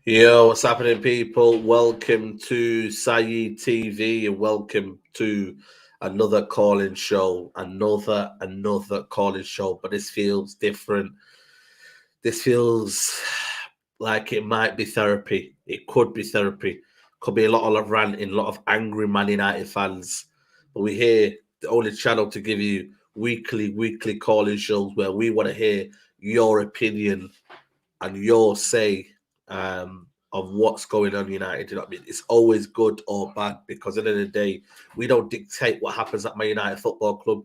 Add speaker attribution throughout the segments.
Speaker 1: Yo, what's happening, people? Welcome to Saeed TV and welcome to another calling show. Another calling show, but this feels different. This feels like it might be therapy. It could be therapy. Could be a lot of ranting, a lot of angry Man United fans. But we're here, the only channel to give you weekly calling shows where we want to hear your opinion and your say of what's going on United. You know what I mean? It's always good or bad because at the end of the day, we don't dictate what happens at Man United Football Club.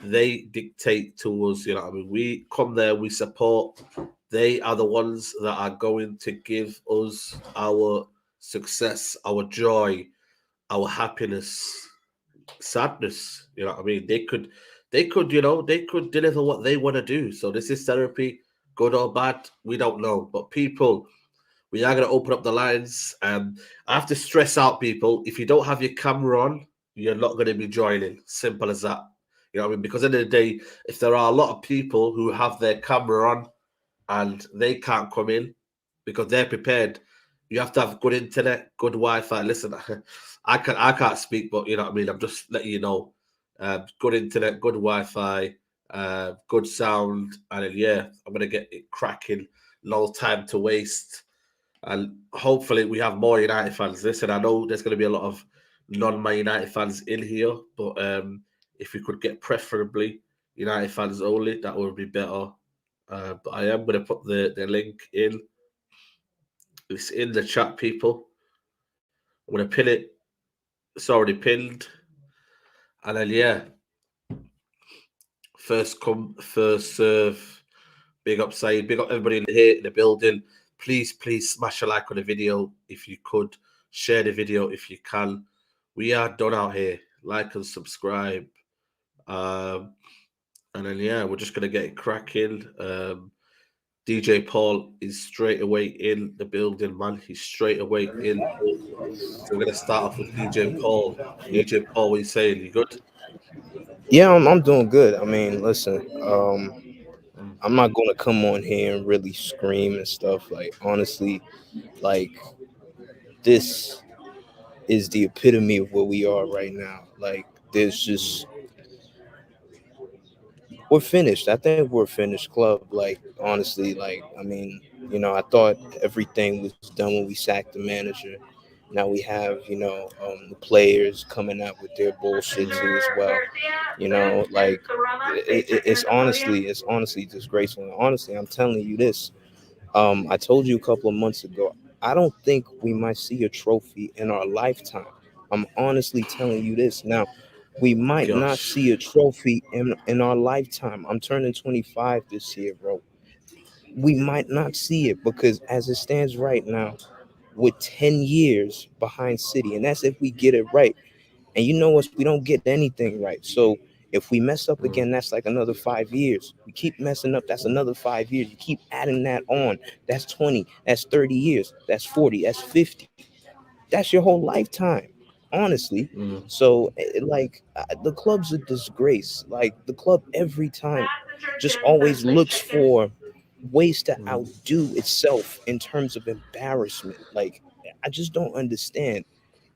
Speaker 1: They dictate to us. You know what I mean? We come there, we support. They are the ones that are going to give us our success, our joy, our happiness, sadness. You know what I mean? They could deliver what they want to do. So this is therapy, good or bad, we don't know. But people, we are going to open up the lines. I have to stress out people: if you don't have your camera on, you're not going to be joining. Simple as that. You know what I mean? Because at the end of the day, if there are a lot of people who have their camera on and they can't come in because they're prepared, you have to have good internet, good Wi-Fi. Listen, I can't speak, but you know what I mean. I'm just letting you know, good internet, good Wi-Fi, good sound, and then, yeah, I'm gonna get it cracking. No time to waste, and hopefully we have more United fans. Listen, I know there's gonna be a lot of non-Man United fans in here, but if we could get preferably United fans only, that would be better. But I am going to put the link in. It's in the chat, people. I'm going to pin it. It's already pinned. And then, yeah, first come, first serve. Big up, Said. Big up everybody in here in the building. Please smash a like on the video if you could. Share the video if you can. We are done out here. Like and subscribe. Um, and then, yeah, we're just going to get it cracking. DJ Paul is straight away in the building, man. He's straight away in. So we're gonna start off with DJ Paul. DJ Paul, what are you saying? You good?
Speaker 2: Yeah, I'm doing good. I mean, listen,
Speaker 1: Mm.
Speaker 2: I'm not gonna come on here and really scream and stuff. Like, honestly, like this is the epitome of where we are right now. Like, there's
Speaker 1: Mm.
Speaker 2: just we're finished. I think we're a finished club. Like, honestly, like I mean, I thought everything was done when we sacked the manager. Now we have, the players coming out with their bullshit too as well. Like it's honestly disgraceful. And honestly, I'm telling you this. I told you a couple of months ago. I don't think we might see a trophy in our lifetime. I'm honestly telling you this now. We might not
Speaker 1: Gosh.
Speaker 2: see a trophy in our lifetime. I'm turning 25 this year, bro. We might not see it because as it stands right now, with 10 years behind City, and that's if we get it right. And you know us, we don't get anything right. So if we mess up
Speaker 1: Mm.
Speaker 2: again, that's like another 5 years. We keep messing up, that's another 5 years. You keep adding that on. That's 20, that's 30 years, that's 40, that's 50. That's your whole lifetime, honestly.
Speaker 1: Mm.
Speaker 2: So, the club's a disgrace. Like, the club every time just always looks for ways to
Speaker 1: Mm.
Speaker 2: outdo itself in terms of embarrassment. Like, I just don't understand.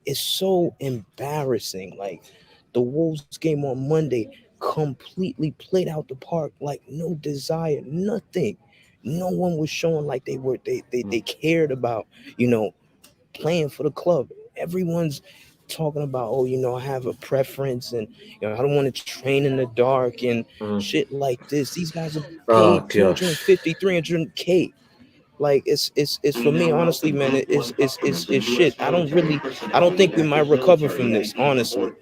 Speaker 2: It's so embarrassing. Like, the Wolves game on Monday completely played out the park, like no desire, nothing. No one was showing like they
Speaker 1: Mm.
Speaker 2: cared about, you know, playing for the club. Everyone's talking about, oh, I have a preference, and I don't want to train in the dark and
Speaker 1: Mm.
Speaker 2: shit like this. These guys are
Speaker 1: Oh
Speaker 2: paid
Speaker 1: gosh.
Speaker 2: 250, 300K. Like, it's for me, honestly, man. It's shit. I don't think we might recover from this, honestly.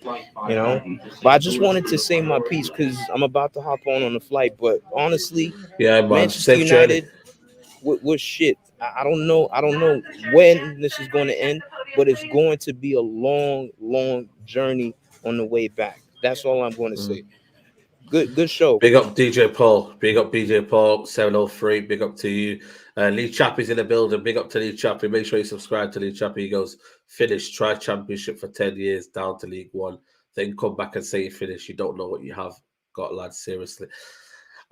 Speaker 2: you know but I just wanted to say my piece because I'm about to hop on the flight. But honestly,
Speaker 1: Yeah, man.
Speaker 2: Manchester
Speaker 1: Safe journey.
Speaker 2: United was shit. I don't know when this is going to end, but it's going to be a long journey on the way back. That's all I'm going to
Speaker 1: Mm.
Speaker 2: say. Good show.
Speaker 1: Big up DJ Paul. Big up DJ Paul. 703. Big up to you. Lee Chappie's in the building. Big up to Lee Chappie. Make sure you subscribe to Lee Chappie. He goes, finish, try championship for 10 years, down to League One. Then come back and say you finished. You don't know what you have got, lads. Seriously.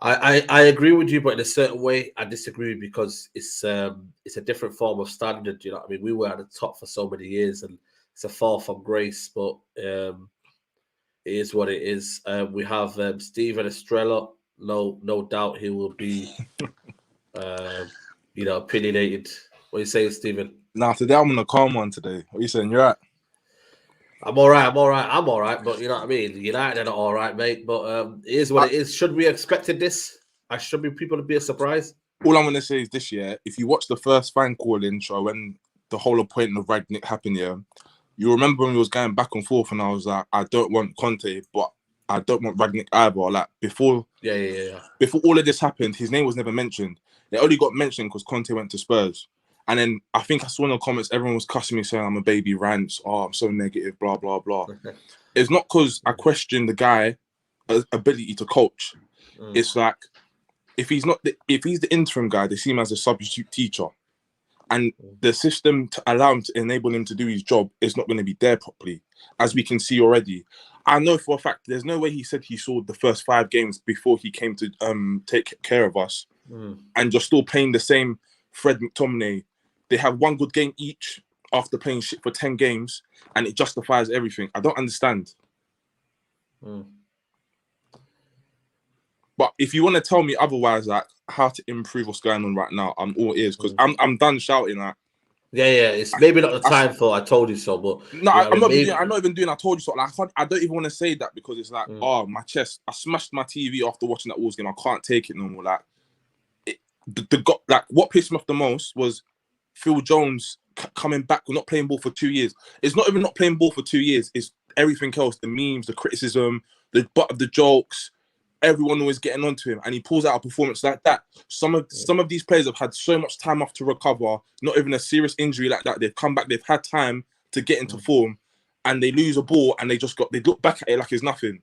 Speaker 1: I agree with you, but in a certain way, I disagree because it's a different form of standard. You know what I mean? We were at the top for so many years, and it's a fall from grace. But it is what it is. We have Steven Estrella. No doubt he will be, opinionated. What are you saying, Stephen?
Speaker 3: Nah, today I'm on a calm one today. What are you saying? You're right.
Speaker 1: I'm all right. But you know what I mean? United are not all right, mate. But it is what it is. Should we expected this? Should be people to be a surprise?
Speaker 3: All I'm going to say is this year, if you watch the first fan call-in show when the whole appointment of Ragnick happened here, you remember when we was going back and forth and I was like, I don't want Conte, but I don't want Ragnick either. Like, before all of this happened, his name was never mentioned. It only got mentioned because Conte went to Spurs. And then I think I saw in the comments, everyone was cussing me saying I'm a baby rants. Oh, I'm so negative, blah, blah, blah. It's not because I question the guy's ability to coach. It's like, if he's the interim guy, they see him as a substitute teacher. And the system to allow him to enable him to do his job is not going to be there properly, as we can see already. I know for a fact there's no way he said he saw the first 5 games before he came to take care of us. And you're still playing the same Fred McTominay. They have 1 good game each after playing shit for 10 games, and it justifies everything. I don't understand. But if you want to tell me otherwise, like how to improve what's going on right now, I'm all ears because I'm done shouting. Like,
Speaker 1: yeah, it's maybe not the time for I told you so, but
Speaker 3: no, I'm not even doing I told you so. Like, I don't even want to say that because it's like, oh, my chest. I smashed my TV after watching that Wolves game. I can't take it no more. Like, what pissed me off the most was Phil Jones coming back, not playing ball for 2 years. It's not even not playing ball for 2 years. It's everything else, the memes, the criticism, the butt of the jokes. Everyone always getting onto him, and he pulls out a performance like that. Some of these players have had so much time off to recover, not even a serious injury like that. They've come back, they've had time to get into form, and they lose a ball, and they look back at it like it's nothing.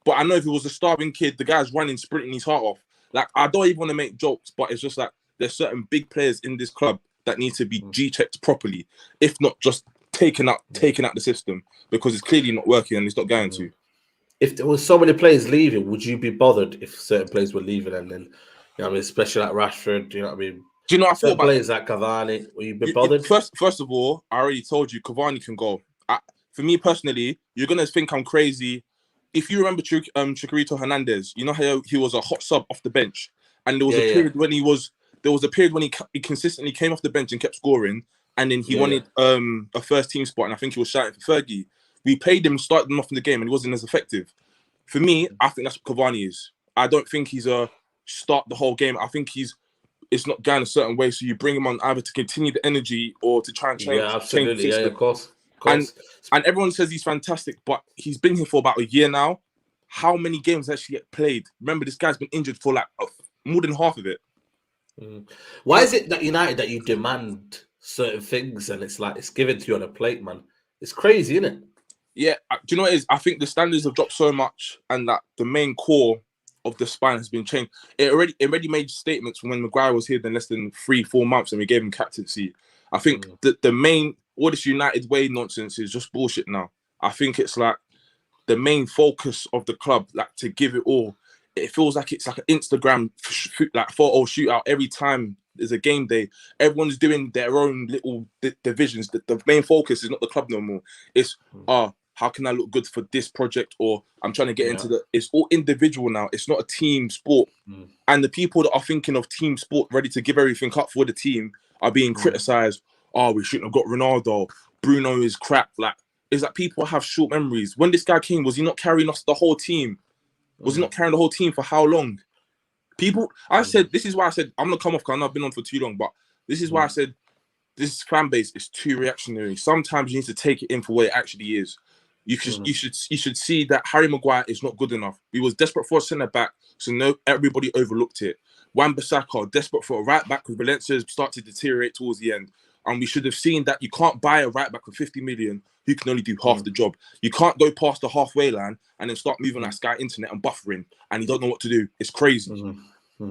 Speaker 3: But I know if it was a starving kid, the guy's running, sprinting his heart off. Like, I don't even want to make jokes, but it's just like there's certain big players in this club that need to be G-checked properly, if not just taken out the system, because it's clearly not working and it's not going to.
Speaker 1: If there was so many players leaving, would you be bothered if certain players were leaving? And then, you know what I mean, especially like Rashford, you know what I mean?
Speaker 3: Do you know what I thought about
Speaker 1: players like Cavani? Would you be bothered?
Speaker 3: First of all, I already told you Cavani can go. For me personally, you're gonna think I'm crazy. If you remember Chicharito Hernandez, you know how he was a hot sub off the bench, and there was a period when he consistently came off the bench and kept scoring, and then he wanted a first team spot, and I think he was shouting for Fergie. We paid him, started him off in the game, and he wasn't as effective. For me, I think that's what Cavani is. I don't think he's a start the whole game. I think it's not going a certain way, so you bring him on either to continue the energy or to try and change the system.
Speaker 1: Of course.
Speaker 3: And everyone says he's fantastic, but he's been here for about a year now. How many games actually get played? Remember, this guy's been injured for like more than half of it.
Speaker 1: Why is it that United that you demand certain things and it's like it's given to you on a plate, man? It's crazy, isn't it?
Speaker 3: Yeah, do you know what it is? I think the standards have dropped so much, and that the main core of the spine has been changed. It already made statements when Maguire was here in less than 3-4 months, and we gave him captaincy. I think the main all this United way nonsense is just bullshit now. I think it's like the main focus of the club, like to give it all. It feels like it's like an Instagram like photo shootout every time there's a game day. Everyone's doing their own little divisions. The main focus is not the club no more. It's how can I look good for this project, or I'm trying to get into it's all individual now. It's not a team sport. And the people that are thinking of team sport, ready to give everything up for the team, are being criticized. Oh, we shouldn't have got Ronaldo. Bruno is crap. Like, it's like people have short memories. When this guy came, was he not carrying us the whole team? Was he not carrying the whole team for how long? This is why I said I'm gonna come off because I've been on for too long, but this is why I said this fan base is too reactionary. Sometimes you need to take it in for what it actually is. You should see that Harry Maguire is not good enough. We was desperate for a centre back, so everybody overlooked it. Wan-Bissaka desperate for a right back because Valencia started to deteriorate towards the end, and we should have seen that you can't buy a right back for 50 million who can only do half the job. You can't go past the halfway line and then start moving like Sky Internet and buffering, and you don't know what to do. It's crazy.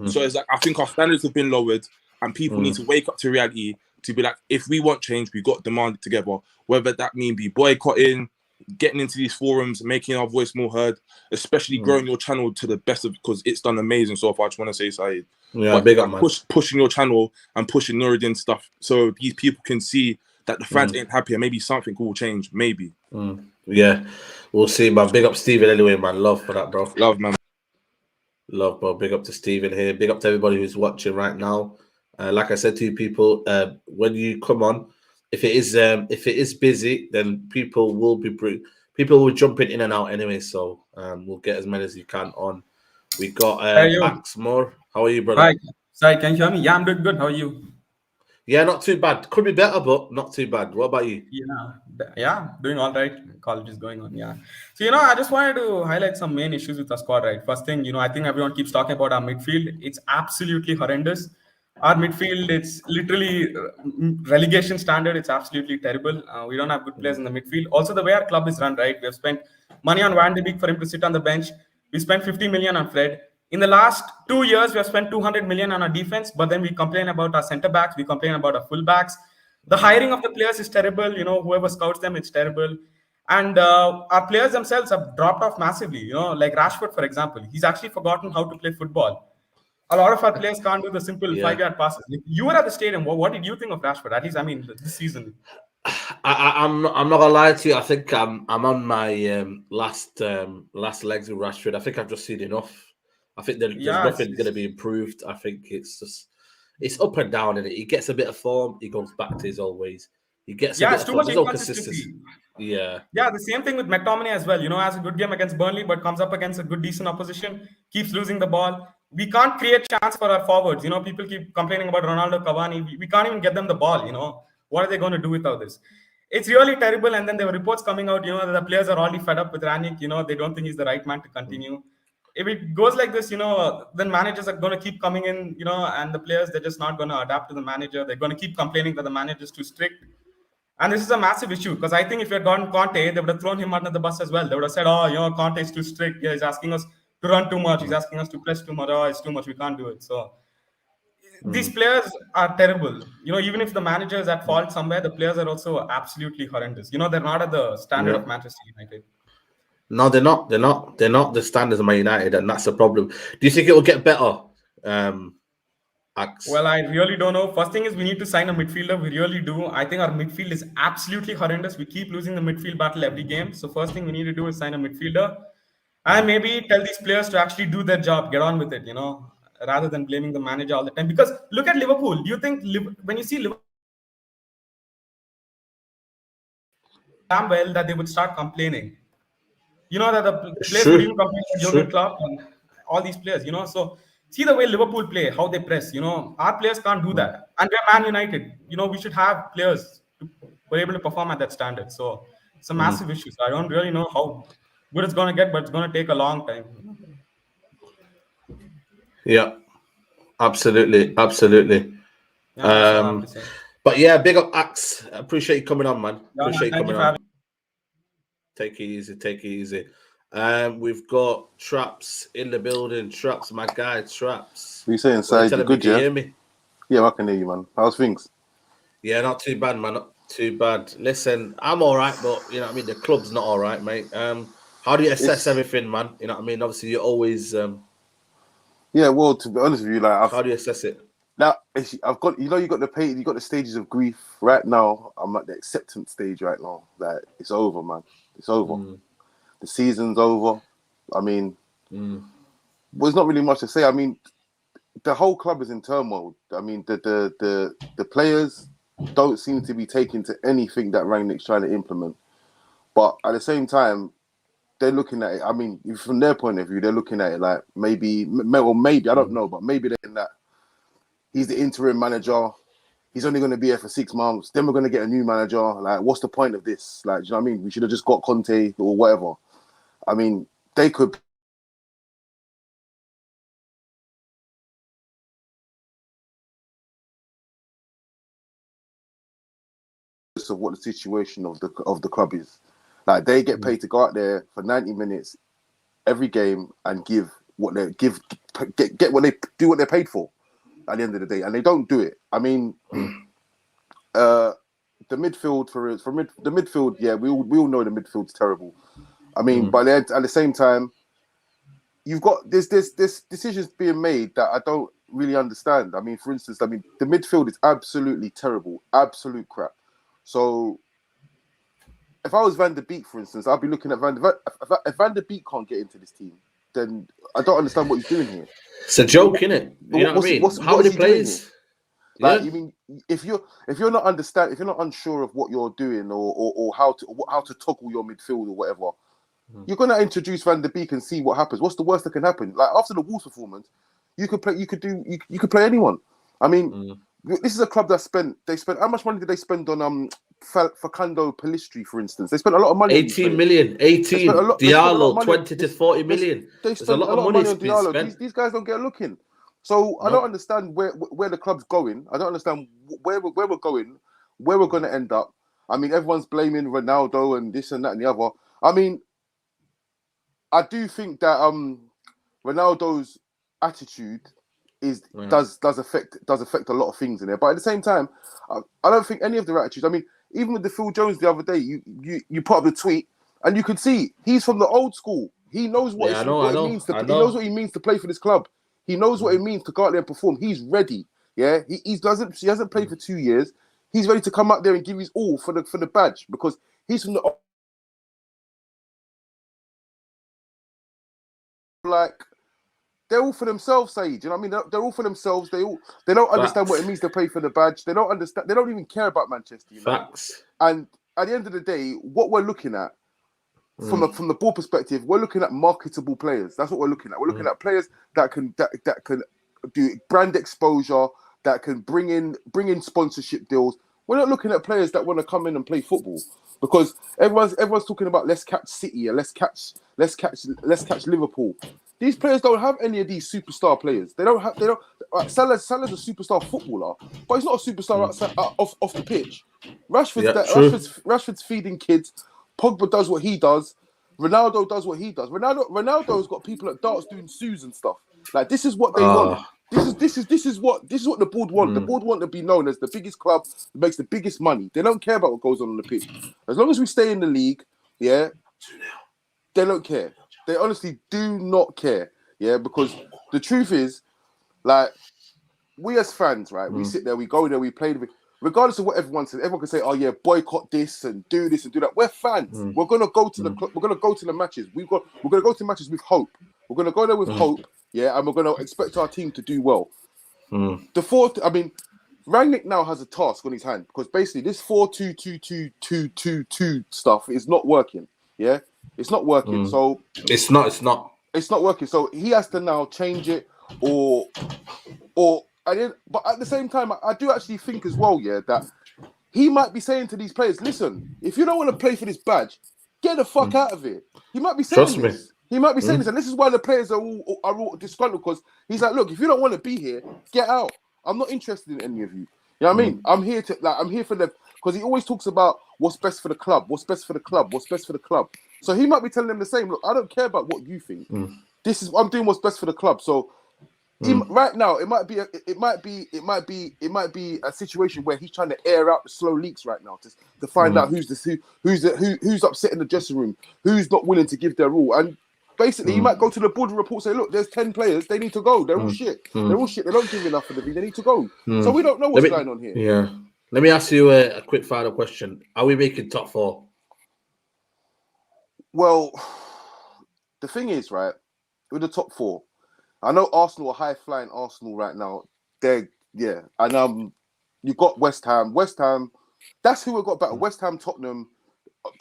Speaker 3: So it's like I think our standards have been lowered, and people need to wake up to reality to be like, if we want change, we got to demand it together. Whether that mean be boycotting, getting into these forums, making our voice more heard, especially growing your channel to the best of, because it's done amazing so far. I just want to say, Saeed.
Speaker 1: Yeah,
Speaker 3: but
Speaker 1: big up, man.
Speaker 3: Pushing your channel and pushing Nuruddin stuff so these people can see that the fans ain't happy and maybe something will change. Maybe.
Speaker 1: Yeah, we'll see, man. Big up Stephen anyway, man. Love for that, bro.
Speaker 3: Love, man.
Speaker 1: Love, bro. Big up to Stephen here. Big up to everybody who's watching right now. Like I said to you people, when you come on, if it is busy, then people will jumping in and out anyway. So we'll get as many as you can on. We got
Speaker 4: How are you?
Speaker 1: Axe more. How are you, brother?
Speaker 4: Hi. Sorry, can you hear me? Yeah, I'm doing good. How are you?
Speaker 1: Yeah, not too bad. Could be better, but not too bad. What about you?
Speaker 4: Yeah, doing all right. College is going on. Yeah. So, I just wanted to highlight some main issues with the squad, right? First thing, I think everyone keeps talking about our midfield. It's absolutely horrendous. Our midfield, it's literally relegation standard. It's absolutely terrible. We don't have good players in the midfield. Also, the way our club is run, right? We have spent money on Van de Beek for him to sit on the bench. We spent 50 million on Fred. In the last 2 years, we have spent 200 million on our defense, but then we complain about our centre backs, we complain about our full backs. The hiring of the players is terrible. Whoever scouts them, it's terrible. And our players themselves have dropped off massively. Like Rashford, for example, he's actually forgotten how to play football. A lot of our players can't do the simple 5-yard passes. You were at the stadium. What did you think of Rashford? At least, this season.
Speaker 1: I'm not gonna lie to you. I think I'm on my last legs with Rashford. I think I've just seen enough. I think there's nothing going to be improved. I think it's up and down, and he gets a bit of form, he goes back to his old ways. He gets a bit
Speaker 4: it's
Speaker 1: of
Speaker 4: too
Speaker 1: form.
Speaker 4: much
Speaker 1: There's no
Speaker 4: inconsistency.
Speaker 1: consistency. Yeah,
Speaker 4: the same thing with McTominay as well. Has a good game against Burnley, but comes up against a good, decent opposition, keeps losing the ball. We can't create chance for our forwards. People keep complaining about Ronaldo, Cavani. We can't even get them the ball. What are they going to do without this? It's really terrible. And then there were reports coming out, that the players are already fed up with Ranić. They don't think he's the right man to continue. If it goes like this, then managers are going to keep coming in, and the players, they're just not going to adapt to the manager. They're going to keep complaining that the manager is too strict. And this is a massive issue, because I think if you had gotten Conte, they would have thrown him under the bus as well. They would have said, Conte is too strict. Yeah, he's asking us to run too much. He's asking us to press too much. Oh, it's too much. We can't do it. So these players are terrible. Even if the manager is at fault somewhere, the players are also absolutely horrendous. They're not at the standard of Manchester United.
Speaker 1: No, they're not. They're not the standards of Man United, and that's the problem. Do you think it will get better?
Speaker 4: Well, I really don't know. First thing is we need to sign a midfielder. We really do. I think our midfield is absolutely horrendous. We keep losing the midfield battle every game. So first thing we need to do is sign a midfielder, and maybe tell these players to actually do their job, get on with it, rather than blaming the manager all the time. Because look at Liverpool. Do you think when you see Liverpool damn well that they would start complaining? That the players would even complain about Jurgen Klopp and all these players, So see the way Liverpool play, how they press, Our players can't do that. And we're Man United. We should have players who are able to perform at that standard. So it's a massive issue. So I don't really know how good it's going to get, but it's going to take a long time.
Speaker 1: Yeah, absolutely.
Speaker 4: Yeah,
Speaker 1: but yeah, big up Axe. Appreciate you coming on, man. Appreciate you coming on. Take it easy. We've got Traps in the building. Traps, my guy, Traps.
Speaker 5: What are you saying, Said? You good,
Speaker 1: yeah?
Speaker 5: Yeah?
Speaker 1: Hear me?
Speaker 5: Yeah, I can hear you, man. How's things?
Speaker 1: Yeah, not too bad, man. Not too bad. Listen, I'm all right, but you know what I mean? The club's not all right, mate. How do you assess everything, man? You know what I mean? Obviously, you're always...
Speaker 5: Yeah, well, to be honest with you, like...
Speaker 1: How do you assess it?
Speaker 5: Now, I've got... You got the stages of grief. Right now, I'm at the acceptance stage right now. Like, it's over, man. It's over. The season's over. I mean, there's not really much to say. I mean, the whole club is in turmoil. I mean, the players don't seem to be taking to anything that Rangnick's trying to implement. But at the same time, they're looking at it. I mean, from their point of view, they're looking at it like maybe, I don't know, but maybe they're in that he's the interim manager. He's only going to be here for 6 months. Then we're going to get a new manager. Like, what's the point of this? Like, do you know what I mean? We should have just got Conte or whatever. I mean, they could. Of what the situation of the club is. Like, they get paid to go out there for 90 minutes every game and get what they do, what they're paid for at the end of the day, and they don't do it. I mean, the midfield the midfield. Yeah, we all know the midfield's terrible. I mean, but at the same time, you've got this decisions being made that I don't really understand. I mean, for instance, the midfield is absolutely terrible, absolute crap. So if I was Van der Beek, for instance, I'd be looking at if Van der Beek can't get into this team, then I don't understand what he's doing here.
Speaker 1: It's a joke, innit? You know what I mean? How many players?
Speaker 5: Like, you mean if you're not unsure of what you're doing or how to toggle your midfield or whatever, you're gonna introduce Van der Beek and see what happens. What's the worst that can happen? Like after the Wolves performance, you could play anyone. I mean, this is a club that spent how much money did they spend on Facundo Pellistri, for instance? They spent a lot of money.
Speaker 1: 18 million, 18 Diallo, 20 to 40 million.
Speaker 5: They spent a lot of money on Diallo. These guys don't get a look in. So I don't understand where the club's going. I don't understand where we're going, where we're going to end up. I mean, everyone's blaming Ronaldo and this and that and the other. I mean, I do think that Ronaldo's attitude does affect a lot of things in there. But at the same time, I don't think any of their attitudes. I mean, even with the Phil Jones the other day, you put up the tweet and you could see he's from the old school. He knows what it means to. He knows what it means to play for this club. He knows what it means to go out there and perform. He's ready. Yeah, he hasn't played for 2 years. He's ready to come out there and give his all for the badge because he's from the they're all for themselves, Saeed. You know what I mean? They're all for themselves. They don't understand what it means to play for the badge. They don't understand. They don't even care about Manchester United.
Speaker 1: Facts.
Speaker 5: And at the end of the day, what we're looking at from the ball perspective, we're looking at marketable players. That's what we're looking at. We're looking at players that can do brand exposure, that can bring in sponsorship deals. We're not looking at players that want to come in and play football because everyone's talking about let's catch City and let's catch Liverpool. These players don't have any of these superstar players. They don't. Salah's a superstar footballer, but he's not a superstar outside off the pitch. Rashford's feeding kids. Pogba does what he does. Ronaldo does what he does. Ronaldo's got people at darts doing sues and stuff. Like this is what they want. This is what the board want. The board want to be known as the biggest club that makes the biggest money. They don't care about what goes on the pitch. As long as we stay in the league, yeah, they don't care. They honestly do not care. Yeah, because the truth is, like, we as fans, right? We sit there, we go there, we play. Regardless of what everyone says, everyone can say, "Oh yeah, boycott this and do this and do that." We're fans. We're gonna go to we're gonna go to the matches. We're gonna go to matches with hope. We're gonna go there with hope. Yeah, and we're gonna expect our team to do well. The fourth, I mean, Rangnick now has a task on his hand because basically this 4-2-2-2-2-2-2 stuff is not working. Yeah, it's not working. So
Speaker 1: it's not
Speaker 5: working. So he has to now change it or. But at the same time, I do actually think as well, yeah, that he might be saying to these players, listen, if you don't want to play for this badge, get the fuck out of it. He might be saying this. He might be saying this, and this is why the players are all disgruntled because he's like, look, if you don't want to be here, get out. I'm not interested in any of you. You know what I mean? I'm here for them because he always talks about what's best for the club, what's best for the club, what's best for the club. So he might be telling them the same. Look, I don't care about what you think. I'm doing what's best for the club. So. Right now, it might be a situation where he's trying to air out the slow leaks right now to find out who's upset in the dressing room, who's not willing to give their all, and basically he might go to the board report and say, look, there's 10 players, they need to go, they're all shit, they're all shit, they don't give enough for the league, they need to go. So we don't know what's going on here.
Speaker 1: Yeah, let me ask you a quick final question: are we making top 4?
Speaker 5: Well, the thing is, right, with the top 4. I know Arsenal are high-flying Arsenal right now. And you got West Ham. West Ham, that's who we've got better. West Ham, Tottenham,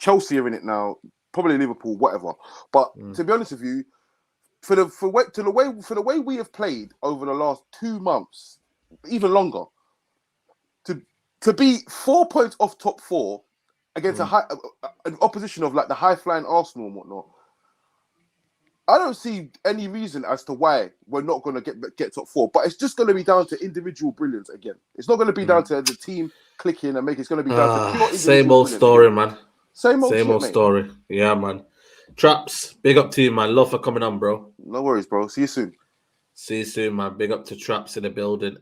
Speaker 5: Chelsea are in it now. Probably Liverpool, whatever. But to be honest with you, for the way we have played over the last 2 months, even longer, to be 4 points off top 4 against an opposition of like the high-flying Arsenal and whatnot. I don't see any reason as to why we're not going to get top 4, but it's just going to be down to individual brilliance again. It's not going to be down to the team clicking and making. It's going to be down to pure individual
Speaker 1: same old story, man.
Speaker 5: Same old
Speaker 1: story. Yeah, man. Traps, big up to you, man. Love for coming on, bro.
Speaker 5: No worries, bro. See you soon.
Speaker 1: See you soon, man. Big up to Traps in the building.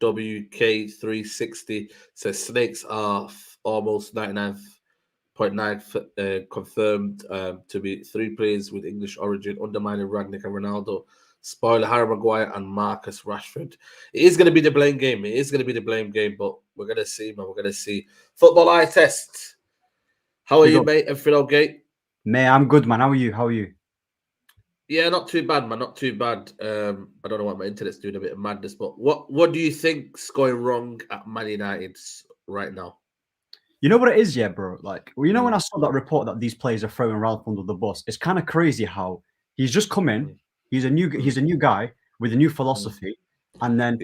Speaker 1: WK360 says Snakes are almost 99.9 confirmed to be 3 players with English origin, undermining Rangnick and Ronaldo. Spoiler: Harry Maguire and Marcus Rashford. It is going to be the blame game. But we're going to see, man. We're going to see. Football eye test. How are you, mate? Everything okay?
Speaker 6: Mate, I'm good, man. How are you?
Speaker 1: Yeah, not too bad, man. Not too bad. I don't know what my internet's doing, a bit of madness. But what do you think's going wrong at Man United right now?
Speaker 6: You know what it is, yeah, bro? Like, well, you know, when I saw that report that these players are throwing Ralph under the bus, it's kind of crazy how he's just come in. He's a new guy with a new philosophy, and then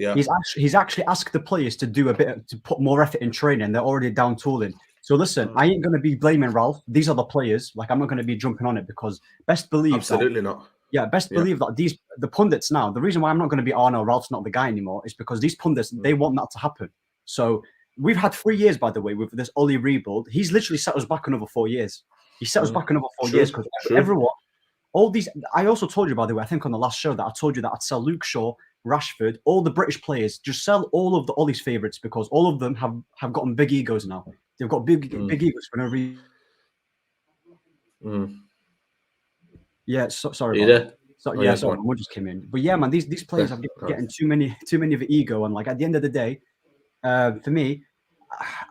Speaker 6: he's actually asked the players to do to put more effort in training. They're already down tooling. So listen, I ain't gonna be blaming Ralph. These are the players. Like, I'm not gonna be jumping on it because best believe
Speaker 1: absolutely not.
Speaker 6: Yeah, believe that the pundits now. The reason why I'm not going to be no, Ralph's not the guy anymore is because these pundits they want that to happen. So we've had 3 years, by the way, with this Oli rebuild. He's literally set us back another 4 years. He set us back another 4 years because everyone, all these. I also told you, by the way, I think on the last show that I told you that I'd sell Luke Shaw, Rashford, all the British players. Just sell all of the Ollie's favourites because all of them have gotten big egos now. They've got big egos for no reason. Yeah, sorry. Sorry, someone just came in. But yeah, man, these players are getting too many of an ego, and like at the end of the day, for me,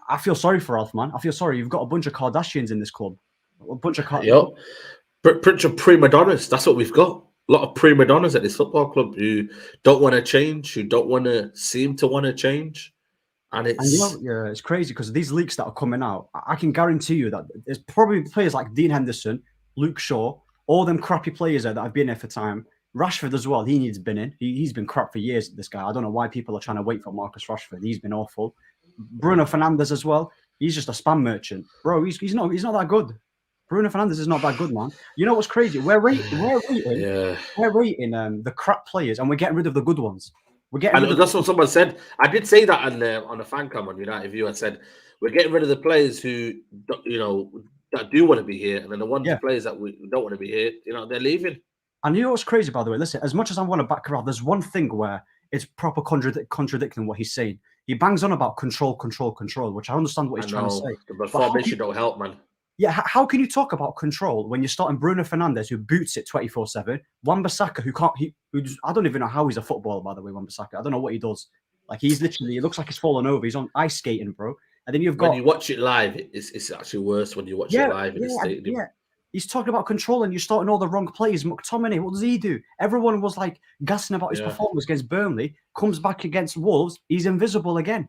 Speaker 6: I feel sorry for Ralph, man. I feel sorry. You've got a bunch of Kardashians in this club, a bunch of
Speaker 1: bunch of prima donnas. That's what we've got. A lot of prima donnas at this football club who don't want to change, who don't want to seem to want to change. And
Speaker 6: it's crazy because these leaks that are coming out, I can guarantee you that there's probably players like Dean Henderson, Luke Shaw, all them crappy players that have been here for time. Rashford as well. He needs binning. He's been crap for years. This guy. I don't know why people are trying to wait for Marcus Rashford. He's been awful. Bruno Fernandes as well. He's just a spam merchant, bro. He's not that good. Bruno Fernandes is not that good, man. You know what's crazy? We're rating the crap players, and we're getting rid of the good ones.
Speaker 1: That's what someone said. I did say that on a fan cam on United View. I said we're getting rid of the players who that do want to be here, and then the players that we don't want to be here, they're leaving.
Speaker 6: And you know what's crazy, by the way? Listen, as much as I want to back Ralph, there's one thing where it's proper contradicting what he's saying. He bangs on about control, which I understand what he's trying to say.
Speaker 1: The formation don't help, man.
Speaker 6: Yeah, how can you talk about control when you're starting Bruno Fernandes, who boots it 24/7, Wan-Bissaka, who I don't even know how he's a footballer, by the way, Wan-Bissaka. I don't know what he does. Like, he's literally, it looks like he's fallen over. He's on ice skating, bro. And then when
Speaker 1: you watch it live, it's actually worse when you watch it live in the stadium.
Speaker 6: Yeah. He's talking about control and you're starting all the wrong players. McTominay, what does he do? Everyone was like gassing about his performance against Burnley, comes back against Wolves, he's invisible again.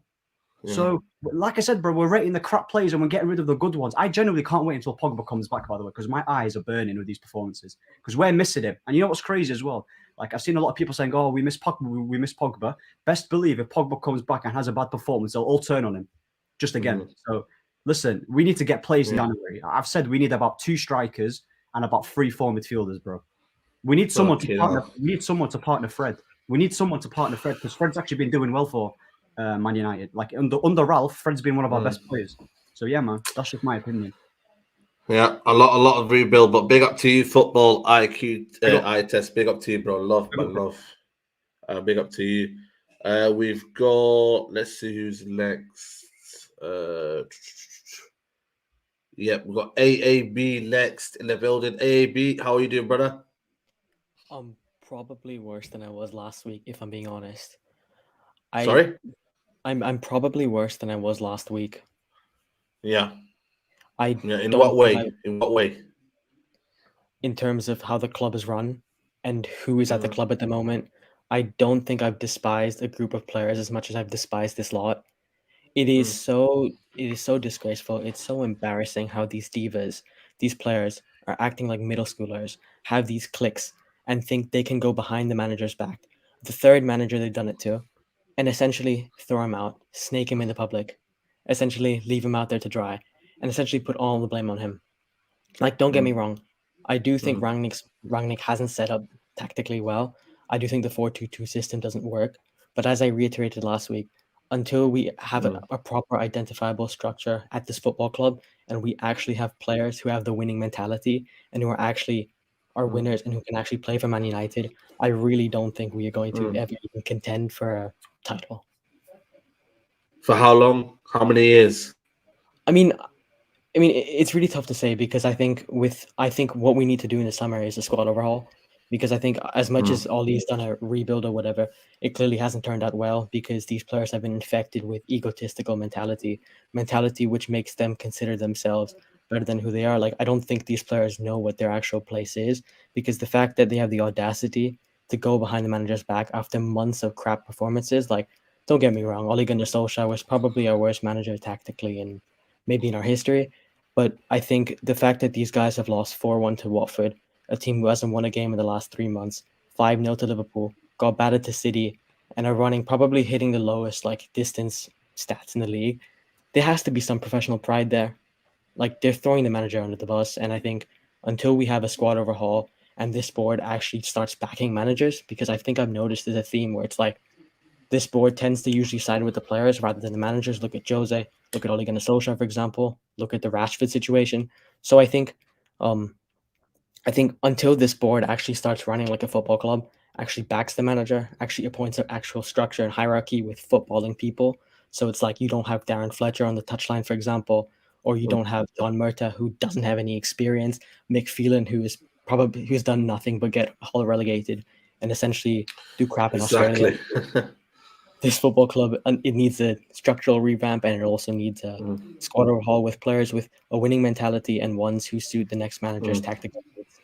Speaker 6: Yeah. So, like I said, bro, we're rating the crap players and we're getting rid of the good ones. I genuinely can't wait until Pogba comes back, by the way, because my eyes are burning with these performances. Because we're missing him. And you know what's crazy as well? Like, I've seen a lot of people saying, oh, we miss Pogba. Best believe if Pogba comes back and has a bad performance, they'll all turn on him. Just again. So, listen, we need to get players in January. I've said we need about 2 strikers and about 3 forward midfielders, bro. We need someone to partner. We need someone to partner Fred. Because Fred's actually been doing well for Man United. Like under Ralph, Fred's been one of our best players. So yeah, man, that's just my opinion.
Speaker 1: Yeah, a lot of rebuild, but big up to you, football IQ eye test. Big up to you, bro. Love. Big up to you. We've got. Let's see who's next. We've got AAB next in the building. AAB, how are you doing, brother?
Speaker 7: I'm probably worse than I was last week, if I'm being honest.
Speaker 1: Sorry?
Speaker 7: I'm probably worse than I was last week.
Speaker 1: Yeah.
Speaker 7: In
Speaker 1: what way? In what way?
Speaker 7: In terms of how the club is run and who is at the club at the moment, I don't think I've despised a group of players as much as I've despised this lot. It is so disgraceful. It's so embarrassing how these divas, these players, are acting like middle schoolers, have these cliques, and think they can go behind the manager's back. The third manager they've done it to, and essentially throw him out, snake him in the public, essentially leave him out there to dry, and essentially put all the blame on him. Like, don't get me wrong. I do think Rangnick hasn't set up tactically well. I do think the 4-2-2 system doesn't work. But as I reiterated last week, until we have a proper identifiable structure at this football club and we actually have players who have the winning mentality and who are actually winners and who can actually play for Man United, I really don't think we are going to ever even contend for a title.
Speaker 1: For how long? How many years?
Speaker 7: I mean, it's really tough to say because I think what we need to do in the summer is a squad overhaul. Because I think as much as Ollie's done a rebuild or whatever, it clearly hasn't turned out well because these players have been infected with egotistical mentality which makes them consider themselves better than who they are. Like, I don't think these players know what their actual place is, because the fact that they have the audacity to go behind the manager's back after months of crap performances, like, don't get me wrong, Ole Gunnar Solskjaer was probably our worst manager tactically and maybe in our history. But I think the fact that these guys have lost 4-1 to Watford, a team who hasn't won a game in the last 3 months, 5-0 to Liverpool, got battered to City, and are probably hitting the lowest distance stats in the league, there has to be some professional pride there. Like, they're throwing the manager under the bus, and I think until we have a squad overhaul and this board actually starts backing managers, because I think I've noticed there's a theme where it's like this board tends to usually side with the players rather than the managers. Look at Jose, look at Ole Gunnar Solskjaer, for example, look at the Rashford situation. So I think until this board actually starts running like a football club, actually backs the manager, actually appoints an actual structure and hierarchy with footballing people. So it's like you don't have Darren Fletcher on the touchline, for example, or you don't have John Murta, who doesn't have any experience, Mick Phelan, who's done nothing but get Hull relegated and essentially do crap in Australia. This football club, it needs a structural revamp, and it also needs a squad overhaul with players with a winning mentality and ones who suit the next manager's tactical needs.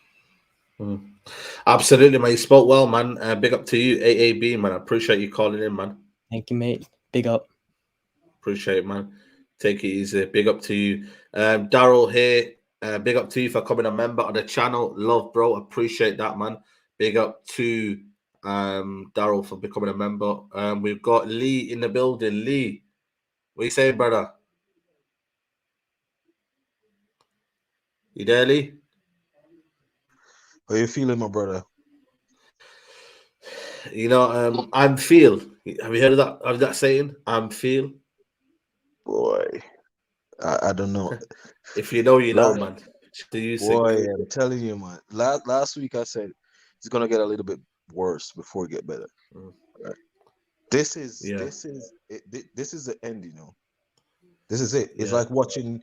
Speaker 1: Absolutely, man. You spoke well, man. Big up to you, AAB, man. I appreciate you calling in, man.
Speaker 7: Thank you, mate. Big up.
Speaker 1: Appreciate it, man. Take it easy. Big up to you. Daryl here. Big up to you for becoming a member of the channel. Love, bro. Appreciate that, man. Big up to Daryl for becoming a member. We've got Lee in the building. Lee, what you saying, brother? You there, Lee?
Speaker 8: How you feeling, my brother?
Speaker 1: You know, I'm feel. Have you heard of that? Of that saying? I'm feel.
Speaker 8: Boy, I don't know.
Speaker 1: If you know, you know, man. Do you
Speaker 8: boy, I'm telling you, man. Last week I said it's gonna get a little bit worse before it get better. Right? This is the end, you know. This is it. It's like watching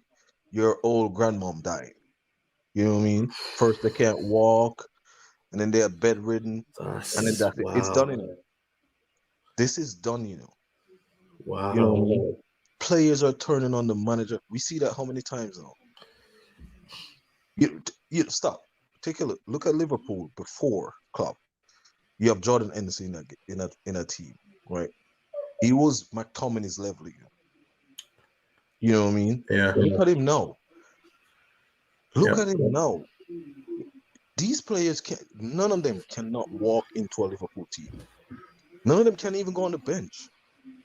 Speaker 8: your old grandmom die. You know what I mean? First they can't walk, and then they're bedridden, and then that's it. It's done, you know. This is done, you know.
Speaker 1: Wow.
Speaker 8: You know, players are turning on the manager. We see that how many times now? You stop. Take a look. Look at Liverpool before Klopp. You have Jordan Henderson in a team, right? He was McTominay's level. You know what I mean?
Speaker 1: Yeah.
Speaker 8: Look at him now. Look at him now. These players none of them cannot walk into a Liverpool team. None of them can even go on the bench.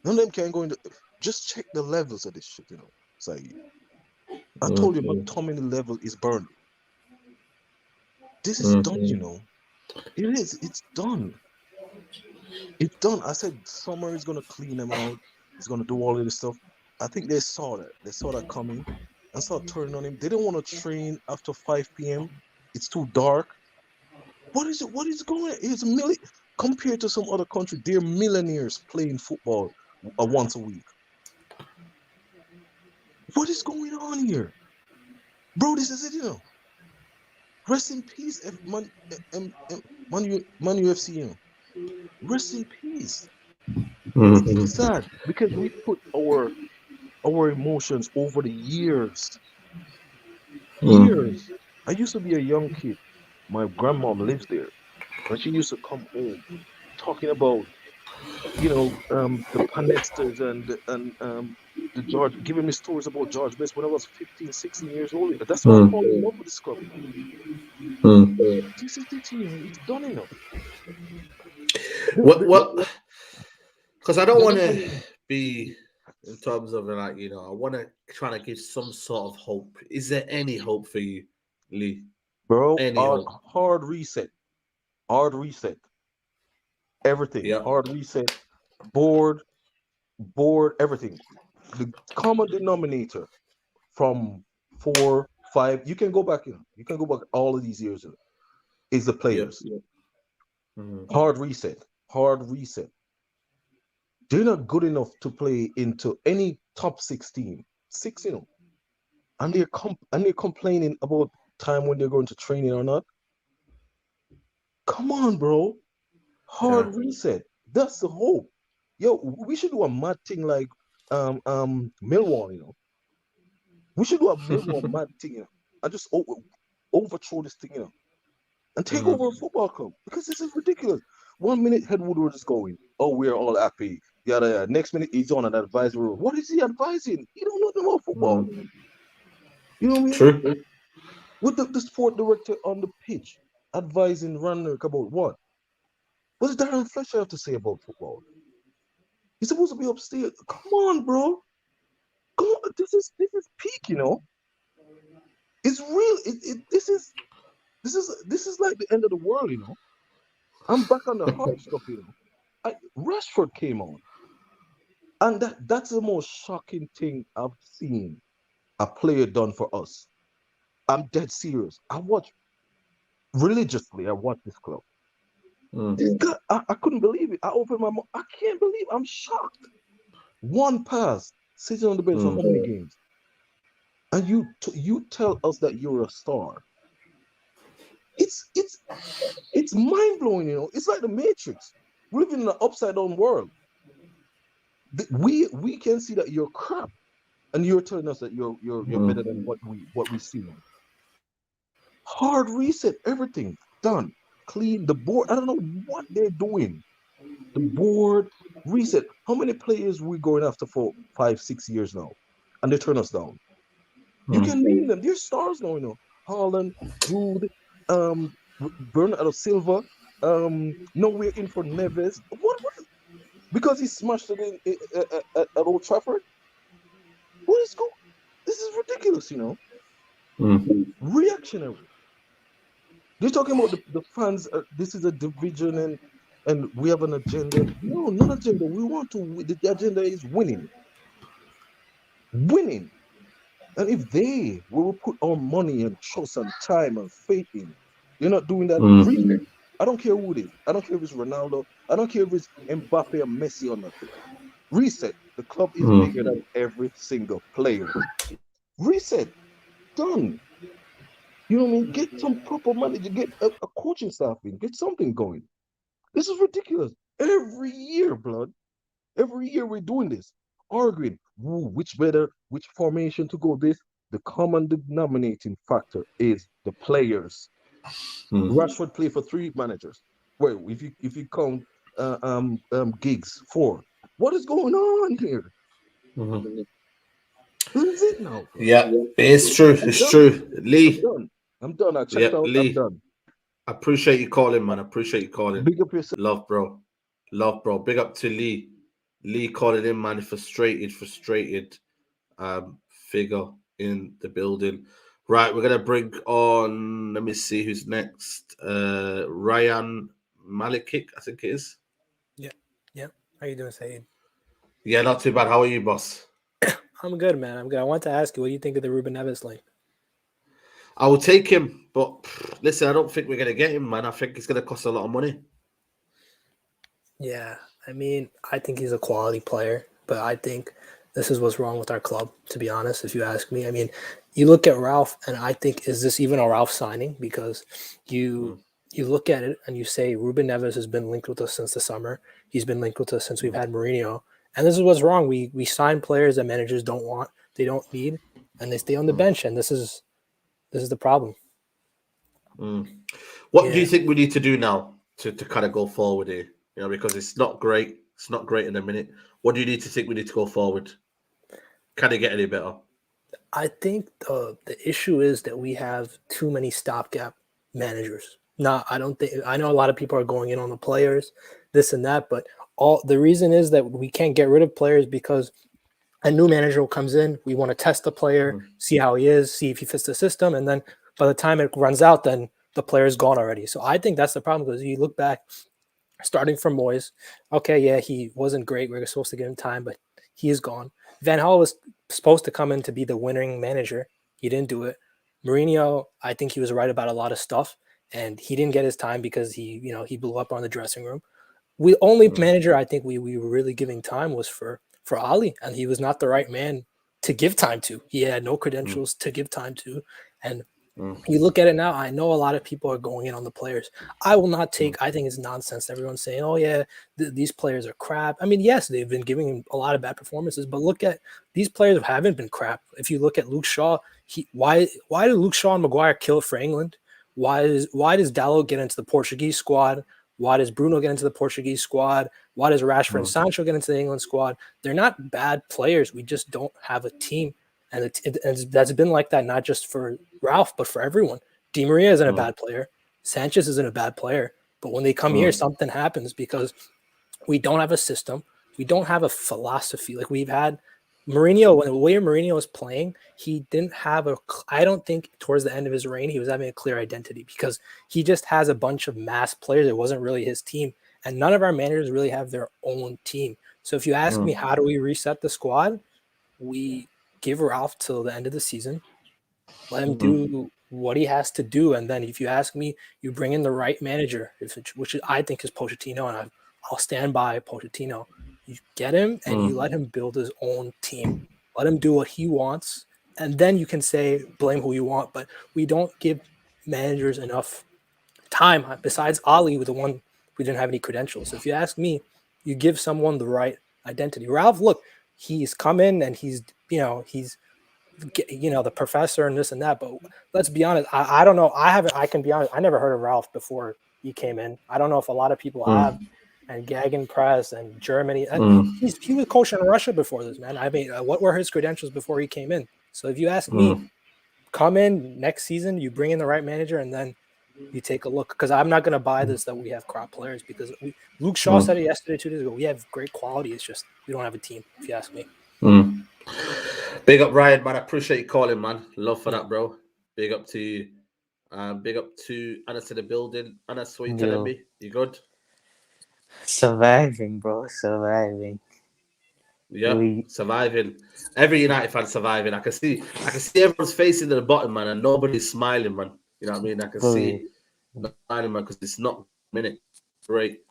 Speaker 8: None of them can go into. Just check the levels of this shit, you know. Saeed. I told you, McTominay level is burned. This is done, you know. It is. It's done. It's done. I said Summer is gonna clean them out. He's gonna do all of this stuff. I think they saw that. They saw that coming and started turning on him. They didn't want to train after 5 p.m. It's too dark. What is it? What is going on? It's compared to some other country, they're millionaires playing football once a week. What is going on here? Bro, this is it, you know. Rest in peace, Man UFC, you know. Rest in peace. It's sad because we put our emotions over the years. Years. I used to be a young kid. My grandmom lives there. And she used to come home talking about, you know, the Panestas and the George, giving me stories about George Best when I was 15, 16 years old. That's why I fall in love with this club. This is the team. It's done enough.
Speaker 1: What? Because I don't want to be in terms of like, you know, I want to try to give some sort of hope. Is there any hope for you, Lee?
Speaker 8: Bro, hard reset. Hard reset. Everything.
Speaker 1: Yeah.
Speaker 8: Hard reset. Board, everything. The common denominator from 4, 5, you can go back in. You can go back all of these years is the players. Hard reset. Hard reset. They're not good enough to play into any top 16. And they're complaining about time when they're going to training or not. Come on, bro. Hard reset. That's the hope. Yo, we should do a mad thing like Millwall, We should do a Millwall mad thing, and just overthrow this thing, and take over a football club, because this is ridiculous. 1 minute, Head Woodward is going, oh, we're all happy. Yada, yada. Next minute, he's on an advisory room. What is he advising? He don't know nothing about football. You know what I mean?
Speaker 1: True.
Speaker 8: With the sport director on the pitch advising Rannick about what? What does Darren Fletcher have to say about football? He's supposed to be upstairs. Come on, bro. Come on. This is peak, It's real. This is like the end of the world, I'm back on the hard stuff, Rashford came on. And that's the most shocking thing I've seen a player done for us. I'm dead serious. I watch this club. This guy, I couldn't believe it. I opened my mouth. I can't believe it. I'm shocked. One pass, sitting on the bench for how many games? And you tell us that you're a star. It's mind blowing, It's like the Matrix. We live in an upside down world. We can see that you're crap, and you're telling us that you're better than what we see. Hard reset, everything done, clean the board. I don't know what they're doing. The board reset. How many players we going after for 5-6 years now, and they turn us down? You can name them. They're stars now. Haaland, Jude, Bernardo Silva. No, we're in for Neves. What? Because he smashed it at Old Trafford. What is going? This is ridiculous, Reactionary. They're talking about the fans. This is a division, and we have an agenda. No, not agenda. We want to. The agenda is winning. Winning. And if we will put our money and trust and time and faith in, they're not doing that. Reset. I don't care who it is. I don't care if it's Ronaldo. I don't care if it's Mbappe or Messi or nothing. Reset. The club is bigger than every single player. Reset. Done. You know what I mean? Get some proper manager. Get a coaching staff in. Get something going. This is ridiculous. Every year, blood. Every year we're doing this. Arguing. Which formation to go this? The common denominating factor is the players. Rashford played for 3 managers. Well, if you count Giggs, 4. What is going on here? This is it now. Bro.
Speaker 1: Yeah, it's true. It's true. Lee.
Speaker 8: I'm done. I checked out.
Speaker 1: Lee,
Speaker 8: I'm done.
Speaker 1: I appreciate you calling, man. I appreciate you calling.
Speaker 8: Big up yourself.
Speaker 1: Love, bro. Big up to Lee. Lee calling in, man. Frustrated figure in the building. Right, we're gonna bring on. Let me see who's next. Ryan Malikik, I think it is.
Speaker 9: Yeah. How you doing, Saeed?
Speaker 1: Yeah, not too bad. How are you, boss?
Speaker 9: I'm good, man. I'm good. I want to ask you, what do you think of the Ruben Neves link?
Speaker 1: I will take him, but listen, I don't think we're gonna get him, man. I think it's gonna cost a lot of money.
Speaker 9: Yeah, I mean, I think he's a quality player, but I think this is what's wrong with our club, to be honest, if you ask me. I mean, you look at Ralph, and I think, is this even a Ralph signing? Because you look at it and you say Ruben Neves has been linked with us since the summer. He's been linked with us since we've had Mourinho. And this is what's wrong. We sign players that managers don't want, they don't need, and they stay on the bench. And this is the problem.
Speaker 1: What do you think we need to do now to kind of go forward here? Because it's not great. It's not great in a minute. What do you need to think we need to go forward? Can it get any better?
Speaker 9: I think the issue is that we have too many stopgap managers. I know a lot of people are going in on the players, this and that, but the reason is that we can't get rid of players because a new manager comes in. We want to test the player, see how he is, see if he fits the system, and then by the time it runs out, then the player's gone already. So I think that's the problem, because you look back, starting from Moyes, okay, yeah, he wasn't great. We were supposed to give him time, but he is gone. Van Gaal was supposed to come in to be the winning manager. He didn't do it. Mourinho, I think he was right about a lot of stuff, and he didn't get his time because he blew up on the dressing room. We only manager I think we were really giving time was for Ali, and he was not the right man to give time to. He had no credentials to give time to, and you look at it now. I know a lot of people are going in on the players. I will not take. I think it's nonsense. Everyone's saying, "Oh yeah, these players are crap." I mean, yes, they've been giving him a lot of bad performances, but look at these players haven't been crap. If you look at Luke Shaw, why did Luke Shaw and Maguire kill it for England? Why does Dalot get into the Portuguese squad? Why does Bruno get into the Portuguese squad? Why does Rashford and Sancho get into the England squad? They're not bad players. We just don't have a team. And that's been like that, not just for Ralph, but for everyone. Di Maria isn't a bad player. Sanchez isn't a bad player. But when they come here, something happens because we don't have a system. We don't have a philosophy. Like we've had Mourinho, when the way Mourinho was playing, he didn't have I don't think towards the end of his reign, he was having a clear identity because he just has a bunch of mass players. It wasn't really his team. And none of our managers really have their own team. So if you ask me, how do we reset the squad? We give Ralph till the end of the season. Let him do what he has to do. And then if you ask me, you bring in the right manager, which I think is Pochettino, and I'll stand by Pochettino. You get him and you let him build his own team. Let him do what he wants. And then you can say, blame who you want. But we don't give managers enough time. Besides Ali, with the one who didn't have any credentials. So if you ask me, you give someone the right identity. Ralph, look, he's come in and he's the professor and this and that, but let's be honest, I don't know. I can be honest, I never heard of Ralph before he came in. I don't know if a lot of people have, and Gegenpress and Germany. He was coaching in Russia before this, man. I mean, what were his credentials before he came in? So if you ask me, come in next season, you bring in the right manager, and then you take a look, because I'm not going to buy this that we have crop players, because Luke Shaw said it yesterday, 2 days ago. We have great quality. It's just we don't have a team, if you ask me.
Speaker 1: Big up Ryan, man. I appreciate you calling, man. Love for that, bro. Big up to you. Big up to Anna to the building. Anna, what you telling me? You good?
Speaker 10: Surviving, bro. Surviving.
Speaker 1: Yeah, surviving. Every United fan surviving. I can see everyone's facing to the bottom, man, and nobody's smiling, man. You know what I mean? I can see smiling, man, because it's not a minute. Great.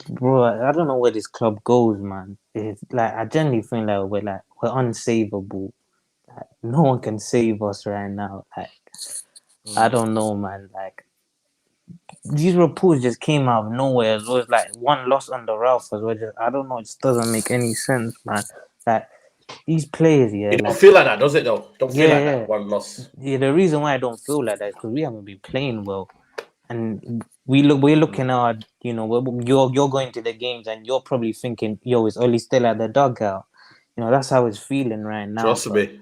Speaker 10: Bro, I don't know where this club goes, man. It's like I genuinely think that we're unsavable. Like, no one can save us right now. Like I don't know, man. Like these reports just came out of nowhere. It was like one loss under Ralph as well. I don't know. It just doesn't make any sense, man. Like these players,
Speaker 1: It don't feel like that, does it? Though, don't feel like that. One loss.
Speaker 10: Yeah, the reason why I don't feel like that is because we haven't been playing well. And we're looking at, you're going to the games and you're probably thinking, yo, is Oli still at the dugout? That's how it's feeling right now.
Speaker 1: Trust me.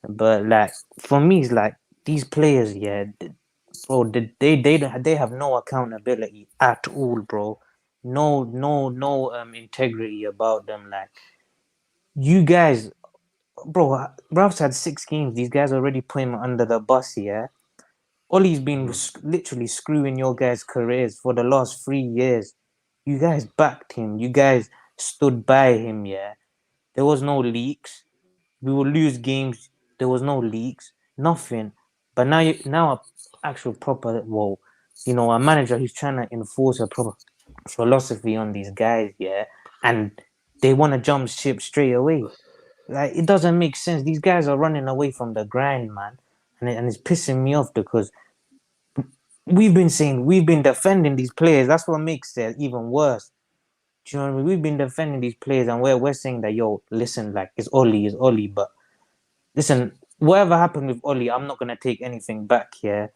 Speaker 10: But like for me, it's like these players, bro, they have no accountability at all, bro. No integrity about them. Like you guys, bro, Ralph's had 6 games. These guys already put him under the bus, yeah. Ollie's been literally screwing your guys' careers for the last 3 years. You guys backed him. You guys stood by him, yeah. There was no leaks. We will lose games. There was no leaks. Nothing. But now actual proper, a manager who's trying to enforce a proper philosophy on these guys, yeah. And they want to jump ship straight away. Like, it doesn't make sense. These guys are running away from the grind, man. And it's pissing me off because we've been defending these players. That's what makes it even worse. Do you know what I mean? We've been defending these players, and we're saying that, yo, listen, like it's Oli, but listen, whatever happened with Oli, I'm not gonna take anything back here.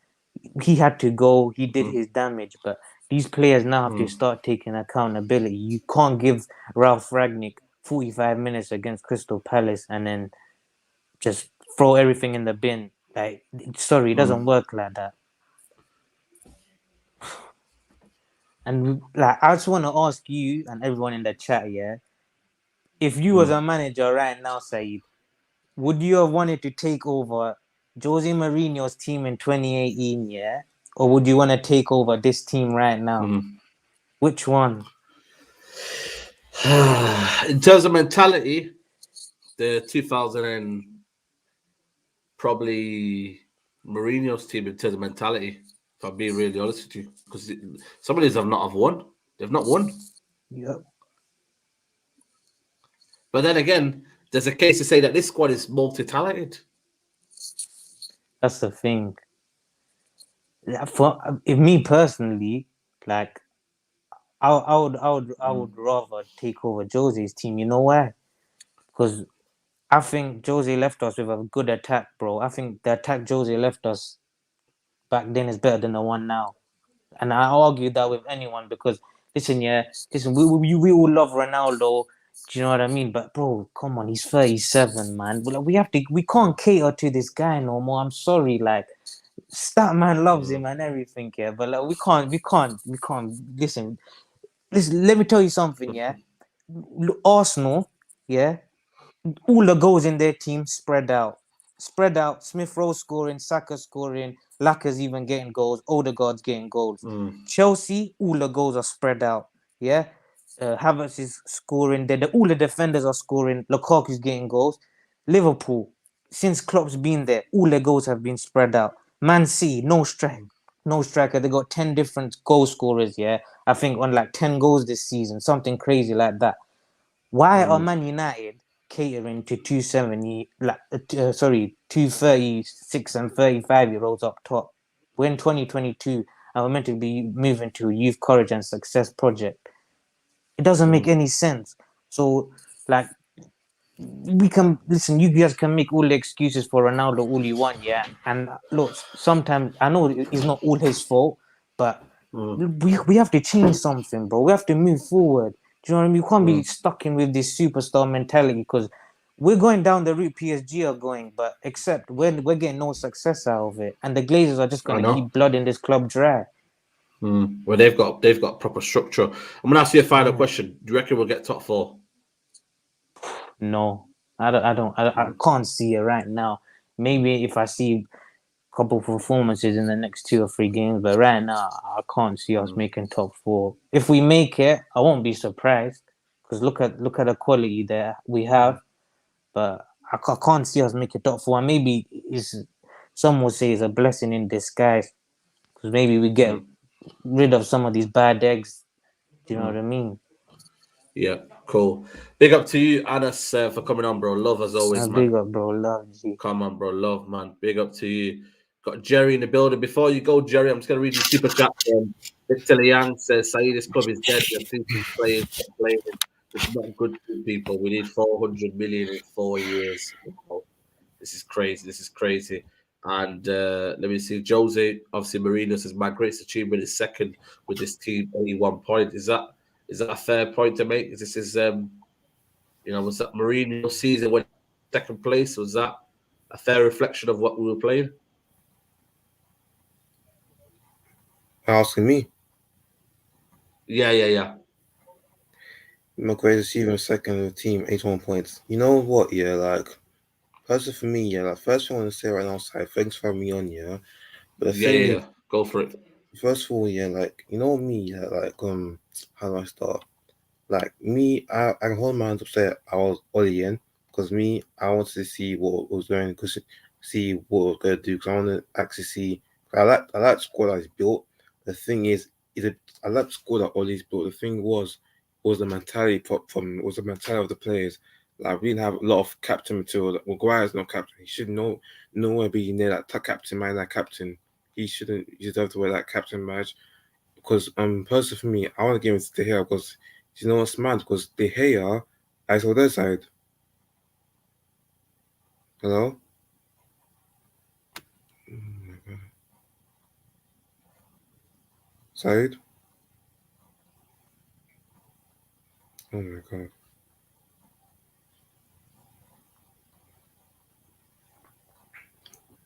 Speaker 10: He had to go. He did his damage, but these players now have to start taking accountability. You can't give Ralph Rangnick 45 minutes against Crystal Palace and then just throw everything in the bin. Like, sorry, it doesn't work like that. And like, I just want to ask you and everyone in the chat, yeah, if you was a manager right now, Saeed, would you have wanted to take over Jose Mourinho's team in 2018, yeah? Or would you want to take over this team right now? Which one?
Speaker 1: In terms of mentality, the 2000 and probably Mourinho's team in terms of mentality, if I'm being really honest with you, because some of these have not have won. They've not won.
Speaker 10: Yep.
Speaker 1: But then again, there's a case to say that this squad is multi-talented.
Speaker 10: That's the thing. For if me personally, like I would rather take over Jose's team. You know why? Because I think Jose left us with a good attack, bro. I think the attack Jose left us back then is better than the one now. And I argue that with anyone because listen, we all love Ronaldo. Do you know what I mean? But bro, come on, he's 37, man. We can't cater to this guy no more. I'm sorry, like Statman loves him and everything, yeah. But like, we can't listen. Let me tell you something, yeah. Arsenal, yeah, all the goals in their team spread out. Smith Rowe scoring, Saka scoring, Laka's even getting goals, Odegaard's getting goals. Chelsea, all the goals are spread out. Yeah. Havertz is scoring. All the defenders are scoring. Lukaku's getting goals. Liverpool, since Klopp's been there, all the goals have been spread out. Man City, no striker. They got 10 different goal scorers, yeah. I think on like 10 goals this season, something crazy like that. Why are Man United catering to 236 and 35-year-olds up top? We're in 2022 and we're meant to be moving to a youth courage and success project. It doesn't make any sense. So, like, we can listen. You guys can make all the excuses for Ronaldo all you want, yeah. And look, sometimes I know it's not all his fault, but we have to change something, bro. We have to move forward. Do you know what I mean? We can't be stuck in with this superstar mentality because we're going down the route PSG are going, but except we're getting no success out of it, and the Glazers are just going to keep blooding this club dry.
Speaker 1: Well, they've got proper structure. I'm going to ask you a final question. Do you reckon we'll get top 4?
Speaker 10: No, I can't see it right now. Maybe if I see a couple of performances in the next 2 or 3 games, but right now I can't see us making top 4. If we make it, I won't be surprised because look at the quality that we have, but I can't see us making top 4. And maybe some would say it's a blessing in disguise because maybe we get rid of some of these bad eggs. Do you know what I mean?
Speaker 1: Yeah, cool. Big up to you, Anas, for coming on, bro. Love as always, man.
Speaker 10: Big up, bro. Love you.
Speaker 1: Come on, bro. Love, man. Big up to you. Got Jerry in the building. Before you go, Jerry, I'm just going to read the super chat. Victor Liang says, Saeed's club is dead. The people playing complaining. It's not good to people. We need 400 million in 4 years. Wow. This is crazy. And let me see. Jose, obviously, Marino says, my greatest achievement is second with this team, 81 points. Is that a fair point to make? This is, was that Mourinho season when second place? Was that a fair reflection of what we were playing?
Speaker 11: Asking me?
Speaker 1: Yeah.
Speaker 11: My greatest achievement, second in the team, 81 points. You know what? Yeah, like, personally for me, yeah, like, first thing I want to say right now, Sai, thanks for having me on, yeah. But the thing is,
Speaker 1: go for it.
Speaker 11: First of all, yeah, like, you know me, yeah, like, how do I start? Like, me, I can hold my hands up, say I was Ollie in, because me, I wanted to see what was going, see what was going to do, because I want to actually see, I like the squad that he's built. The thing is I like the squad that Ollie's built. The thing was the mentality was the mentality of the players. Like, we didn't have a lot of captain material. Like, Maguire's not captain. He should nowhere be near that captain, man, that captain. He shouldn't deserve to wear that captain badge. Because personally for me, I want to give it to De Gea because you know what's mad? Because De Gea, I saw their side. Hello? Oh my god. Side? Oh my god.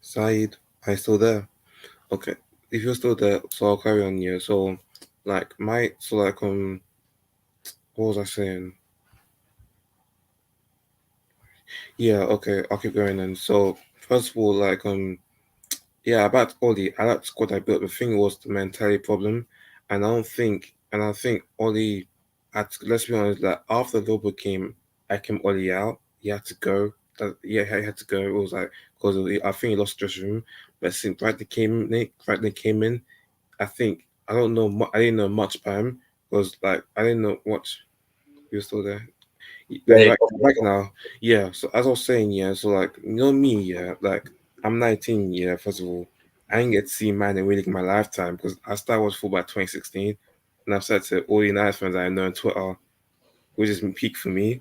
Speaker 11: Saeed, are you still there? Okay. If you're still there, so I'll carry on here. So what was I saying? Yeah, okay, I'll keep going then. So first of all, yeah, about Ollie, I like the squad I built. The thing was the mentality problem. And I think Ollie let's be honest, like after the Liverpool game, I came Ollie out. He had to go. He had to go. It was like because I think he lost dressing room. But since Bradley came in, I didn't know much about him, because like I didn't know what you're still there.
Speaker 1: Yeah,
Speaker 11: Back now. Yeah. So as I was saying, yeah. So like me, yeah. Like I'm 19. Yeah. First of all, I didn't get to see Man in really in my lifetime because I started watching football by 2016, and I've said to all the United fans I know on Twitter, which is peak for me.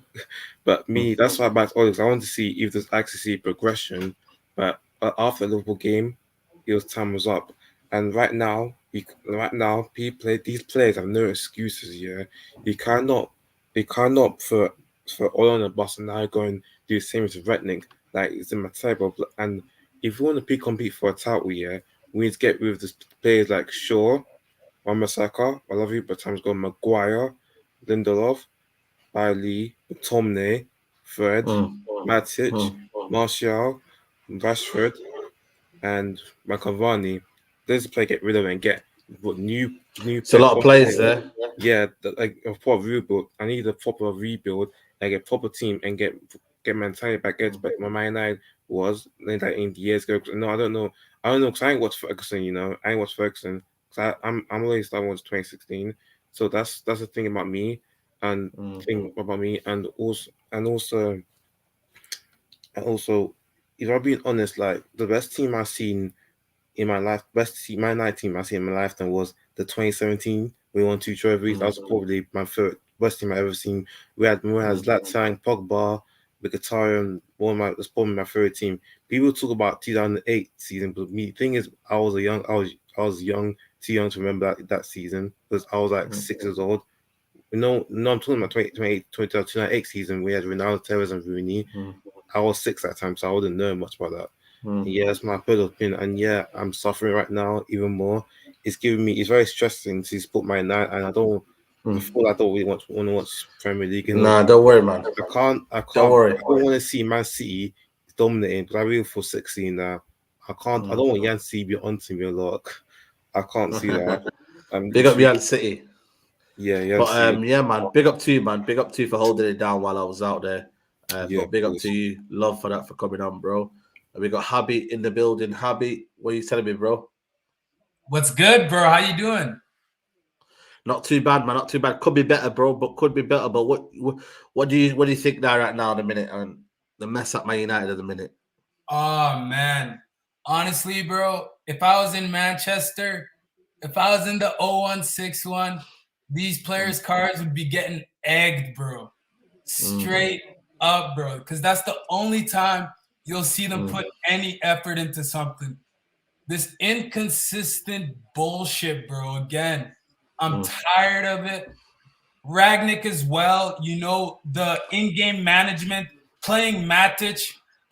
Speaker 11: But me, that's why I backed Alex. I want to see if there's actually progression. But after the Liverpool game, time was up. And right now, these players have no excuses. Yeah, you cannot for all on the bus and now go and do the same as Redknapp. Like it's in my table. And if you want to compete for a title, yeah, we need to get rid of the players like Shaw, Wan-Bissaka, I love you, but times go Maguire, Lindelof, Bailey, McTominay, Fred, Matic, Martial, Rashford, and Cavani. There's a play get rid of it and get new.
Speaker 1: It's a lot of players there.
Speaker 11: Yeah, like a proper rebuild. I need a proper rebuild, like a proper team, and get mentality back. But my Man United was like in years ago. No, I don't know. Because I ain't watched Ferguson. I ain't watched Ferguson. Because I'm only starting was 2016. So that's the thing about me, and also, if I'm being honest, like the best team I've seen in my life, my night team I've seen in my lifetime was the 2017. We won 2 trophies. That was probably my favorite best team I've ever seen. We had Zlatan, Pogba, Mkhitaryan. That's probably my favorite team. People talk about 2008 season, but me, the thing is, I was young, too young to remember that season because I was like 6 years old. No, I'm talking about 2008 season. We had Ronaldo, Tevez, and Rooney. I was 6 at that time, so I wouldn't know much about that. Yeah, that's my third opinion. And yeah, I'm suffering right now even more. It's very stressing to put my night, and I don't really want to watch Premier League.
Speaker 1: Nah, don't worry, man.
Speaker 11: I can't.
Speaker 1: Don't worry.
Speaker 11: I don't want to see Man City dominating because I really feel 16 now. I can't. I don't want Yan City to be onto me a lot. I can't see that.
Speaker 1: Big up Yan City.
Speaker 11: Yeah,
Speaker 1: yeah, man. Big up to you, man. Big up to you for holding it down while I was out there. But big up to you. Love for that for coming on, bro. And we got Habby in the building. Habby, what are you telling me, bro?
Speaker 12: What's good, bro? How you doing?
Speaker 1: Not too bad, man. Not too bad. Could be better, bro. But could be better. But what do you think now right now at the minute and the mess up Man United at the minute?
Speaker 12: Oh man, honestly, bro, if I was in Manchester, if I was in the 0161, these players' cards would be getting egged, bro. Straight up, bro. Because that's the only time you'll see them put any effort into something. This inconsistent bullshit, bro. Again, I'm tired of it. Ragnick as well, the in-game management, playing Matic.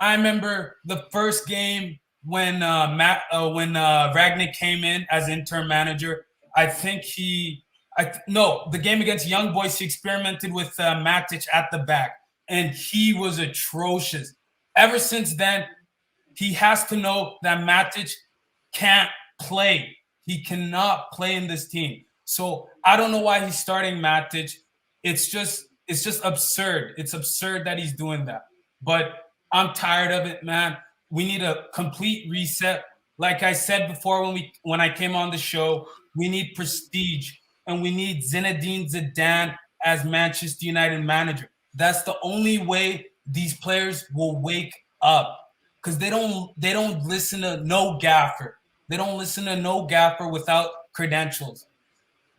Speaker 12: I remember the first game when Ragnick came in as interim manager. I think the game against Young Boys, he experimented with Matic at the back, and he was atrocious. Ever since then, he has to know that Matic can't play. He cannot play in this team. So I don't know why he's starting Matic. It's just absurd. It's absurd that he's doing that. But I'm tired of it, man. We need a complete reset. Like I said before when I came on the show, we need prestige and we need Zinedine Zidane as Manchester United manager. That's the only way these players will wake up because they don't listen to no gaffer. They don't listen to no gaffer without credentials.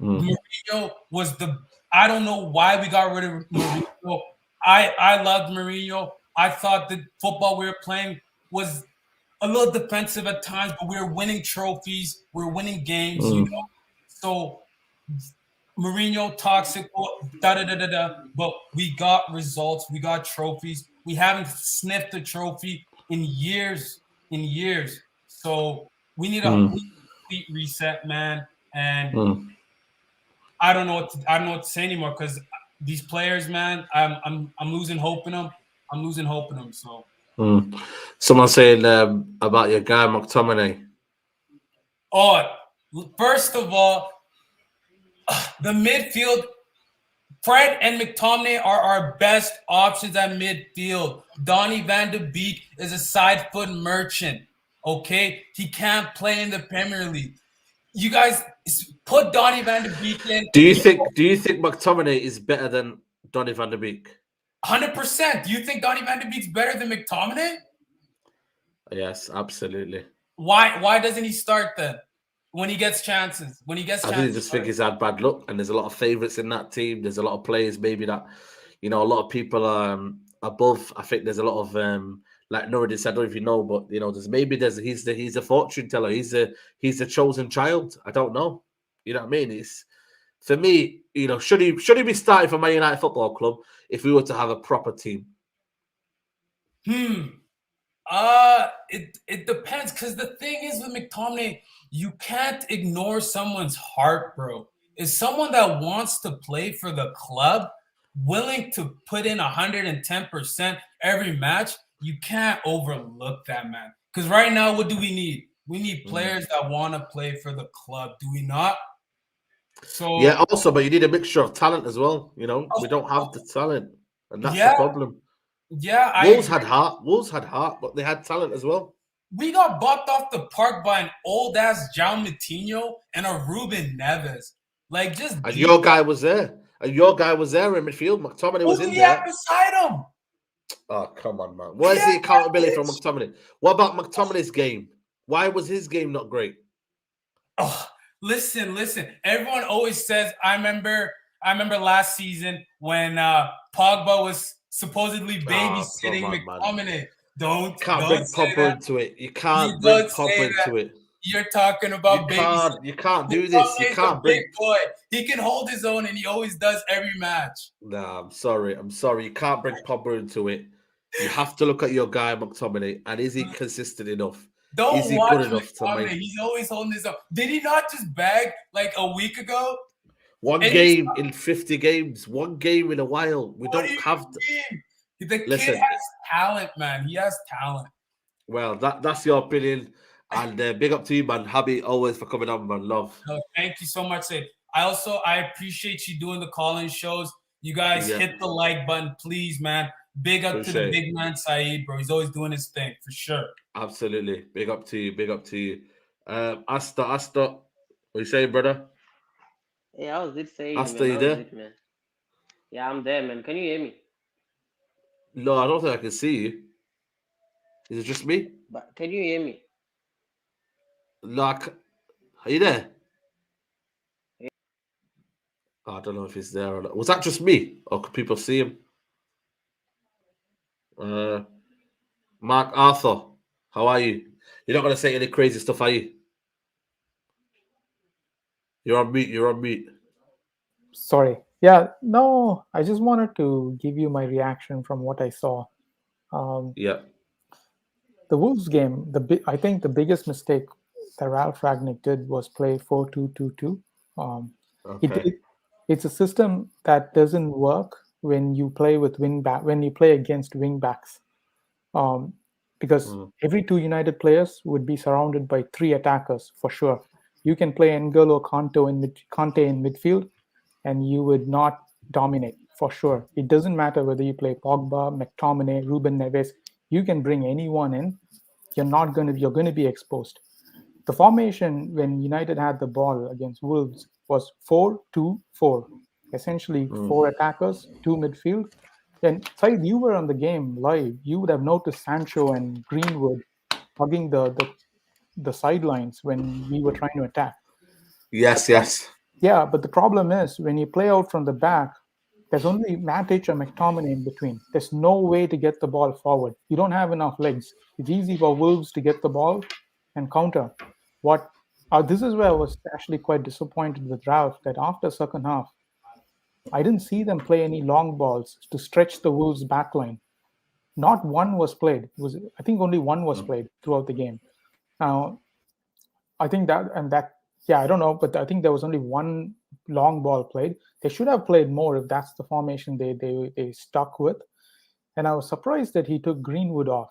Speaker 12: Mourinho was I don't know why we got rid of Mourinho. I loved Mourinho. I thought the football we were playing was a little defensive at times, but we were winning trophies. We were winning games, So Mourinho, toxic, but we got results. We got trophies. We haven't sniffed a trophy in years. So we need a complete reset, man. And I don't know what to say anymore because these players, man, I'm losing hope in them. So
Speaker 1: Someone saying about your guy McTominay.
Speaker 12: Oh, first of all, the midfield, Fred and McTominay are our best options at midfield. Donny van de Beek is a side foot merchant. Okay, he can't play in the Premier League. You guys put Donny van de Beek in.
Speaker 1: Do you think McTominay is better than Donny van de Beek?
Speaker 12: 100%. Do you think Donny van de Beek's better than McTominay?
Speaker 1: Yes, absolutely.
Speaker 12: Why doesn't he start then? When he gets chances. I
Speaker 1: just think he's had bad luck, and there's a lot of favourites in that team. There's a lot of players maybe that, a lot of people are above. I think there's a lot of like Nuruddin said, I don't know if you know, but he's a fortune teller. He's a chosen child. I don't know. You know what I mean? It's for me, should he be starting for Man United Football Club if we were to have a proper team?
Speaker 12: It depends, because the thing is with McTominay, you can't ignore someone's heart, bro. Is someone that wants to play for the club willing to put in 110% every match? You can't overlook that, man. Because right now, what do we need? We need players that want to play for the club. Do we not? So
Speaker 1: yeah, also, but you need a mixture of talent as well. We don't have the talent, and that's the problem.
Speaker 12: Yeah,
Speaker 1: Wolves had heart, but they had talent as well.
Speaker 12: We got bucked off the park by an old ass João Moutinho and a Ruben Neves.
Speaker 1: And your guy was there. And your guy was there in midfield. McTominay was in there.
Speaker 12: Beside him.
Speaker 1: Oh, come on, man. Where's the accountability from McTominay? What about McTominay's game? Why was his game not great?
Speaker 12: Oh, listen. Everyone always says, I remember last season when Pogba was supposedly babysitting McTominay.
Speaker 1: Can't bring Pogba into it. You can't bring Pogba into it.
Speaker 12: You're talking about
Speaker 1: you can't do this. You can't bring.
Speaker 12: Big boy. He can hold his own, and he always does every match.
Speaker 1: Nah, I'm sorry. You can't bring Pogba into it. You have to look at your guy McTominay, and is he consistent enough? Is he good enough to make?
Speaker 12: He's always holding his own. Did he not just bag like a week ago?
Speaker 1: One game in 50 games. One game in a while. We don't have.
Speaker 12: The kid has talent, man. He has talent.
Speaker 1: Well, that's your opinion. And big up to you, man. Happy always for coming on, man. Love.
Speaker 12: No, thank you so much, Sid. I appreciate you doing the call-in shows. You guys hit the like button, please, man. Big up to the big man, Saeed, bro. He's always doing his thing, for sure.
Speaker 1: Absolutely. Big up to you. Asta, what you saying, brother?
Speaker 13: Yeah, I was just saying,
Speaker 1: Asta, you there?
Speaker 13: Man. Yeah, I'm there, man. Can you hear me?
Speaker 1: No, I don't think I can see you. Is it just me?
Speaker 13: But can you hear me?
Speaker 1: Like, are you there? Yeah. I don't know if he's there or not. Was that just me? Or could people see him? Mark Arthur, how are you? You're not going to say any crazy stuff, are you? You're on mute.
Speaker 14: Sorry. Yeah, no, I just wanted to give you my reaction from what I saw.
Speaker 1: The
Speaker 14: Wolves game, I think the biggest mistake that Ralph Rangnick did was play 4-2-2-2. It's a system that doesn't work when you play with when you play against wing backs. Because every two United players would be surrounded by three attackers for sure. You can play N'Golo Kante in midfield, and you would not dominate for sure. It doesn't matter whether you play Pogba, McTominay, Ruben Neves. You can bring anyone in. You're going to be exposed. The formation when United had the ball against Wolves was 4-2-4. Essentially, four attackers, two midfield. And Saeed, you were on the game live. You would have noticed Sancho and Greenwood hugging the sidelines when we were trying to attack.
Speaker 1: Yes.
Speaker 14: Yeah, but the problem is when you play out from the back, there's only Matic or McTominay in between. There's no way to get the ball forward. You don't have enough legs. It's easy for Wolves to get the ball and counter. This is where I was actually quite disappointed with Ralph, that after second half, I didn't see them play any long balls to stretch the Wolves backline. Not one was played. I think only one was played throughout the game. Now, I think I don't know, but I think there was only one long ball played. They should have played more if that's the formation they stuck with. And I was surprised that he took Greenwood off.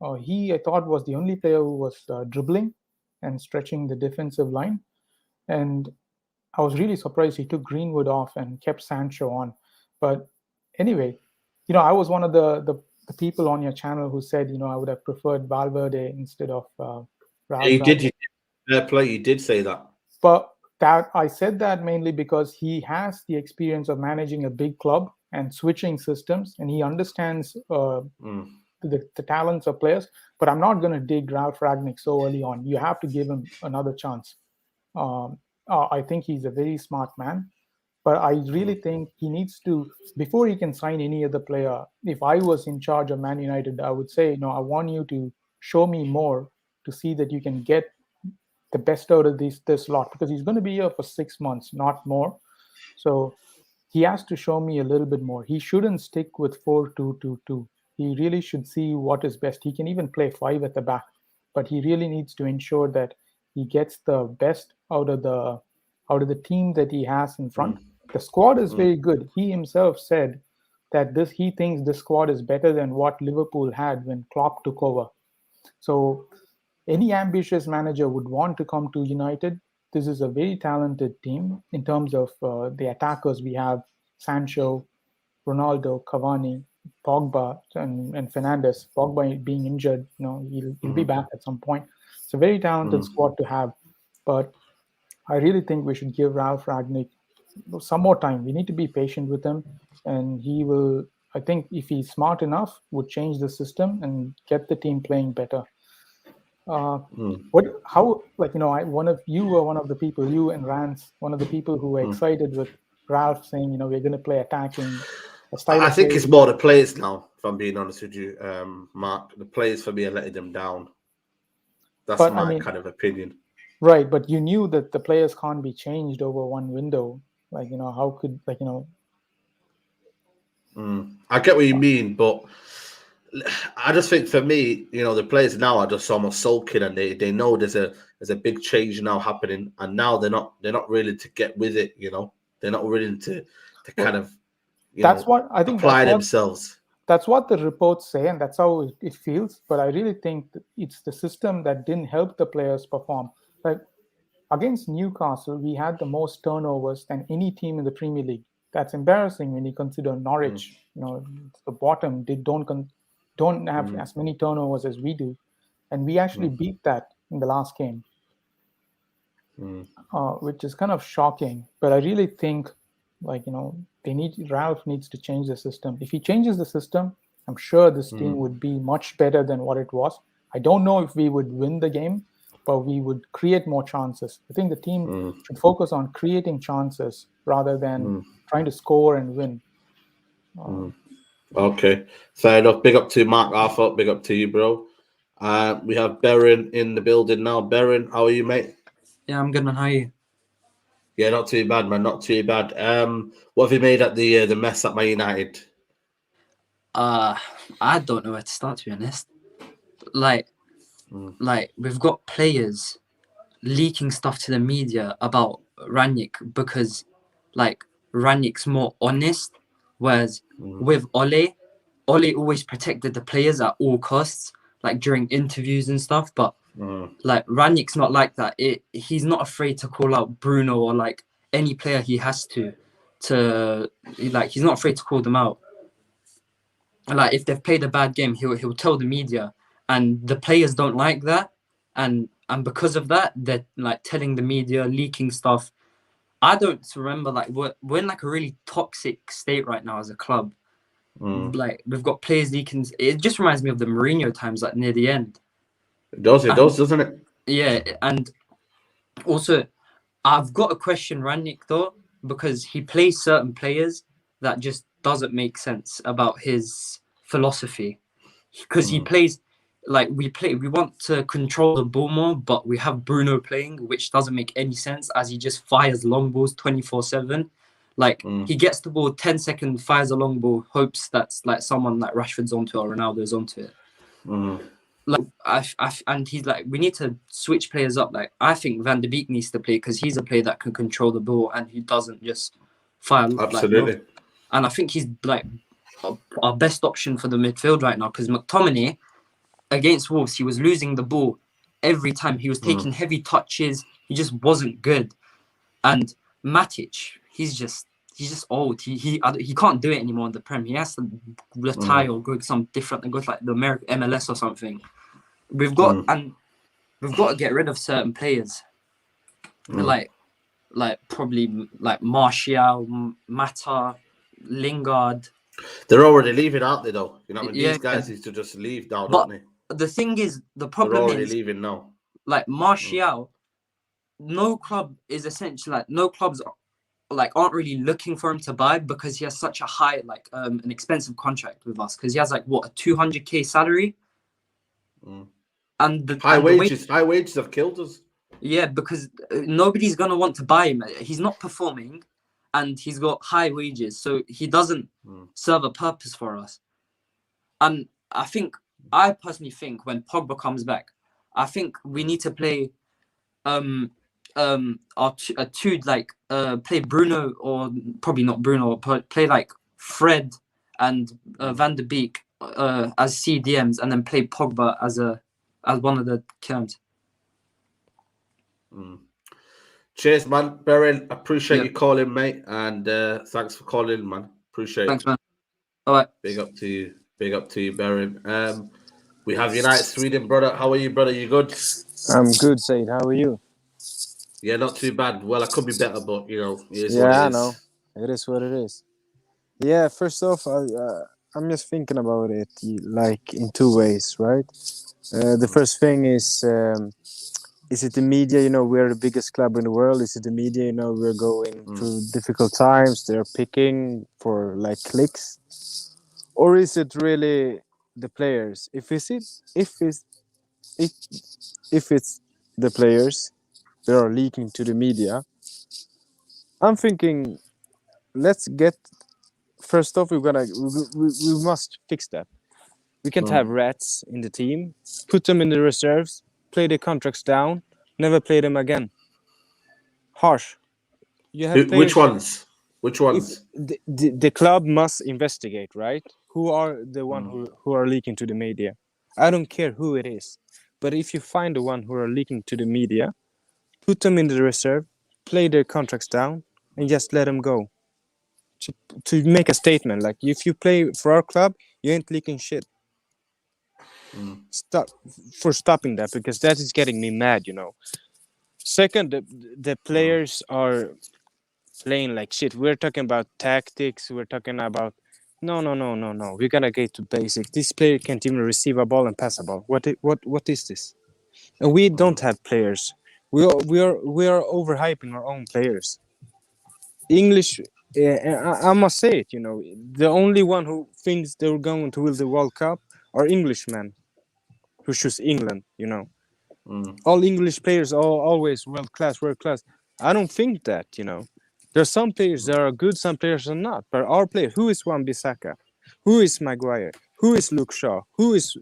Speaker 14: I thought, was the only player who was dribbling and stretching the defensive line. And I was really surprised he took Greenwood off and kept Sancho on. But anyway, I was one of the people on your channel who said, I would have preferred Valverde instead of Ralph.
Speaker 1: You did say that.
Speaker 14: But that I said that mainly because he has the experience of managing a big club and switching systems, and he understands the talents of players. But I'm not going to dig Ralph Ragnick so early on. You have to give him another chance. I think he's a very smart man, but I really think he needs to, before he can sign any other player, if I was in charge of Man United, I would say, no, I want you to show me more to see that you can get the best out of this lot, because he's going to be here for 6 months, not more. So he has to show me a little bit more. He shouldn't stick with 4-2-2-2. He really should see what is best. He can even play 5 at the back, but he really needs to ensure that he gets the best out of the team that he has in front. The squad is very good. He himself said that he thinks this squad is better than what Liverpool had when Klopp took over. So any ambitious manager would want to come to United. This is a very talented team in terms of the attackers. We have Sancho, Ronaldo, Cavani, Pogba, and Fernandes. Pogba being injured, he'll be back at some point. It's a very talented squad to have, but I really think we should give Ralph Ragnick some more time. We need to be patient with him, and he will, I think, if he's smart enough, would change the system and get the team playing better. One of you were one of the people, you and Rance, one of the people who were excited with Ralph saying, we're going to play attacking.
Speaker 1: I think it's more the players now, if I'm being honest with you, Mark. The players for me are letting them down. That's my kind of opinion.
Speaker 14: Right, but you knew that the players can't be changed over one window. How could,
Speaker 1: I get what you mean, but I just think for me, the players now are just almost sulking, and they know there's a big change now happening, and now they're not really to get with it. They're not willing to kind of
Speaker 14: what I think
Speaker 1: apply themselves.
Speaker 14: That's what the reports say, and that's how it feels. But I really think that it's the system that didn't help the players perform. Like against Newcastle, we had the most turnovers than any team in the Premier League. That's embarrassing when you consider Norwich. The bottom. They don't have as many turnovers as we do, and we actually beat that in the last game, which is kind of shocking. But I really think, Ralph needs to change the system. If he changes the system, I'm sure this team would be much better than what it was. I don't know if we would win the game, but we would create more chances. I think the team should focus on creating chances rather than trying to score and win.
Speaker 1: Okay, fair enough. Big up to Mark Arthur. Big up to you, bro. We have Baron in the building now. Baron, how are you, mate?
Speaker 15: Yeah, I'm good, man. How are you?
Speaker 1: Yeah, not too bad, man. Not too bad. What have you made at the mess at Man United?
Speaker 15: I don't know where to start, to be honest. Like we've got players leaking stuff to the media about Rangnick because, Rangnick's more honest, whereas with Ole always protected the players at all costs, during interviews and stuff. But Rangnick's not like that. He's not afraid to call out Bruno or any player he has to he's not afraid to call them out. If they've played a bad game, he'll tell the media, and the players don't like that, and because of that, they're telling the media, leaking stuff. I don't remember we're in a really toxic state right now as a club. We've got players leaking. It just reminds me of the Mourinho times, near the end.
Speaker 1: It does, doesn't it?
Speaker 15: Yeah, and also, I've got to question Rangnick though, because he plays certain players that just doesn't make sense about his philosophy. Because he plays we want to control the ball more, but we have Bruno playing, which doesn't make any sense, as he just fires long balls 24/7. He gets the ball 10 seconds, fires a long ball, hopes that's someone like Rashford's onto it or Ronaldo's onto it. And he's we need to switch players up. I think Van de Beek needs to play because he's a player that can control the ball and he doesn't just fire.
Speaker 1: Absolutely.
Speaker 15: And I think he's our best option for the midfield right now, because McTominay against Wolves, he was losing the ball every time. He was taking heavy touches. He just wasn't good. And Matic, he's just old. He can't do it anymore in the Prem. He has to retire or go to some different and go to the American MLS or something. We've got to get rid of certain players. like probably like Martial, Mata, Lingard.
Speaker 1: They're already leaving, aren't they? Though you know, what I mean,
Speaker 15: Yeah,
Speaker 1: these guys need to just leave now,
Speaker 15: but
Speaker 1: don't they?
Speaker 15: the thing is, the
Speaker 1: They're
Speaker 15: problem
Speaker 1: already
Speaker 15: is
Speaker 1: leaving now.
Speaker 15: like Martial. No club is essentially like no clubs like aren't really looking for him to buy because he has such a high like an expensive contract with us because he has like what a 200k salary. And the
Speaker 1: high wages have killed us.
Speaker 15: Yeah, because nobody's gonna want to buy him. He's not performing, and he's got high wages, so he doesn't serve a purpose for us. And I personally think when Pogba comes back, I think we need to play play Bruno, or probably not Bruno, but play like Fred and Van der Beek as CDMs, and then play Pogba as one of the terms.
Speaker 1: Cheers, man. Beryl, appreciate you calling, mate, and thanks for calling, man. Appreciate it.
Speaker 15: Thanks, man. All right.
Speaker 1: Big up to you. Big up to you, Beryl. We have United Sweden, brother. How are you, brother? You good?
Speaker 16: I'm good, Said. How are you?
Speaker 1: Yeah, not too bad. Well, I could be better, but you know, it is
Speaker 16: yeah,
Speaker 1: what it is.
Speaker 16: I know. It is what it is. Yeah, first off, I'm just thinking about it like in two ways, right? The first thing is it the media? You know, we're the biggest club in the world. Is it the media? You know, we're going through difficult times. They're picking for like clicks, or is it really the players? If it's the players that are leaking to the media, I'm thinking, let's get. First off, we must fix that. We can't have rats in the team. Put them in the reserves. Play the contracts down. Never play them again. Harsh. You have
Speaker 1: Which ones? Which ones?
Speaker 16: The club must investigate, right? Who are the one who are leaking to the media? I don't care who it is, but if you find the one who are leaking to the media, put them in the reserve, play their contracts down, and just let them go. To make a statement, like if you play for our club, you ain't leaking shit. Stopping that, because that is getting me mad, you know. Second, the players are playing like shit. We're talking about tactics. We're talking about no. We're gonna get to basics. This player can't even receive a ball and pass a ball. What is this? And we don't have players. We are overhyping our own players. English. I must say it. You know, the only one who thinks they're going to win the World Cup are Englishmen who choose England. You know, all English players are always world class. I don't think that. You know. There are some players that are good, some players are not. But our player, who is Wan-Bissaka? Who is Maguire? Who is Luke Shaw? Who is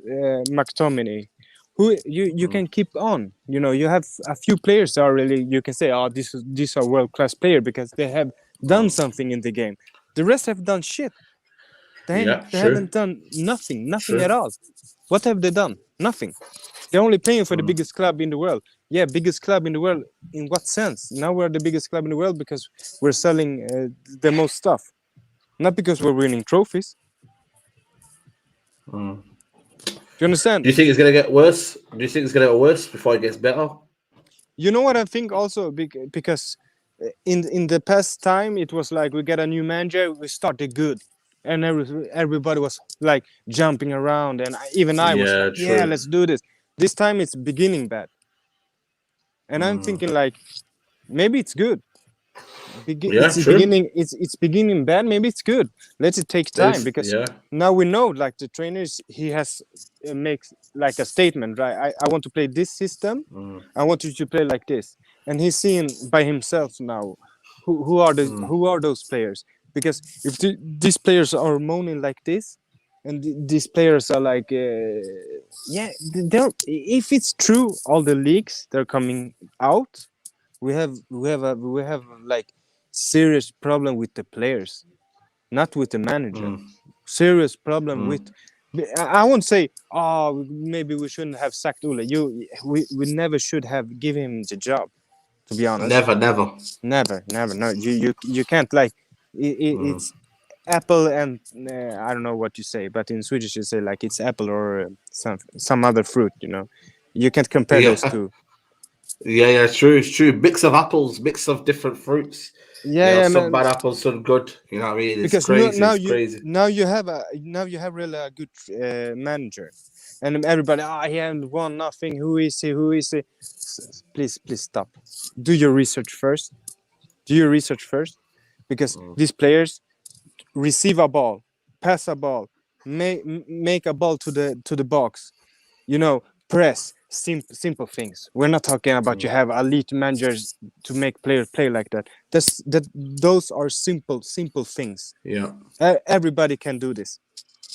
Speaker 16: McTominay? Who you can keep on. You know, you have a few players that are really, you can say, oh, these are world-class players because they have done something in the game. The rest have done shit. They haven't done nothing at all. What have they done? Nothing. They're only playing for the biggest club in the world. Yeah, biggest club in the world. In what sense? Now we're the biggest club in the world because we're selling the most stuff, not because we're winning trophies. Do you understand?
Speaker 1: Do you think it's gonna get worse? Do you think it's gonna get worse before it gets better?
Speaker 16: You know what I think also, because in the past time it was like we get a new manager, we started good, and everybody was like jumping around, and even I was like, yeah, let's do this. This time it's beginning bad. And I'm thinking like, maybe it's good. It's beginning bad. Maybe it's good. Let it take time, because now we know, like the trainers, he has makes like a statement, right? I want to play this system. I want you to play like this, and he's seeing by himself now who are those players. Because if these players are moaning like this, and these players are like, if it's true, all the leaks they're coming out, we have like serious problem with the players, not with the manager. Serious problem with. I won't say, oh, maybe we shouldn't have sacked Ule. We never should have given him the job. To be honest, never. No, you can't, like it's apple and I don't know what you say, but in Swedish you say like it's apple or some other fruit. You know, you can't compare those two.
Speaker 1: Yeah, true. It's true. Mix of apples, mix of different fruits.
Speaker 16: Yeah,
Speaker 1: Some
Speaker 16: man.
Speaker 1: bad apples, some good. You know what I mean? It's
Speaker 16: Because
Speaker 1: crazy.
Speaker 16: now
Speaker 1: Crazy.
Speaker 16: you have really a good manager, and everybody, he hasn't won nothing. Who is he? Who is he? Please stop. Do your research first. Because these players receive a ball, pass a ball, make a ball to the box. Press, simple things. We're not talking about you have elite managers to make players play like that. Those are simple things.
Speaker 1: Yeah.
Speaker 16: Everybody can do this.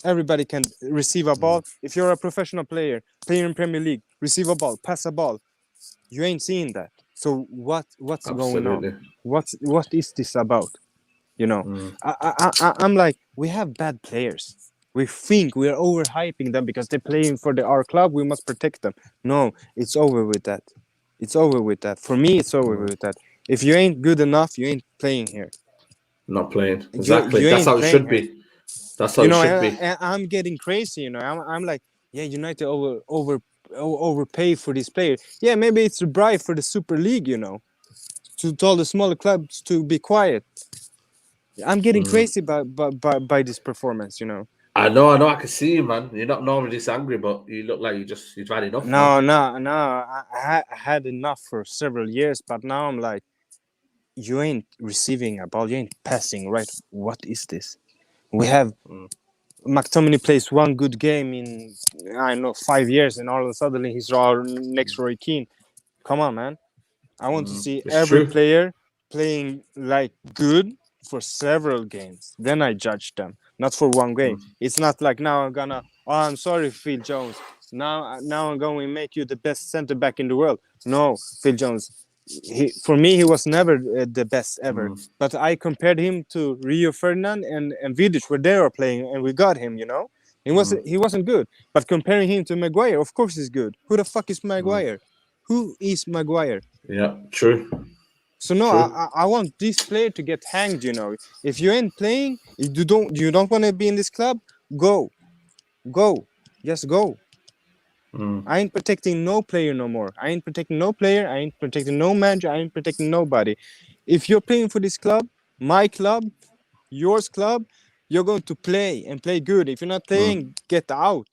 Speaker 16: Everybody can receive a ball. If you're a professional player in Premier League, receive a ball, pass a ball. You ain't seeing that. So what's going on? What is this about? I'm like, we have bad players. We think we're overhyping them because they're playing for our club. We must protect them. No, it's over with that. It's over with that. For me, it's over with that. If you ain't good enough, you ain't playing here.
Speaker 1: Not playing. Exactly.
Speaker 16: You
Speaker 1: That's how
Speaker 16: ain't
Speaker 1: it should
Speaker 16: here.
Speaker 1: be. That's how it should be.
Speaker 16: I'm getting crazy. I'm like, yeah, United overpay for this player. Yeah, maybe it's a bribe for the Super League. To tell the smaller clubs to be quiet. I'm getting crazy by this performance.
Speaker 1: I know. I can see you, man. You're not normally this angry, but you look like you've had enough.
Speaker 16: No. I had enough for several years, but now I'm like, you ain't receiving a ball, you ain't passing, right? What is this? We have McTominay plays one good game in 5 years, and all of a sudden he's our next Roy Keane. Come on, man. I want to see every player playing like good for several games. Then I judge them, not for one game. It's not like now I'm sorry, Phil Jones. Now I'm going to make you the best center back in the world. No, Phil Jones. For me, he was never the best ever. But I compared him to Rio Ferdinand and Vidic, where they were playing, and we got him. He wasn't good. But comparing him to Maguire, of course he's good. Who the fuck is Maguire? Who is Maguire?
Speaker 1: Yeah, true.
Speaker 16: So no, I want this player to get hanged. If you ain't playing, you don't want to be in this club. Go, just go. I ain't protecting no player no more. I ain't protecting no player. I ain't protecting no manager. I ain't protecting nobody. If you're playing for this club, my club, yours club, you're going to play and play good. If you're not playing, get out.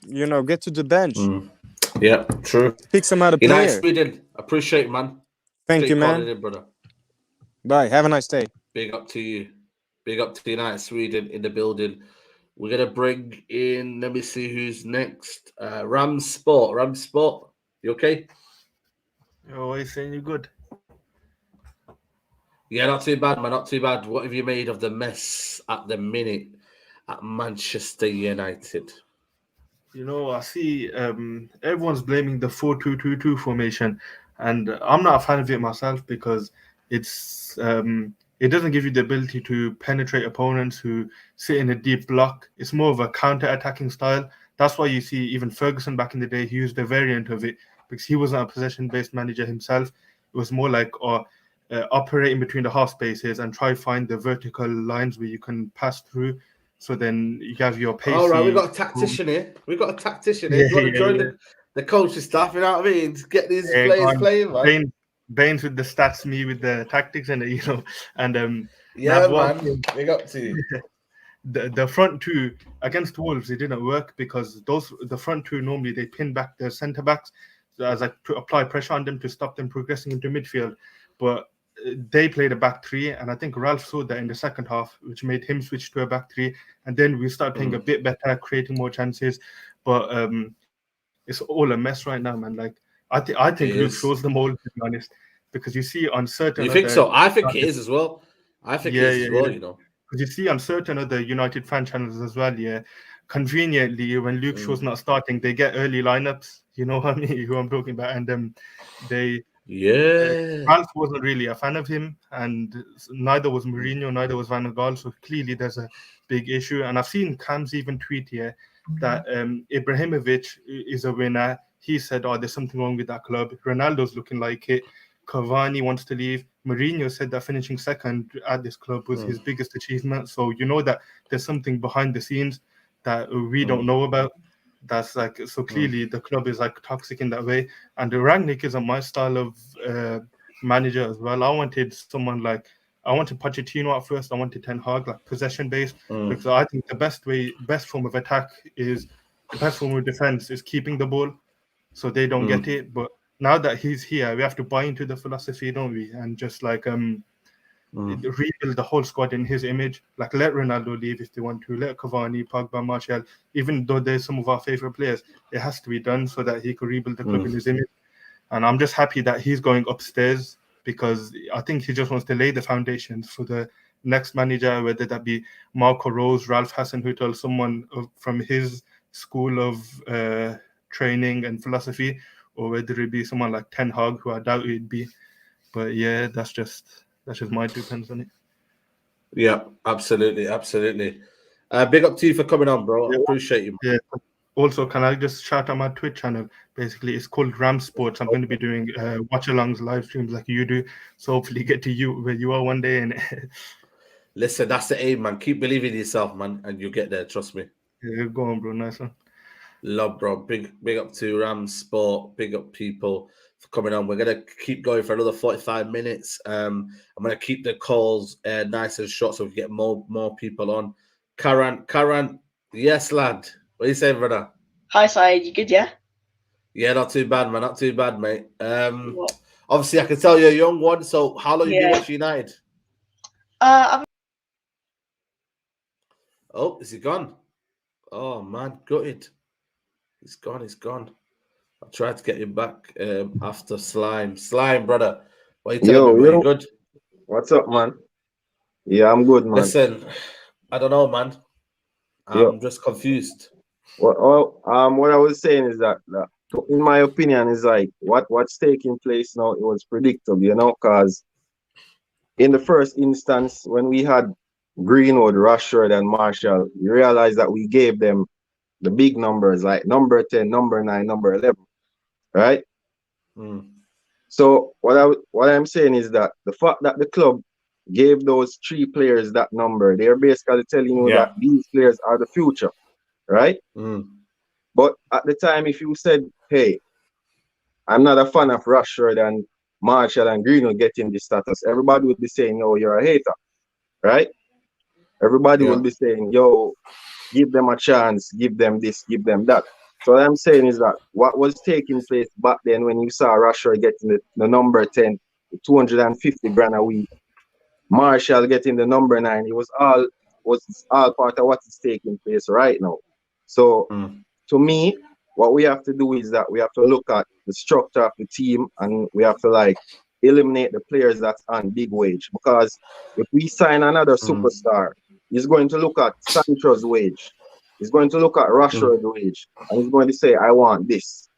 Speaker 16: Get to the bench.
Speaker 1: Yeah, true.
Speaker 16: Pick some other
Speaker 1: United
Speaker 16: player.
Speaker 1: Sweden, appreciate, man.
Speaker 16: Thank you, man.
Speaker 1: In, brother.
Speaker 16: Bye. Have a nice day.
Speaker 1: Big up to you. Big up to United Sweden in the building. We're gonna bring in. Let me see who's next. Ram Sport, you okay?
Speaker 17: Oh, I saying you good?
Speaker 1: Yeah, not too bad, man. Not too bad. What have you made of the mess at the minute at Manchester United?
Speaker 17: I see everyone's blaming the 4-2-2-2 formation, and I'm not a fan of it myself because it's it doesn't give you the ability to penetrate opponents who sit in a deep block. It's more of a counter-attacking style. That's why you see even Ferguson back in the day, he used a variant of it because he wasn't a possession-based manager himself. It was more like operating between the half spaces and try find the vertical lines where you can pass through. So then you have your pacey.
Speaker 1: All right, we've got a tactician here. Do you want to join the coaching staff? You know what I mean? Get these players playing, man.
Speaker 17: Baines with the stats, me with the tactics, and and
Speaker 1: yeah, man. Big up to you.
Speaker 17: The front two against Wolves, it didn't work because the front two normally they pin back their centre backs as to apply pressure on them to stop them progressing into midfield, but they played a back three, and I think Ralph saw that in the second half, which made him switch to a back three, and then we started playing a bit better, creating more chances. But it's all a mess right now, man. Like I think Luke shows them all, to be honest, because you see on certain.
Speaker 1: You think so? I think it is as well. I think it is as well.
Speaker 17: Because you see on certain other United fan channels as well. Yeah, conveniently when Luke Shaw's not starting, they get early lineups. You know what I mean? Who I'm talking about, and they. Ralph wasn't really a fan of him, and neither was Mourinho, neither was Van Gaal. So clearly, there's a big issue. And I've seen Cam's even tweet here that Ibrahimovic is a winner. He said, "Oh, there's something wrong with that club. Ronaldo's looking like it. Cavani wants to leave." Mourinho said that finishing second at this club was his biggest achievement. So you know that there's something behind the scenes that we don't know about. That's like, so clearly the club is like toxic in that way. And the Rangnick isn't my style of manager as well. I wanted Pochettino at first. I wanted Ten Hag, like possession based, because I think the best form of attack is the best form of defense is keeping the ball, so they don't get it. But now that he's here, we have to buy into the philosophy, don't we? And just like rebuild the whole squad in his image. Like, let Ronaldo leave if they want to. Let Cavani, Pogba, Martial. Even though they're some of our favorite players, it has to be done so that he could rebuild the club in his image. And I'm just happy that he's going upstairs, because I think he just wants to lay the foundations for the next manager, whether that be Marco Rose, Ralph Hasenhüttl, someone from his school of training and philosophy, or whether it be someone like Ten Hag, who I doubt it'd be. But yeah, that's just my 2 pence on it.
Speaker 1: Yeah, absolutely. Big up to you for coming on, bro. I appreciate you.
Speaker 17: Yeah. Also, can I just shout out my Twitch channel? Basically, it's called Ram Sports. I'm going to be doing watch-alongs, live streams like you do. So hopefully get to you where you are one day. And
Speaker 1: listen, that's the aim, man. Keep believing in yourself, man, and you'll get there. Trust me.
Speaker 17: Yeah, go on, bro. Nice one.
Speaker 1: Love, bro. Big up to Ram Sport. Big up people for coming on. We're gonna keep going for another 45 minutes. I'm gonna keep the calls nice and short so we can get more people on. Karan, yes, lad. What are you saying, brother?
Speaker 18: Hi, Syed. You good, yeah?
Speaker 1: Yeah, not too bad, man. Not too bad, mate. Obviously, I can tell you're a young one. So, how long you been watching United? Oh, is he gone? Oh man, gutted. He's gone. I tried to get him back after Slime. Slime, brother. What are you telling me? Are you good?
Speaker 19: What's up, man? Yeah, I'm good, man.
Speaker 1: Listen, I don't know, man. I'm just confused.
Speaker 19: Well, what I was saying is that in my opinion, is like what's taking place now. It was predictable, you know, because in the first instance, when we had Greenwood, Rashford, and Martial, you realize that we gave them the big numbers, like number 10, number 9, number 11, right? So what I'm saying is that the fact that the club gave those 3 players that number, they're basically telling you that these players are the future, right? But at the time, if you said, hey, I'm not a fan of Rashford and Martial and Greenwood getting this status, everybody would be saying, yo, you're a hater, right? Everybody will be saying, yo, give them a chance, give them this, give them that. So what I'm saying is that what was taking place back then when you saw Rashford getting the number 10, 250 grand a week, Martial getting the number 9, it was all part of what is taking place right now. So to me, what we have to do is that we have to look at the structure of the team, and we have to like eliminate the players that's on big wage. Because if we sign another superstar, he's going to look at Sancho's wage. He's going to look at Rashford's wage, and he's going to say, I want this.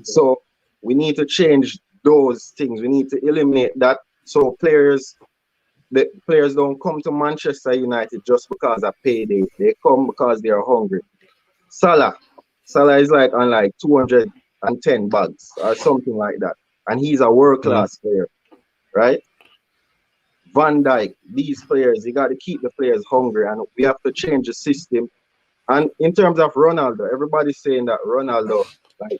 Speaker 19: So we need to change those things. We need to eliminate that. So the players don't come to Manchester United just because of payday. They come because they are hungry. Salah is like on like 210 bags or something like that. And he's a world-class player, right? Van Dijk, these players, you got to keep the players hungry, and we have to change the system. And in terms of Ronaldo, everybody's saying that Ronaldo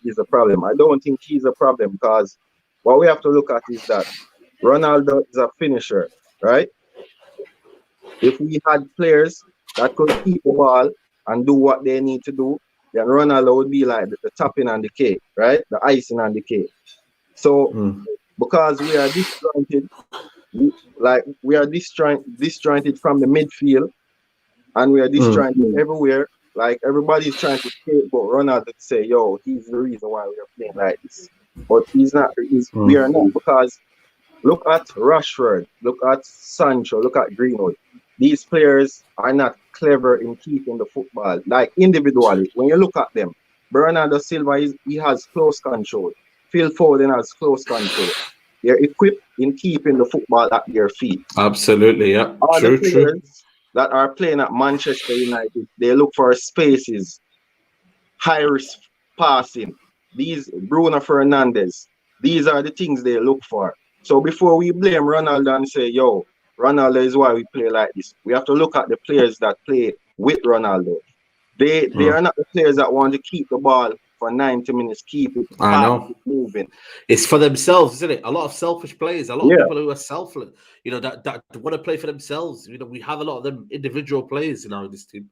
Speaker 19: is a problem. I don't think he's a problem, because what we have to look at is that Ronaldo is a finisher, right? If we had players that could keep the ball and do what they need to do, then Ronaldo would be like the topping on the cake, right? The icing on the cake. So because we are disjointed, we are disjointed from the midfield, and we are disjointed everywhere. Like, everybody's trying to scapegoat Ronaldo to say, yo, he's the reason why we are playing like this. But he's not. We are not, because look at Rashford, look at Sancho, look at Greenwood. These players are not clever in keeping the football. Like, individually, when you look at them, Bernardo Silva, he has close control. Phil Foden has close control. They're equipped in keeping the football at their feet.
Speaker 1: Absolutely, yeah.
Speaker 19: All the players that are playing at Manchester United, they look for spaces, high risk passing. These Bruno Fernandes, these are the things they look for. So before we blame Ronaldo and say, yo, Ronaldo is why we play like this, we have to look at the players that play with Ronaldo. They are not the players that want to keep the ball for 90 minutes, keep it moving.
Speaker 1: It's for themselves, isn't it? A lot of selfish players, a lot of people who are selfless, you know, that want to play for themselves. You know, we have a lot of them individual players in this team.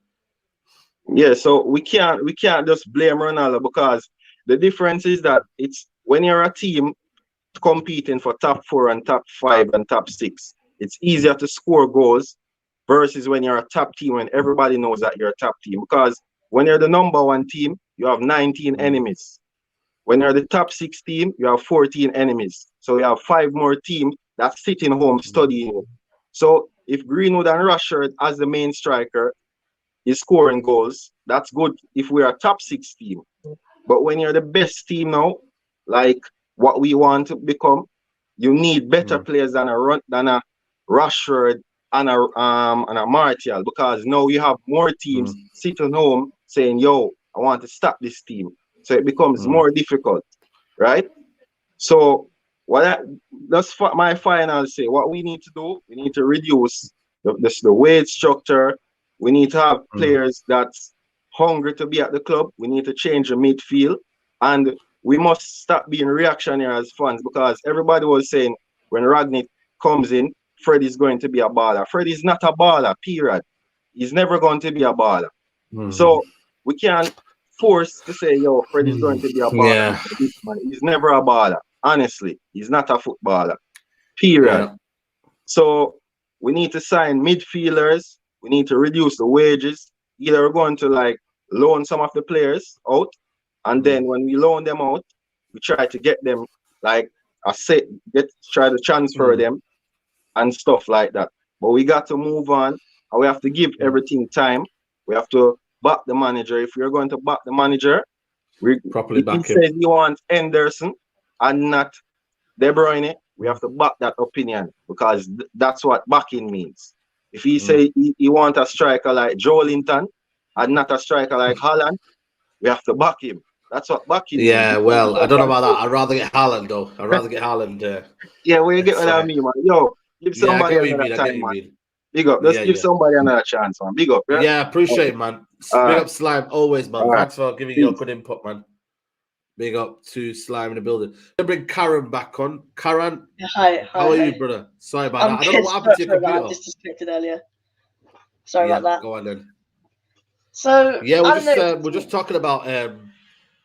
Speaker 19: Yeah, so we can't just blame Ronaldo, because the difference is that it's when you're a team competing for top 4 and top 5 and top 6, it's easier to score goals versus when you're a top team, when everybody knows that you're a top team. Because when you're the number 1 team, you have 19 enemies. When you're the top 6 team, you have 14 enemies. So you have 5 more teams that's sitting home studying. So if Greenwood and Rashford as the main striker is scoring goals, that's good if we're a top 6 team. But when you're the best team now, like what we want to become, you need better players than a Rashford and a Martial, because now you have more teams sitting home saying, yo, I want to stop this team. So it becomes more difficult, right? So that's my final say. What we need to do, we need to reduce the wage structure. We need to have players that's hungry to be at the club. We need to change the midfield, and we must stop being reactionary as fans, because everybody was saying when Ragnick comes in, Fred is going to be a baller. Fred is not a baller, period. He's never going to be a baller. So we can't force to say, yo, Fred is going to be a baller. He's never a baller. Honestly, he's not a footballer, period. So we need to sign midfielders. We need to reduce the wages. Either we're going to like loan some of the players out, and then when we loan them out, we try to get them like try to transfer them and stuff like that. But we got to move on, and we have to give everything time. We have to back the manager. If we're going to back the manager,
Speaker 1: properly back
Speaker 19: he
Speaker 1: him.
Speaker 19: says he wants Henderson and not De Bruyne, we have to back that opinion, because that's what backing means. If he say he wants a striker like Joelinton and not a striker like Haaland, we have to back him. That's what backing means.
Speaker 1: Yeah, well, I don't know about that. I'd rather get Haaland, though. I'd rather get Haaland.
Speaker 19: Yeah, well, you get what I mean, man. Yo, give somebody another time, man. Big up. Let's give somebody another chance, man. Big up.
Speaker 1: Yeah, appreciate it, man. Big up Slime, always, man. Thanks for giving your good input, man. Big up to Slime in the building. Let's bring Karan back on. Karan,
Speaker 18: hi.
Speaker 1: How are you, brother? Sorry about that. I don't know what happened to your computer.
Speaker 18: I just disconnected earlier. Sorry about that.
Speaker 1: Go on then.
Speaker 18: So
Speaker 1: yeah, we're just talking about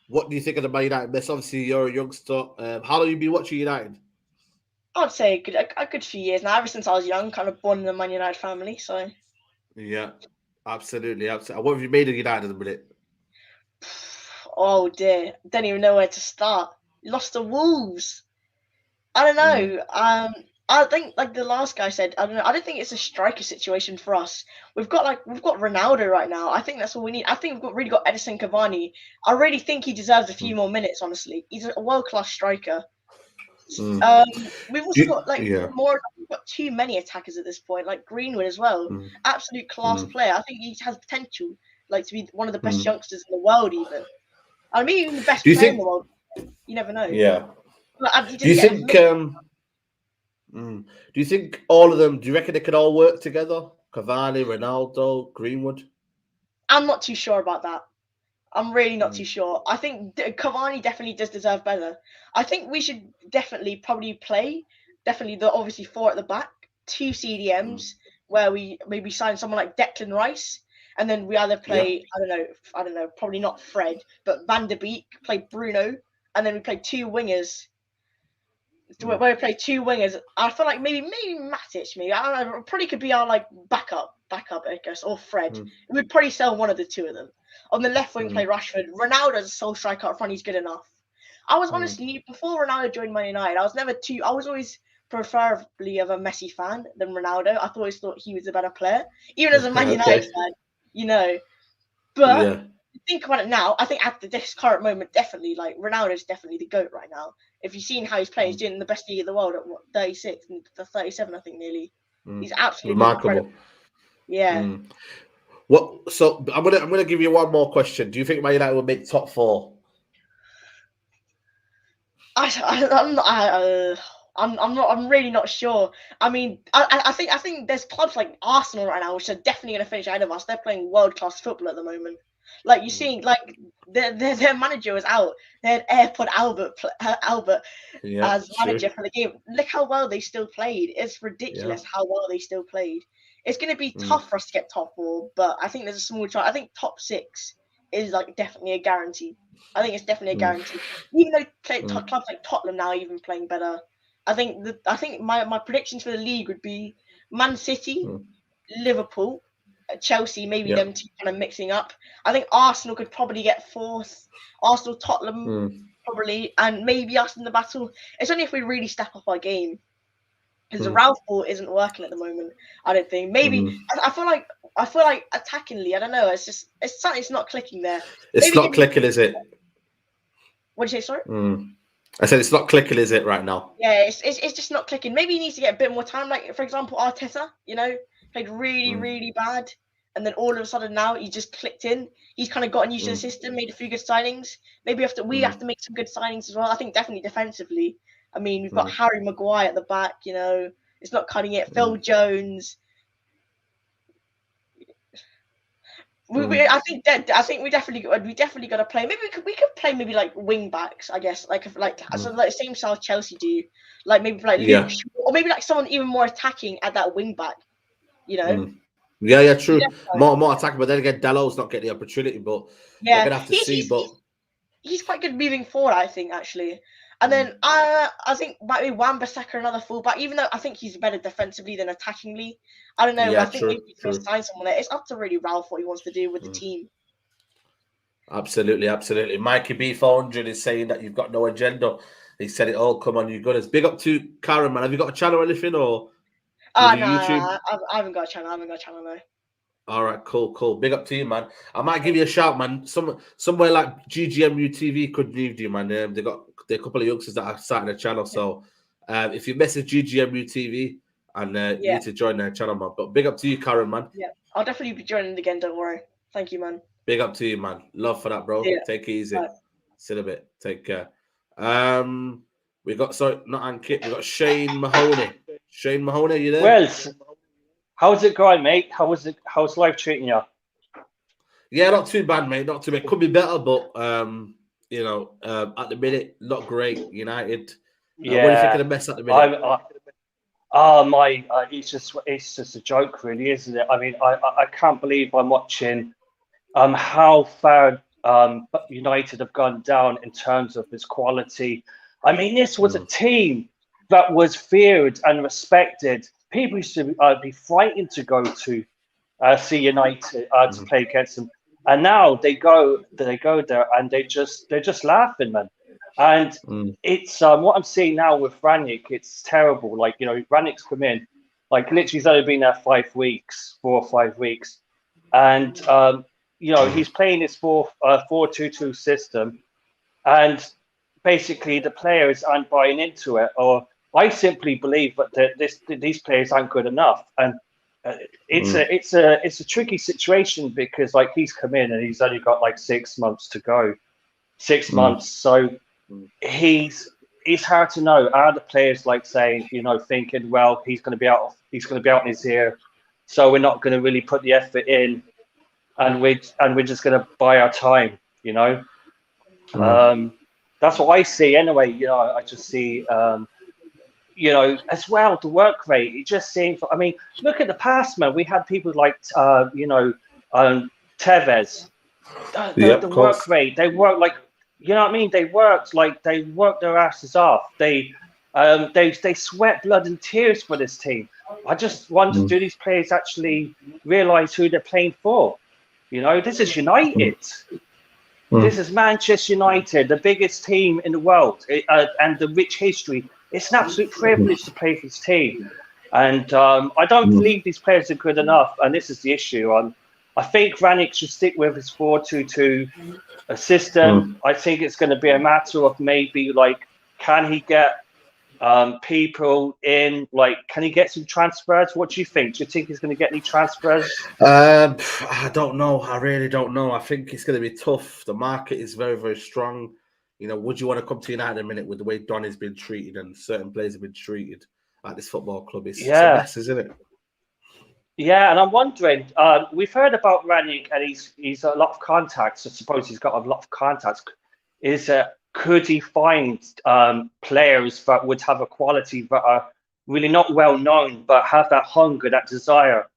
Speaker 1: what do you think of the Man United mess? Obviously, you're a youngster. How long have you been watching United?
Speaker 18: I'd say a good few years now. Ever since I was young, kind of born in the Man United family. So
Speaker 1: yeah, absolutely. What have you made of United at the minute?
Speaker 18: Oh dear, don't even know where to start. Lost to Wolves. I don't know. I think like the last guy said, I don't know. I don't think it's a striker situation for us. We've got Ronaldo right now. I think that's all we need. I think we've really got Edison Cavani. I really think he deserves a few more minutes. Honestly, he's a world-class striker. We've also got we've got too many attackers at this point, like Greenwood as well. Absolute class player. I think he has potential, like to be one of the best youngsters in the world, even. I mean, even the best player in the world. You never know.
Speaker 1: Yeah.
Speaker 18: But
Speaker 1: do you think? Do you think all of them? Do you reckon they could all work together? Cavani, Ronaldo, Greenwood.
Speaker 18: I'm not too sure about that. I'm really not too sure. I think Cavani definitely does deserve better. I think we should probably play the obviously 4 at the back, 2 CDMs where we maybe sign someone like Declan Rice. And then we either play, I don't know, probably not Fred, but Van der Beek, play Bruno, and then we play 2 wingers. Where we play 2 wingers. I feel like maybe Matic, maybe. I don't know, probably could be our like backup, I guess, or Fred. We'd probably sell one of the 2 of them. On the left wing, play Rashford. Ronaldo's a sole striker up front, he's good enough. I was honestly, before Ronaldo joined Man United, I was always preferably of a Messi fan than Ronaldo. I always thought he was a better player, even as a Man United fan. You know, but think about it now. I think at this current moment, definitely like Ronaldo's definitely the GOAT right now. If you've seen how he's playing, he's doing the best league in the world at 36 and 37, I think nearly. He's absolutely
Speaker 1: remarkable.
Speaker 18: Incredible. Yeah.
Speaker 1: What? So I'm gonna give you one more question. Do you think Man United will make top 4?
Speaker 18: I'm really not sure. I mean, I think there's clubs like Arsenal right now which are definitely going to finish ahead of us. They're playing world class football at the moment. Like you're seeing, like their manager was out. They had AirPod Albert as manager for the game. Look how well they still played. It's ridiculous how well they still played. It's going to be tough for us to get top 4, but I think there's a small chance. I think top 6 is like definitely a guarantee. I think it's definitely a guarantee. Even though clubs like Tottenham now are even playing better. I think my predictions for the league would be Man City, Liverpool, Chelsea, maybe them two kind of mixing up. I think Arsenal could probably get 4th. Arsenal, Tottenham, probably, and maybe us in the battle. It's only if we really step up our game. Because the Ralph ball isn't working at the moment. I don't think. Maybe I feel like attackingly. I don't know. It's something. It's not clicking there.
Speaker 1: It's
Speaker 18: Maybe
Speaker 1: not clicking, is it?
Speaker 18: What did you say? Sorry.
Speaker 1: I said it's not clicking, is it, right now?
Speaker 18: Yeah, it's just not clicking. Maybe he needs to get a bit more time. Like for example, Arteta. Played really bad, and then all of a sudden now he just clicked in. He's kind of gotten used to the system, made a few good signings. Maybe we have to make some good signings as well. I think definitely defensively. I mean, we've got Harry Maguire at the back. It's not cutting it. Phil Jones. I think we definitely got to play. Maybe we could play maybe like wing backs. I guess like the same style Chelsea do. Like maybe like Luke, or maybe like someone even more attacking at that wing back.
Speaker 1: Yeah, true. More attacking, but then again, Dalot's not getting the opportunity. But we're gonna have to see. But
Speaker 18: he's quite good moving forward, I think, actually. And then I think maybe Wan-Bissaka, another fullback, even though I think he's better defensively than attackingly. I don't know.
Speaker 1: Yeah,
Speaker 18: I think maybe he's going to sign someone there. It's up to really Ralph what he wants to do with the team.
Speaker 1: Absolutely. Mikey B400 is saying that you've got no agenda. He said it all. Come on, you gunners. Big up to Karan, man. Have you got a channel or anything? Or
Speaker 18: YouTube? I haven't got a channel. No.
Speaker 1: All right, cool. Big up to you, man. I might give you a shout, man. Somewhere like GGMU TV could need you, man. They're a couple of youngsters that are starting a channel. So if you message GGMU TV and you need to join their channel, man. But big up to you, Karan, man.
Speaker 18: Yeah, I'll definitely be joining again. Don't worry. Thank you, man.
Speaker 1: Big up to you, man. Love for that, bro. Take it easy.
Speaker 18: Bye.
Speaker 1: See you in a bit. Take care. We got not Ankit. We got Shane Mahoney. Shane Mahoney, are you there?
Speaker 20: Well, how's it going, mate? How's life treating you?
Speaker 1: Yeah, not too bad, mate. Not too bad. Could be better, but at the minute, not great. United. What do you think of the mess at the minute?
Speaker 20: It's just a joke, really, isn't it? I mean, I can't believe I'm watching how far United have gone down in terms of its quality. I mean, this was a team that was feared and respected. People used to be frightened to go to see United to play against them, and now they go there and they're just laughing, man. And it's what I'm seeing now with Ranić. It's terrible. Like Ranić's come in, like literally he's only been there 4 or 5 weeks, and he's playing this 4-2-2 system, and basically the players aren't buying into it, or I simply believe that these players aren't good enough, and it's a tricky situation because like he's come in and he's only got like 6 months to go, 6 months, so he's hard to know. Are the players like saying thinking, well, he's going to be out in his ear, so we're not going to really put the effort in, and we're just going to buy our time, That's what I see anyway. I just see. As well, the work rate, it just seems, I mean, look at the past, man. We had people like, Tevez. The work rate, they work like, They worked their asses off. They sweat blood and tears for this team. I just wonder, do these players actually realize who they're playing for? This is United. This is Manchester United, the biggest team in the world, and the rich history. It's an absolute privilege to play for this team. And I don't believe these players are good enough. And this is the issue. I think Ranić should stick with his 4-2-2 system. I think it's going to be a matter of maybe, can he get people in? Can he get some transfers? What do you think? Do you think he's going to get any transfers?
Speaker 1: I don't know. I really don't know. I think it's going to be tough. The market is very, very strong. Would you want to come to United in a minute with the way Don has been treated and certain players have been treated at this football club? It's a mess, isn't it?
Speaker 20: Yeah, and I'm wondering, we've heard about Ranić and he's a lot of contacts. I suppose he's got a lot of contacts. Could he find players that would have a quality that are really not well known, but have that hunger, that desire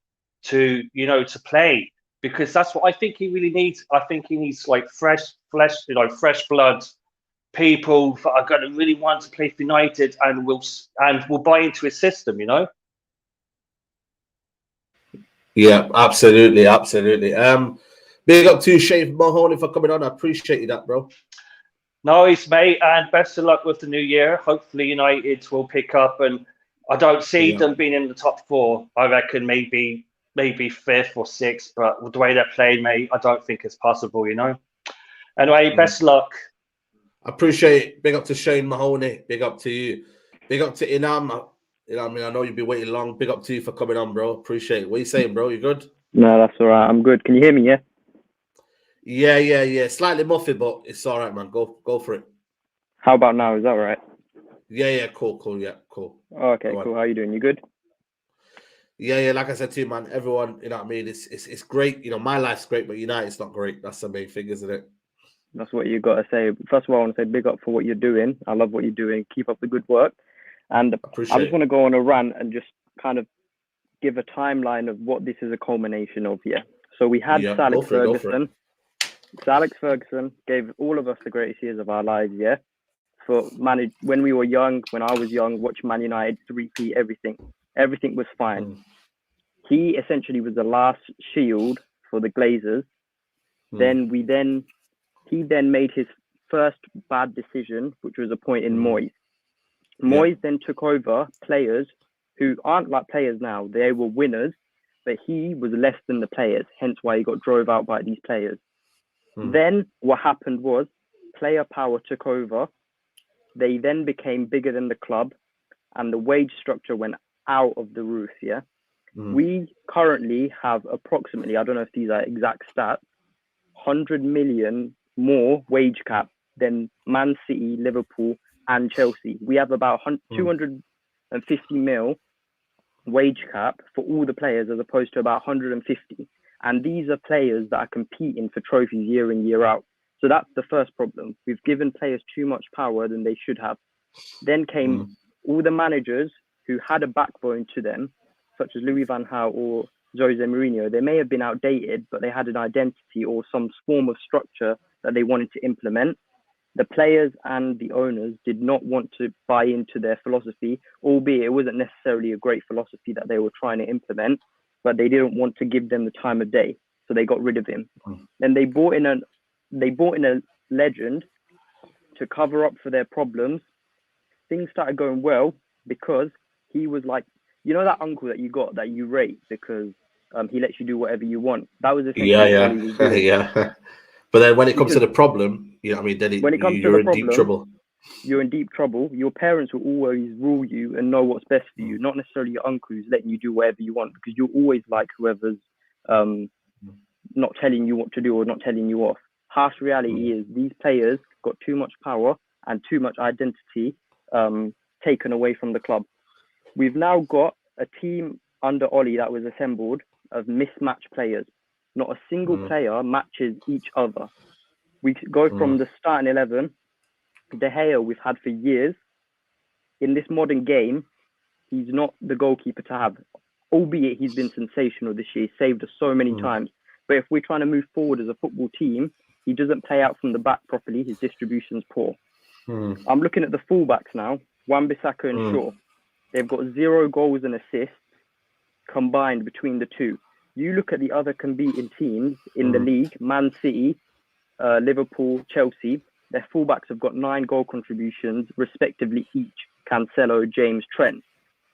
Speaker 20: to, to play? Because that's what I think he really needs. I think he needs like fresh flesh, fresh blood, people that are going to really want to play for United and will buy into his system,
Speaker 1: Yeah, absolutely. Big up to Shane Mahoney for coming on. I appreciate you that, bro.
Speaker 20: Nice, mate, and best of luck with the new year. Hopefully United will pick up, and I don't see them being in the top 4. I reckon maybe 5th or 6th, but with the way they're playing, mate, I don't think it's possible, Anyway, best luck.
Speaker 1: I appreciate it. Big up to Shane Mahoney. Big up to you. Big up to Inam. I know you've been waiting long. Big up to you for coming on, bro. Appreciate it. What are you saying, bro? You good?
Speaker 21: No, that's all right. I'm good. Can you hear me? Yeah.
Speaker 1: Yeah. Slightly muffled, but it's all right, man. Go for it.
Speaker 21: How about now? Is that all right?
Speaker 1: Yeah. Cool. Yeah, cool.
Speaker 21: Okay, cool. How you doing? You good?
Speaker 1: Yeah. Like I said to you, man. Everyone, you know what I mean. It's great. My life's great, but United's not great. That's the main thing, isn't it?
Speaker 21: That's what you got to say. First of all, I want to say big up for what you're doing. I love what you're doing. Keep up the good work. And I just want to go on a rant and just kind of give a timeline of what this is a culmination of here. So we had Sir Alex Ferguson. Sir Alex Ferguson gave all of us the greatest years of our lives, when we were young, when I was young, watch Man United, 3P, everything. Everything was fine. He essentially was the last shield for the Glazers. He then made his first bad decision, which was appointing Moyes. Moyes then took over players who aren't like players now. They were winners, but he was less than the players, hence why he got drove out by these players. Then what happened was player power took over. They then became bigger than the club, and the wage structure went out of the roof, We currently have approximately, I don't know if these are exact stats, 100 million more wage cap than Man City, Liverpool, and Chelsea. We have about 250 mil wage cap for all the players as opposed to about 150. And these are players that are competing for trophies year in, year out. So that's the first problem. We've given players too much power than they should have. Then came all the managers who had a backbone to them, such as Louis van Gaal or Jose Mourinho. They may have been outdated, but they had an identity or some form of structure that they wanted to implement. The players and the owners did not want to buy into their philosophy, albeit it wasn't necessarily a great philosophy that they were trying to implement, but they didn't want to give them the time of day, so they got rid of him. Then they brought in a legend to cover up for their problems. Things started going well because he was like, that uncle that you got that you rate because he lets you do whatever you want. That was essentially what he was doing.
Speaker 1: Yeah. But then when it comes to the problem, then you're in deep trouble.
Speaker 21: You're in deep trouble. Your parents will always rule you and know what's best for you, not necessarily your uncle who's letting you do whatever you want, because you're always like whoever's not telling you what to do or not telling you off. Harsh reality is these players got too much power and too much identity taken away from the club. We've now got a team under Ollie that was assembled of mismatched players. Not a single player matches each other. We go from the starting 11, De Gea we've had for years. In this modern game, he's not the goalkeeper to have, albeit he's been sensational this year. He's saved us so many times. But if we're trying to move forward as a football team, he doesn't play out from the back properly. His distribution's poor. I'm looking at the fullbacks now, Wan-Bissaka and Shaw. They've got 0 goals and assists combined between the two. You look at the other competing teams in the league, Man City, Liverpool, Chelsea, their fullbacks have got 9 goal contributions, respectively each, Cancelo, James, Trent.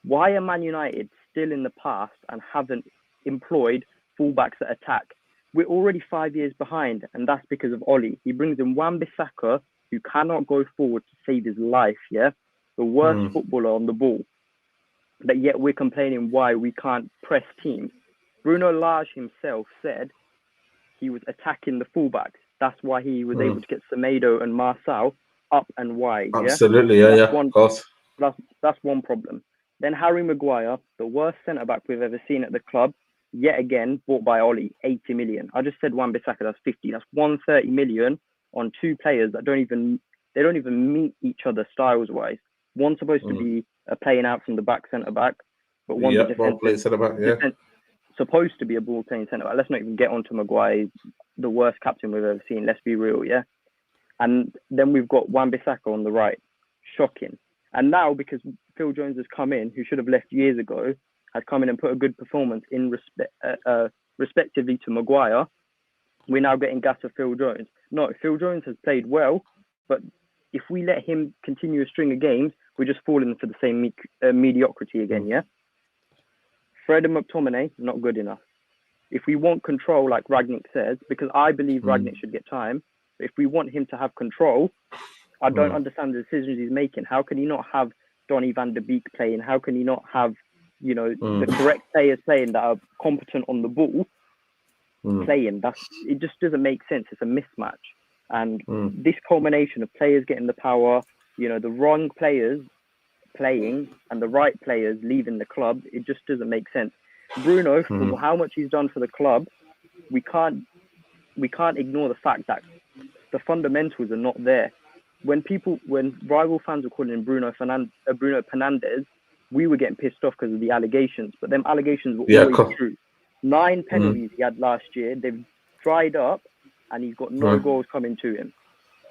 Speaker 21: Why are Man United still in the past and haven't employed fullbacks that attack? We're already 5 years behind, and that's because of Ollie. He brings in Wan-Bissaka, who cannot go forward to save his life, the worst footballer on the ball. But yet we're complaining why we can't press teams. Bruno Lage himself said he was attacking the fullbacks. That's why he was able to get Semedo and Marçal up and wide.
Speaker 1: Absolutely, of course.
Speaker 21: That's one problem. Then Harry Maguire, the worst centre-back we've ever seen at the club. yet again bought by Oli, 80 million. I just said Wan-Bissaka, that's 50. That's 130 million on two players that don't even meet each other styles wise. One's supposed to be playing out from the back centre back, but one's a defensive, supposed to be a ball playing centre back. Let's not even get onto Maguire, the worst captain we've ever seen. Let's be real, yeah. And then we've got Wan-Bissaka on the right, shocking. And now because Phil Jones has come in, who should have left years ago, has come in and put a good performance in respectively to Maguire, we're now getting gas of Phil Jones. No, Phil Jones has played well, but if we let him continue a string of games, we're just falling into the same mediocrity again, yeah? Fred and McTominay, not good enough. If we want control, like Ragnick says, because I believe Ragnick should get time, but if we want him to have control, I don't understand the decisions he's making. How can he not have Donny van de Beek playing? How can he not have, you know, the correct players playing that are competent on the ball playing? It just doesn't make sense. It's a mismatch. And this culmination of players getting the power, you know, the wrong players playing and the right players leaving the club, it just doesn't make sense. Bruno, for how much he's done for the club, we can't ignore the fact that the fundamentals are not there. When rival fans were calling him Bruno Fernandes, we were getting pissed off because of the allegations. But them allegations were always true. 9 penalties he had last year, they've dried up, and he's got no goals coming to him.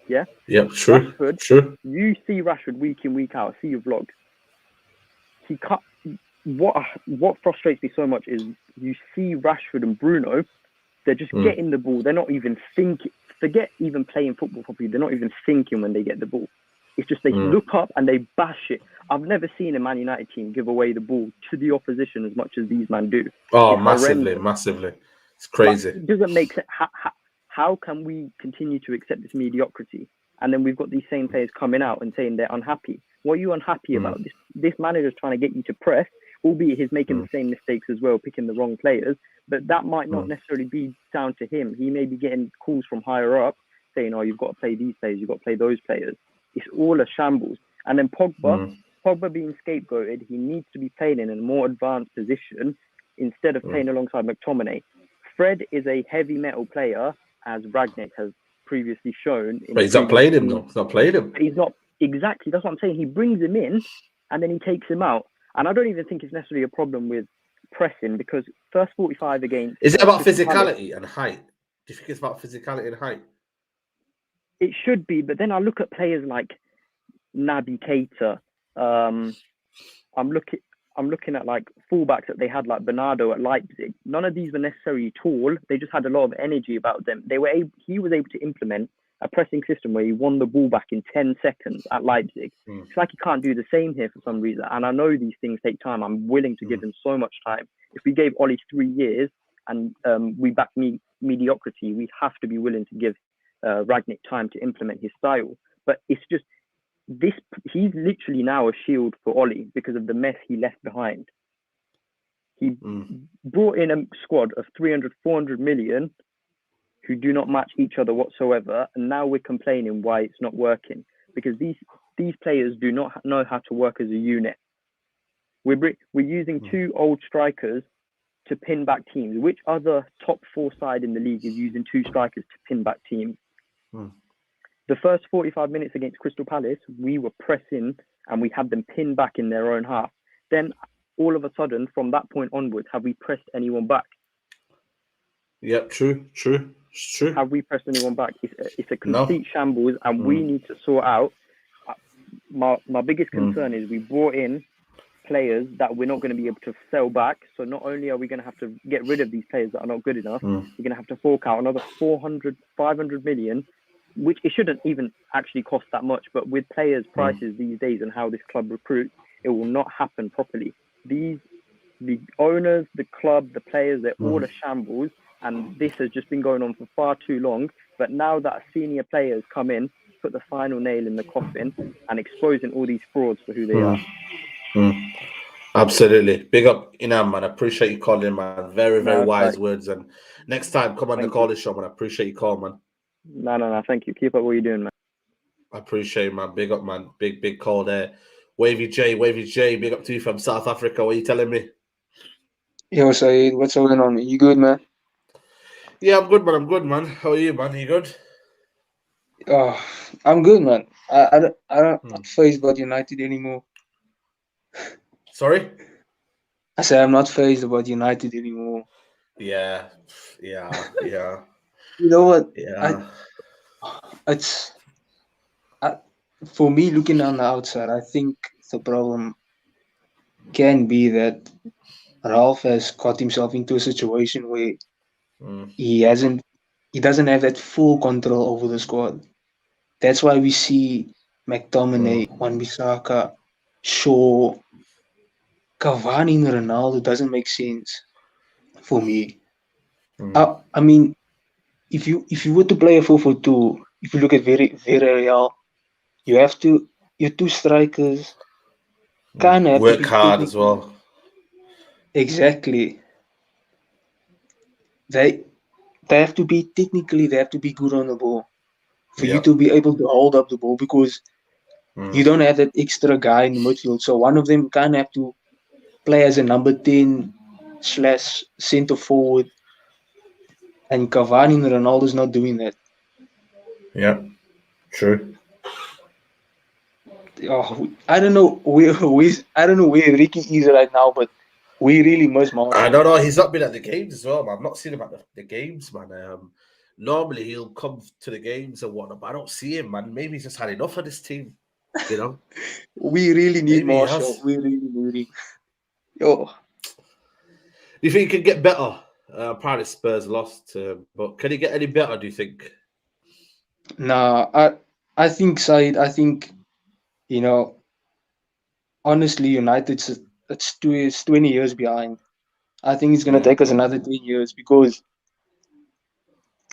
Speaker 21: Yeah?
Speaker 1: Yeah, true.
Speaker 21: Rashford,
Speaker 1: true.
Speaker 21: You see Rashford week in, week out. I see your vlogs. He can't. What frustrates me so much is you see Rashford and Bruno, they're just getting the ball. They're not even thinking. Forget even playing football properly. They're not even thinking when they get the ball. It's just they look up and they bash it. I've never seen a Man United team give away the ball to the opposition as much as these men do.
Speaker 1: Oh,
Speaker 21: It's
Speaker 1: massively,
Speaker 21: horrendous.
Speaker 1: massively. It's crazy.
Speaker 21: But it doesn't make sense. How can we continue to accept this mediocrity? And then we've got these same players coming out and saying they're unhappy. What are you unhappy about? This manager's trying to get you to press, albeit he's making the same mistakes as well, picking the wrong players. But that might not necessarily be down to him. He may be getting calls from higher up saying, oh, you've got to play these players, you've got to play those players. It's all a shambles. And then Pogba being scapegoated, he needs to be playing in a more advanced position instead of playing alongside McTominay. Fred is a heavy metal player, as Ragnick has previously shown.
Speaker 1: But he's not played him, though. He's not played him.
Speaker 21: He's not, exactly. That's what I'm saying. He brings him in and then he takes him out. And I don't even think it's necessarily a problem with pressing, because first 45 against...
Speaker 1: Is it about physicality and height? Do you think it's about physicality and height?
Speaker 21: It should be, but then I look at players like Naby Keita. I'm looking at like fullbacks that they had, like Bernardo at Leipzig. None of these were necessarily tall. They just had a lot of energy about them. He was able to implement a pressing system where he won the ball back in 10 seconds at Leipzig. It's like he can't do the same here for some reason. And I know these things take time. I'm willing to give him so much time. If we gave Oli 3 years and we back mediocrity, we have to be willing to give Ragnick time to implement his style. But it's just he's literally now a shield for Oli because of the mess he left behind. He brought in a squad of 300, 400 million who do not match each other whatsoever, and now we're complaining why it's not working, because these players do not know how to work as a unit. We're using 2 old strikers to pin back teams. Which other top 4 side in the league is using 2 strikers to pin back teams? The first 45 minutes against Crystal Palace, we were pressing and we had them pinned back in their own half. Then all of a sudden, from that point onwards, have we pressed anyone back?
Speaker 1: Yep, true. It's true.
Speaker 21: Have we pressed anyone back? It's a complete shambles, and we need to sort out. My biggest concern is we brought in players that we're not going to be able to sell back. So not only are we going to have to get rid of these players that are not good enough, we're going to have to fork out another 400, 500 million, which it shouldn't even actually cost that much. But with players' prices these days and how this club recruits, it will not happen properly. The owners, the club, the players, they're all a shambles. And this has just been going on for far too long. But now that senior players come in, put the final nail in the coffin and exposing all these frauds for who they are.
Speaker 1: Absolutely. Big up, Inam, man. I appreciate you calling, man. Very, very wise words. And next time, come on the call show, man. I appreciate you call, man.
Speaker 21: No. Thank you. Keep up what you're doing, man.
Speaker 1: I appreciate it, man. Big up, man. Big call there. Wavy J. Big up to you from South Africa. What are you telling me?
Speaker 2: Yo, Saeed, what's going on? You good, man?
Speaker 1: Yeah, I'm good, man. I'm good, man. How are you, man? You good?
Speaker 2: I'm good, man. I'm not phased about United anymore.
Speaker 1: Sorry?
Speaker 2: I said I'm not phased about United anymore.
Speaker 1: Yeah.
Speaker 2: You know what?
Speaker 1: Yeah.
Speaker 2: It's for me looking on the outside. I think the problem can be that Ralph has got himself into a situation where he doesn't have that full control over the squad. That's why we see McTominay, Wan-Bissaka, Shaw, Cavani and Ronaldo doesn't make sense for me. I mean, if you were to play a 4-4-2, if you look at Villarreal, you have to your two strikers kind of have to
Speaker 1: Work
Speaker 2: be
Speaker 1: hard as well.
Speaker 2: Exactly. They have to be technically they have to be good on the ball for you to be able to hold up the ball because you don't have that extra guy in the midfield. So one of them kind of have to play as a number 10 / center forward. And Cavani and Ronaldo's not doing that.
Speaker 1: Yeah, true.
Speaker 2: I don't know where Ricky is right now, but we really miss Marshall.
Speaker 1: I don't know. He's not been at the games as well, man. I've not seen him at the games, man. Normally he'll come to the games and whatnot, but I don't see him, man. Maybe he's just had enough of this team, you know.
Speaker 2: We really need
Speaker 1: Maybe he
Speaker 2: Marshall.
Speaker 1: has.
Speaker 2: We really need him. Yo.
Speaker 1: Do you think he can get better? Apparently Spurs lost, but can he get any better? Do you think?
Speaker 2: Nah, I think Said. I think honestly, United's it's 20 years behind. I think it's gonna take us another 10 years because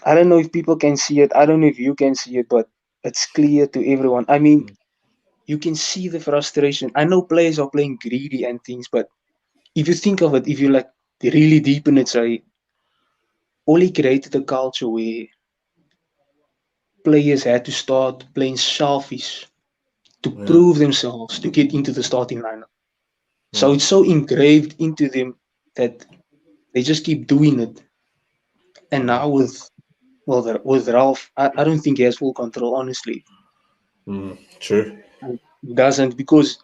Speaker 2: I don't know if people can see it. I don't know if you can see it, but it's clear to everyone. I mean, you can see the frustration. I know players are playing greedy and things, but if you think of it, if you like really deep in it, say, Oli created a culture where players had to start playing selfish to prove themselves to get into the starting lineup. So it's so engraved into them that they just keep doing it. And now with Ralph, I don't think he has full control, honestly.
Speaker 1: True.
Speaker 2: He doesn't because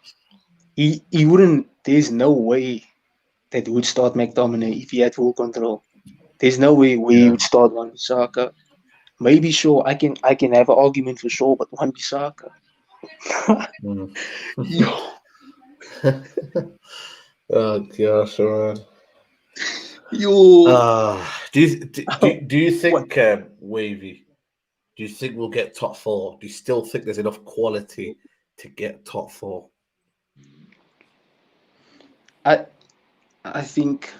Speaker 2: he wouldn't. There's no way that he would start McTominay if he had full control. There's no way he would start Wan-Bissaka. Maybe Shaw. I can have an argument for Shaw, but Wan-Bissaka. Yo.
Speaker 1: Oh gosh, man.
Speaker 2: Yo.
Speaker 1: Do you think Wavy? Do you think we'll get top 4? Do you still think there's enough quality to get top 4?
Speaker 2: I think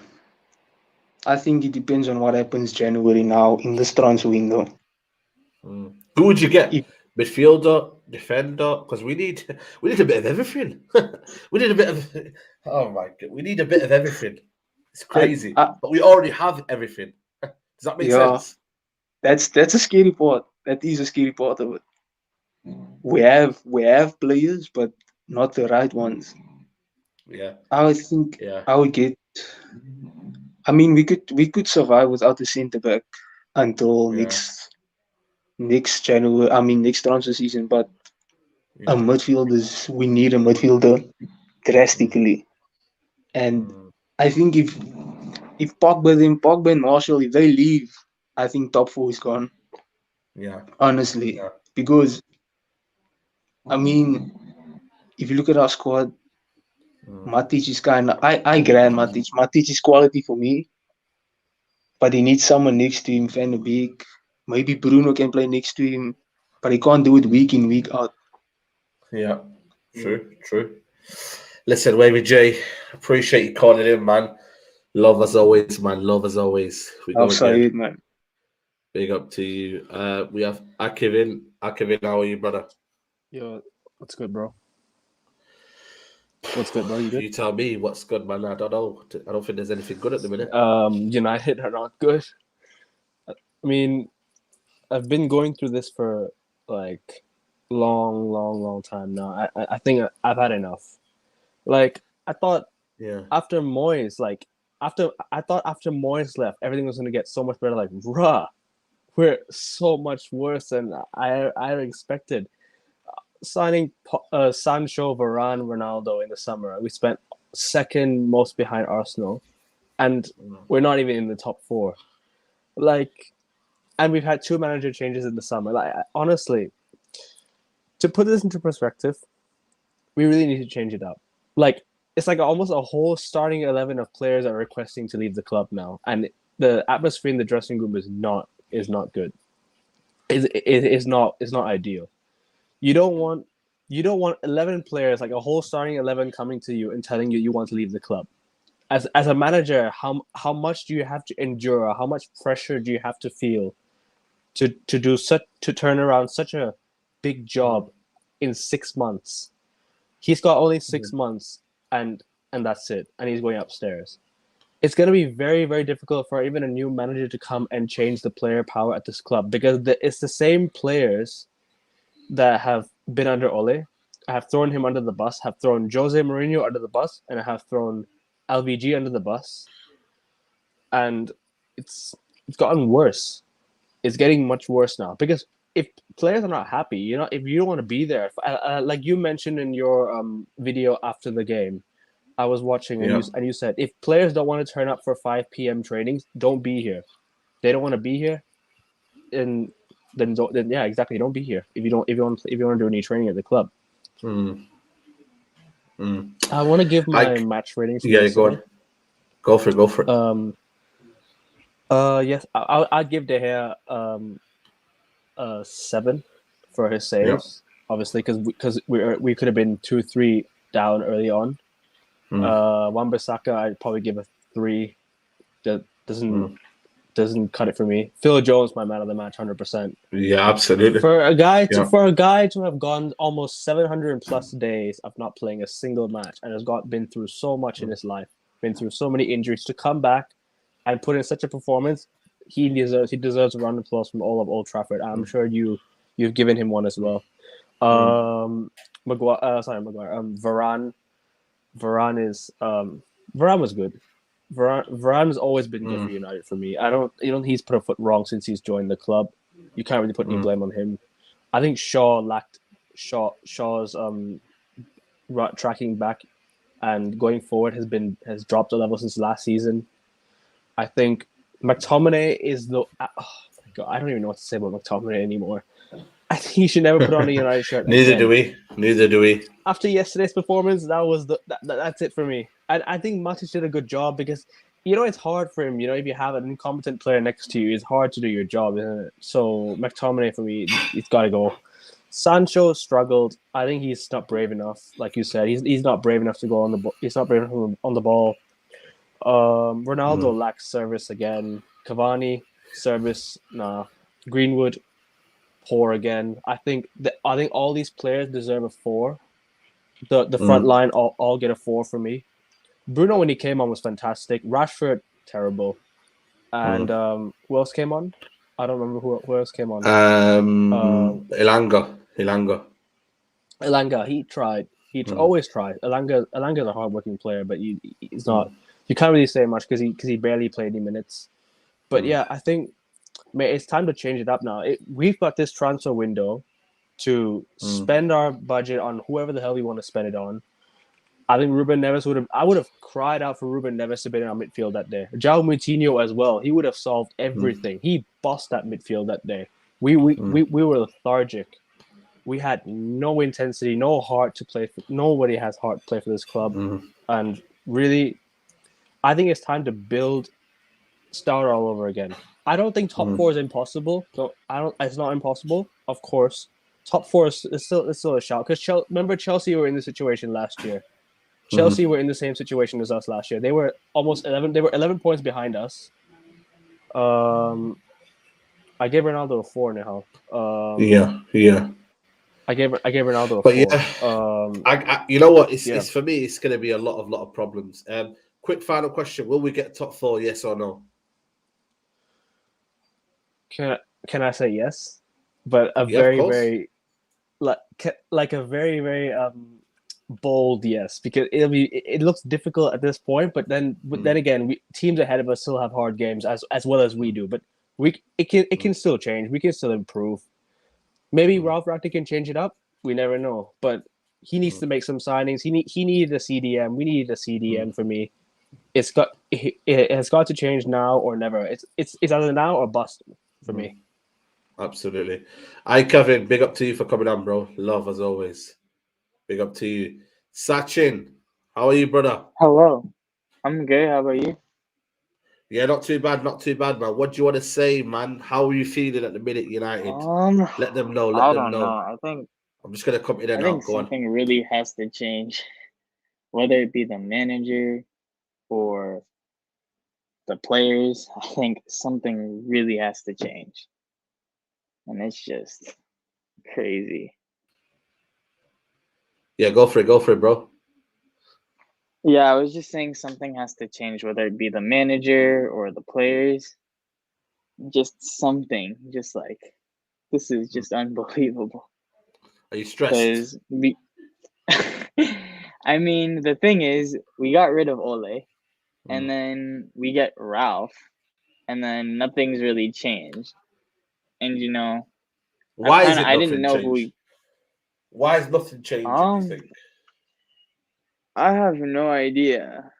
Speaker 2: it depends on what happens January now in this transfer window.
Speaker 1: Who would you get? Midfielder, defender? Because we need a bit of everything. We need a bit of we need a bit of everything. It's crazy, but we already have everything. Does that make sense?
Speaker 2: That's a scary part. That is a scary part of it. We have players, but not the right ones.
Speaker 1: Yeah.
Speaker 2: I think I would get. I mean, we could survive without a centre back until next January. I mean, next transfer season. But we need a midfielder drastically. And I think if Pogba and Marshall, if they leave, I think top 4 is gone.
Speaker 1: Yeah.
Speaker 2: Honestly, because I mean, if you look at our squad, Matic is kind of I grant Matic. Matic is quality for me, but he needs someone next to him. Van de Beek, maybe Bruno can play next to him, but he can't do it week in week out.
Speaker 1: Yeah, true. Listen, Wavy J, appreciate you calling in, man. Love as always, man. Love as always. We go again.
Speaker 2: Man.
Speaker 1: Big up to you. We have Akivin. Akivin, how are you, brother?
Speaker 22: Yo, what's good, bro? What's good, bro? You good?
Speaker 1: You tell me what's good, man. I don't know. I don't think there's anything good at the minute.
Speaker 22: United are not good. I mean, I've been going through this for like long time now. I think I've had enough. Like I thought after Moyes, like I thought after Moyes left, everything was going to get so much better. Like, we're so much worse than I expected. Signing Sancho, Varane, Ronaldo in the summer, we spent second most behind Arsenal, and we're not even in the top 4. Like, and we've had 2 manager changes in the summer. Like, honestly, to put this into perspective, we really need to change it up. Like, it's like almost a whole starting 11 of players are requesting to leave the club now, and the atmosphere in the dressing room is not good. It's not ideal. You don't want 11 players, like a whole starting 11, coming to you and telling you want to leave the club. As a manager, how much do you have to endure? How much pressure do you have to feel to turn around such a big job in 6 months? He's got only 6 months, and that's it. And he's going upstairs. It's going to be very, very difficult for even a new manager to come and change the player power at this club, because it's the same players that have been under Ole. I have thrown him under the bus, have thrown Jose Mourinho under the bus, and I have thrown LVG under the bus. And it's gotten worse. It's getting much worse now, because if players are not happy, if you don't want to be there, like you mentioned in your video after the game, I was watching, and you said, if players don't want to turn up for 5 p.m. trainings, don't be here. They don't want to be here, and then yeah, exactly, don't be here if you want to do any training at the club. I want to give my match ratings.
Speaker 1: Yeah, go on. Go for it.
Speaker 22: Yes, I'll give De Gea 7 for his saves. Obviously, because we could have been 2-3 down early on. Wan-Bissaka, I'd probably give a 3. That doesn't cut it for me. Phil Jones, my man of the match, 100%.
Speaker 1: Yeah, absolutely.
Speaker 22: For a guy to have gone almost 700 plus days of not playing a single match, and has been through so much in his life, been through so many injuries, to come back and put in such a performance, he deserves a round of applause from all of Old Trafford. I'm sure you've given him one as well. Varane was good. Varane has always been good for United for me. He's put a foot wrong since he's joined the club. You can't really put any blame on him. I think Shaw's tracking back and going forward has dropped a level since last season. I think McTominay is the. Oh my God, I don't even know what to say about McTominay anymore. I think he should never put on a United shirt.
Speaker 1: Neither do we.
Speaker 22: After yesterday's performance, that's it for me. And I think Matic did a good job, because it's hard for him. If you have an incompetent player next to you, it's hard to do your job, isn't it? So McTominay, for me, he's got to go. Sancho struggled. I think he's not brave enough. Like you said, he's not brave enough to go on the ball. He's not brave enough on the ball. Ronaldo lacks service again. Cavani, service, nah. Greenwood, poor again. I think all these players deserve a 4. The front line all get a 4 for me. Bruno, when he came on, was fantastic. Rashford, terrible. And who else came on? I don't remember who else came on. Elanga, he tried. He always tries. Elanga's a hardworking player, but he's not. You can't really say much because he barely played any minutes. But yeah, I think it's time to change it up now. We've got this transfer window to spend our budget on whoever the hell we want to spend it on. I think Ruben Neves I would have cried out for Ruben Neves to be in our midfield that day. João Moutinho as well. He would have solved everything. He bossed that midfield that day. We were lethargic. We had no intensity, no heart to play for. Nobody has heart to play for this club. And really, I think it's time to start all over again. I don't think top 4 is impossible. So it's not impossible, of course. Top 4 is still a shout, because remember Chelsea were in the situation last year. Chelsea were in the same situation as us last year. They were almost 11. They were 11 points behind us. I gave Ronaldo a 4 now.
Speaker 1: Yeah.
Speaker 22: I gave Ronaldo a 4.
Speaker 1: But yeah, you know what? It's for me. It's going to be a lot of problems. Quick final question: will we get top 4? Yes or no?
Speaker 22: Can I say yes? But a very very like a very very bold, yes, because it looks difficult at this point, but then again, teams ahead of us still have hard games as well as we do. But it can still change. We can still improve. Maybe Ralph Ragnick can change it up. We never know, but he needs to make some signings. He needed a CDM. We needed a CDM for me. It has got to change now or never. It's either now or bust for me.
Speaker 1: Absolutely. Hi, Kevin. Big up to you for coming on, bro. Love as always. Big up to you. Sachin, how are you, brother?
Speaker 3: Hello. I'm good. How about you?
Speaker 1: Yeah, not too bad, man. What do you want to say, man? How are you feeling at the minute, United? Let them know.
Speaker 3: I don't know. I think
Speaker 1: I'm just gonna come in and out. Go on.
Speaker 3: something really has to change, whether it be the manager or the players. I think something really has to change, and it's just crazy.
Speaker 1: Yeah, go for it, bro.
Speaker 3: Yeah, I was just saying something has to change, whether it be the manager or the players. Just something. Just like this is just unbelievable.
Speaker 1: Are you stressed?
Speaker 3: Because I mean, the thing is, we got rid of Ole, and then we get Ralph, and then nothing's really changed. And you know,
Speaker 1: Why is it
Speaker 3: I
Speaker 1: nothing
Speaker 3: didn't know
Speaker 1: changed? Why is nothing changing? You think?
Speaker 3: I have no idea,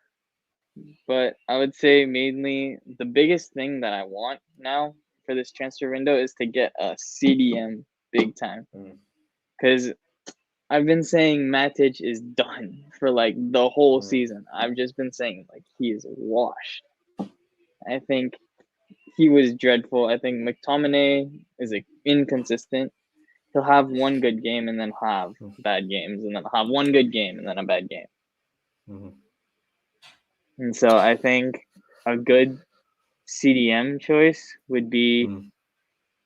Speaker 3: but I would say mainly the biggest thing that I want now for this transfer window is to get a CDM big time, because I've been saying Matic is done for like the whole season. I've just been saying like he is washed. I think he was dreadful. I think McTominay is inconsistent. He'll have one good game and then have bad games, and then have one good game and then a bad game. And so I think a good CDM choice would be,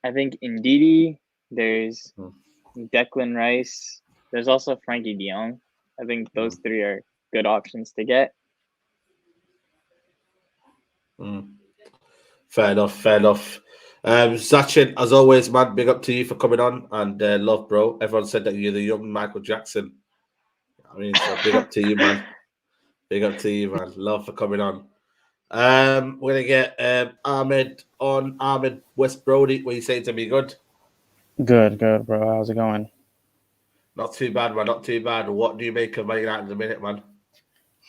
Speaker 3: I think Ndidi. There's Declan Rice. There's also Frankie de Jong. I think those three are good options to get.
Speaker 1: Fair enough. Zachin, as always, man, big up to you for coming on, and love, bro. Everyone said that you're the young Michael Jackson. I mean, so big up to you, man. Big up to you, man. Love for coming on. We're gonna get Ahmed on. Ahmed West Brody, what you saying to me? Good?
Speaker 4: Good, bro. How's it going?
Speaker 1: Not too bad, man. Not too bad. What do you make of Man United in the minute, man?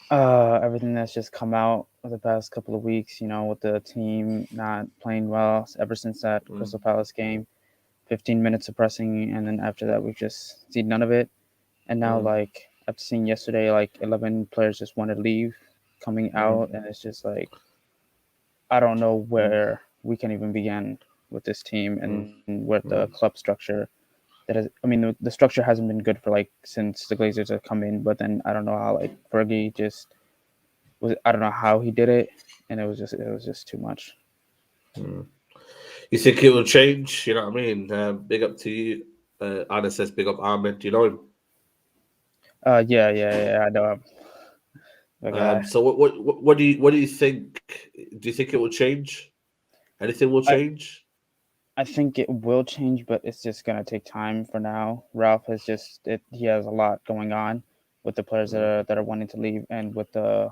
Speaker 4: Everything that's just come out of the past couple of weeks, with the team not playing well ever since that Crystal Palace game, 15 minutes of pressing, and then after that we've just seen none of it. And now, like after seeing yesterday, like 11 players just want to leave, coming out, and it's just like I don't know where we can even begin with this team and where the club structure. The structure hasn't been good for since the Glazers have come in, but then I don't know how Fergie just was. I don't know how he did it, and it was just too much.
Speaker 1: You think it will change? You know what I mean? Big up to you. Anna says, "Big up Ahmed." Do you know him?
Speaker 4: Yeah, I know him.
Speaker 1: So what do you think? Do you think it will change? Anything will change?
Speaker 4: I think it will change, but it's just gonna take time for now. Ralph has he has a lot going on with the players that are wanting to leave, and with the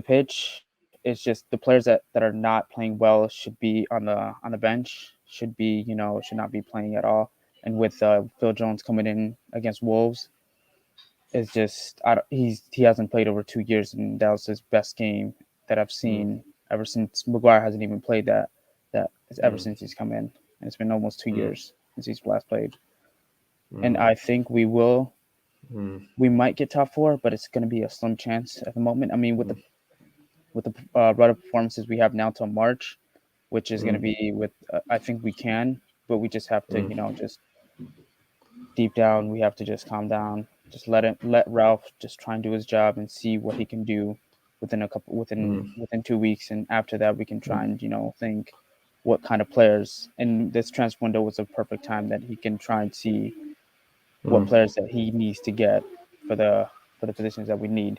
Speaker 4: pitch. It's just the players that are not playing well should be on the bench. Should not be playing at all. And with Phil Jones coming in against Wolves, it's just he hasn't played over 2 years, and that was his best game that I've seen ever since Maguire hasn't even played that. Ever since he's come in, and it's been almost 2 years since he's last played. And I think we might get top four, but it's going to be a slim chance at the moment. I mean, with the run of performances we have now till March, which is going to be with, I think we can, but we just have to, just deep down, we have to just calm down, just let Ralph just try and do his job and see what he can do within 2 weeks, and after that we can try and think what kind of players. And this transfer window was a perfect time that he can try and see what players that he needs to get for the positions that we need.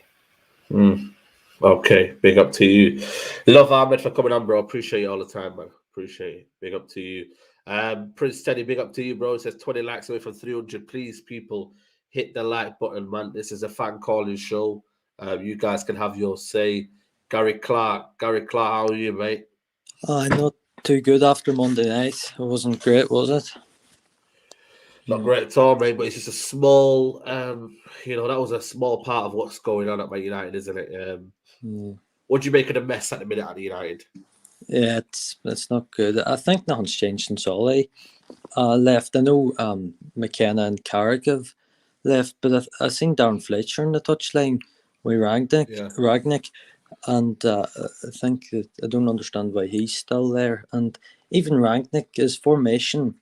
Speaker 1: Okay, big up to you. Love Ahmed for coming on, bro. Appreciate you all the time, man. Appreciate it. Big up to you. Prince Teddy, big up to you, bro. It says 20 likes away from 300. Please, people, hit the like button, man. This is a fan calling show. You guys can have your say. Gary Clark, how are you, mate?
Speaker 5: Not too good after Monday night. It wasn't great, was it?
Speaker 1: Not great at all, mate, but it's just a small, that was a small part of what's going on at Man United, isn't it? What do you make of the mess at the minute at United?
Speaker 5: Yeah, it's not good. I think nothing's changed since Ollie left. I know McKenna and Carrick have left, but I've seen Darren Fletcher in the touchline with Ragnick, and I think that I don't understand why he's still there. And even Ragnick, his formation,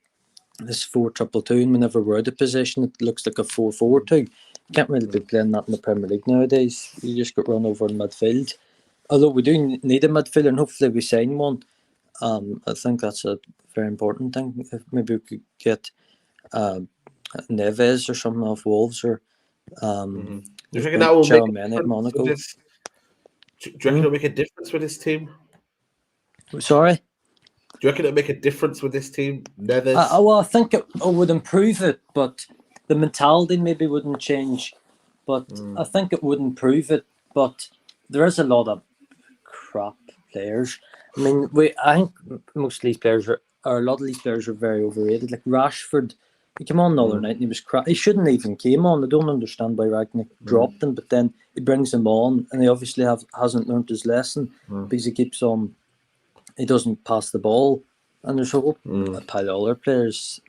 Speaker 5: this 4-2-2, and whenever we're out of possession, it looks like a 4-4-2. You can't really be playing that in the Premier League nowadays. You just got run over in midfield. Although we do need a midfielder, and hopefully we sign one. I think that's a very important thing. If maybe we could get Neves or something off Wolves, or
Speaker 1: do you reckon that will make
Speaker 5: at Monaco.
Speaker 1: Do you reckon it'll make a difference with this team?
Speaker 5: Sorry?
Speaker 1: Do you reckon it'll make a difference with this team, Neves?
Speaker 5: Well, I think it would improve it, but the mentality maybe wouldn't change. But I think it would improve it. But there is a lot of crap players. I mean, I think most of these players a lot of these players are very overrated. Like Rashford, he came on the other night and he was crap. He shouldn't even came on. I don't understand why Ragnick dropped him, but then he brings him on, and he obviously hasn't learnt his lesson because he keeps on. He doesn't pass the ball, and there's a whole pile of other players.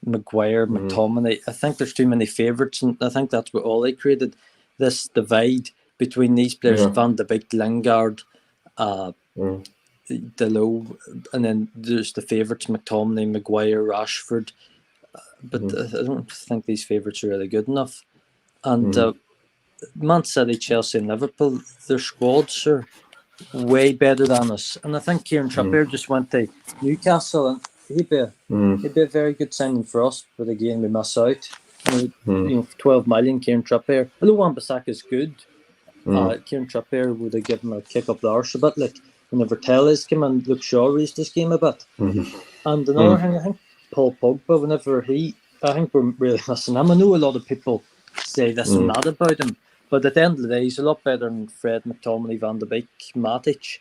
Speaker 5: Maguire, McTominay. I think there's too many favourites, and I think that's what Ollie created, this divide between these players: Van de Beek, Lingard, Delot, and then there's the favourites: McTominay, Maguire, Rashford. But I don't think these favourites are really good enough. And Man City, Chelsea, and Liverpool, their squads are way better than us. And I think Kieran Trippier just went to Newcastle, and he'd be a very good signing for us. But again, we miss out. 12 million, Kieran Trippier. Although Wan-Bissaka is good, Kieran Trippier would have given him a kick up the arse a bit. Like whenever Tellez came and Luke Shaw raised this game a bit. And another thing, I think Paul Pogba, I think we're really missing him. I know a lot of people say this and that about him, but at the end of the day, he's a lot better than Fred, McTominay, Van de Beek, Matic.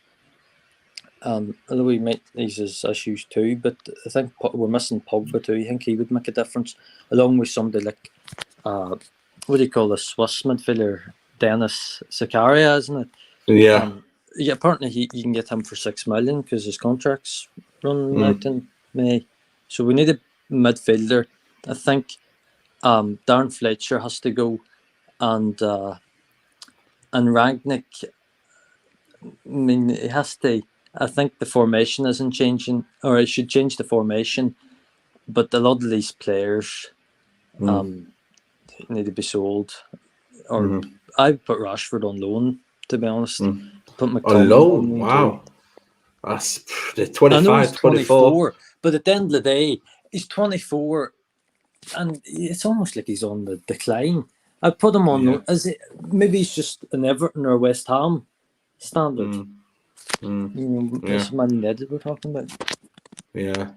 Speaker 5: Although he's his issues too, but I think we're missing Pogba too. I think he would make a difference, along with somebody like, what do you call the Swiss midfielder, Dennis Zakaria, isn't it?
Speaker 1: Yeah.
Speaker 5: Apparently you can get him for 6 million because his contract's running out in May. So we need a midfielder. I think Darren Fletcher has to go, and Ragnick. I mean, he has to. I think the formation isn't changing, or it should change the formation. But a lot of these players need to be sold. Or I put Rashford on loan, to be honest. Put McTominay
Speaker 1: on loan. Wow, that's the 25, 24.
Speaker 5: But at the end of the day, he's 24, and it's almost like he's on the decline. I put him on loan. Maybe he's just an Everton or West Ham standard. This Man United we're talking about.
Speaker 1: Yeah.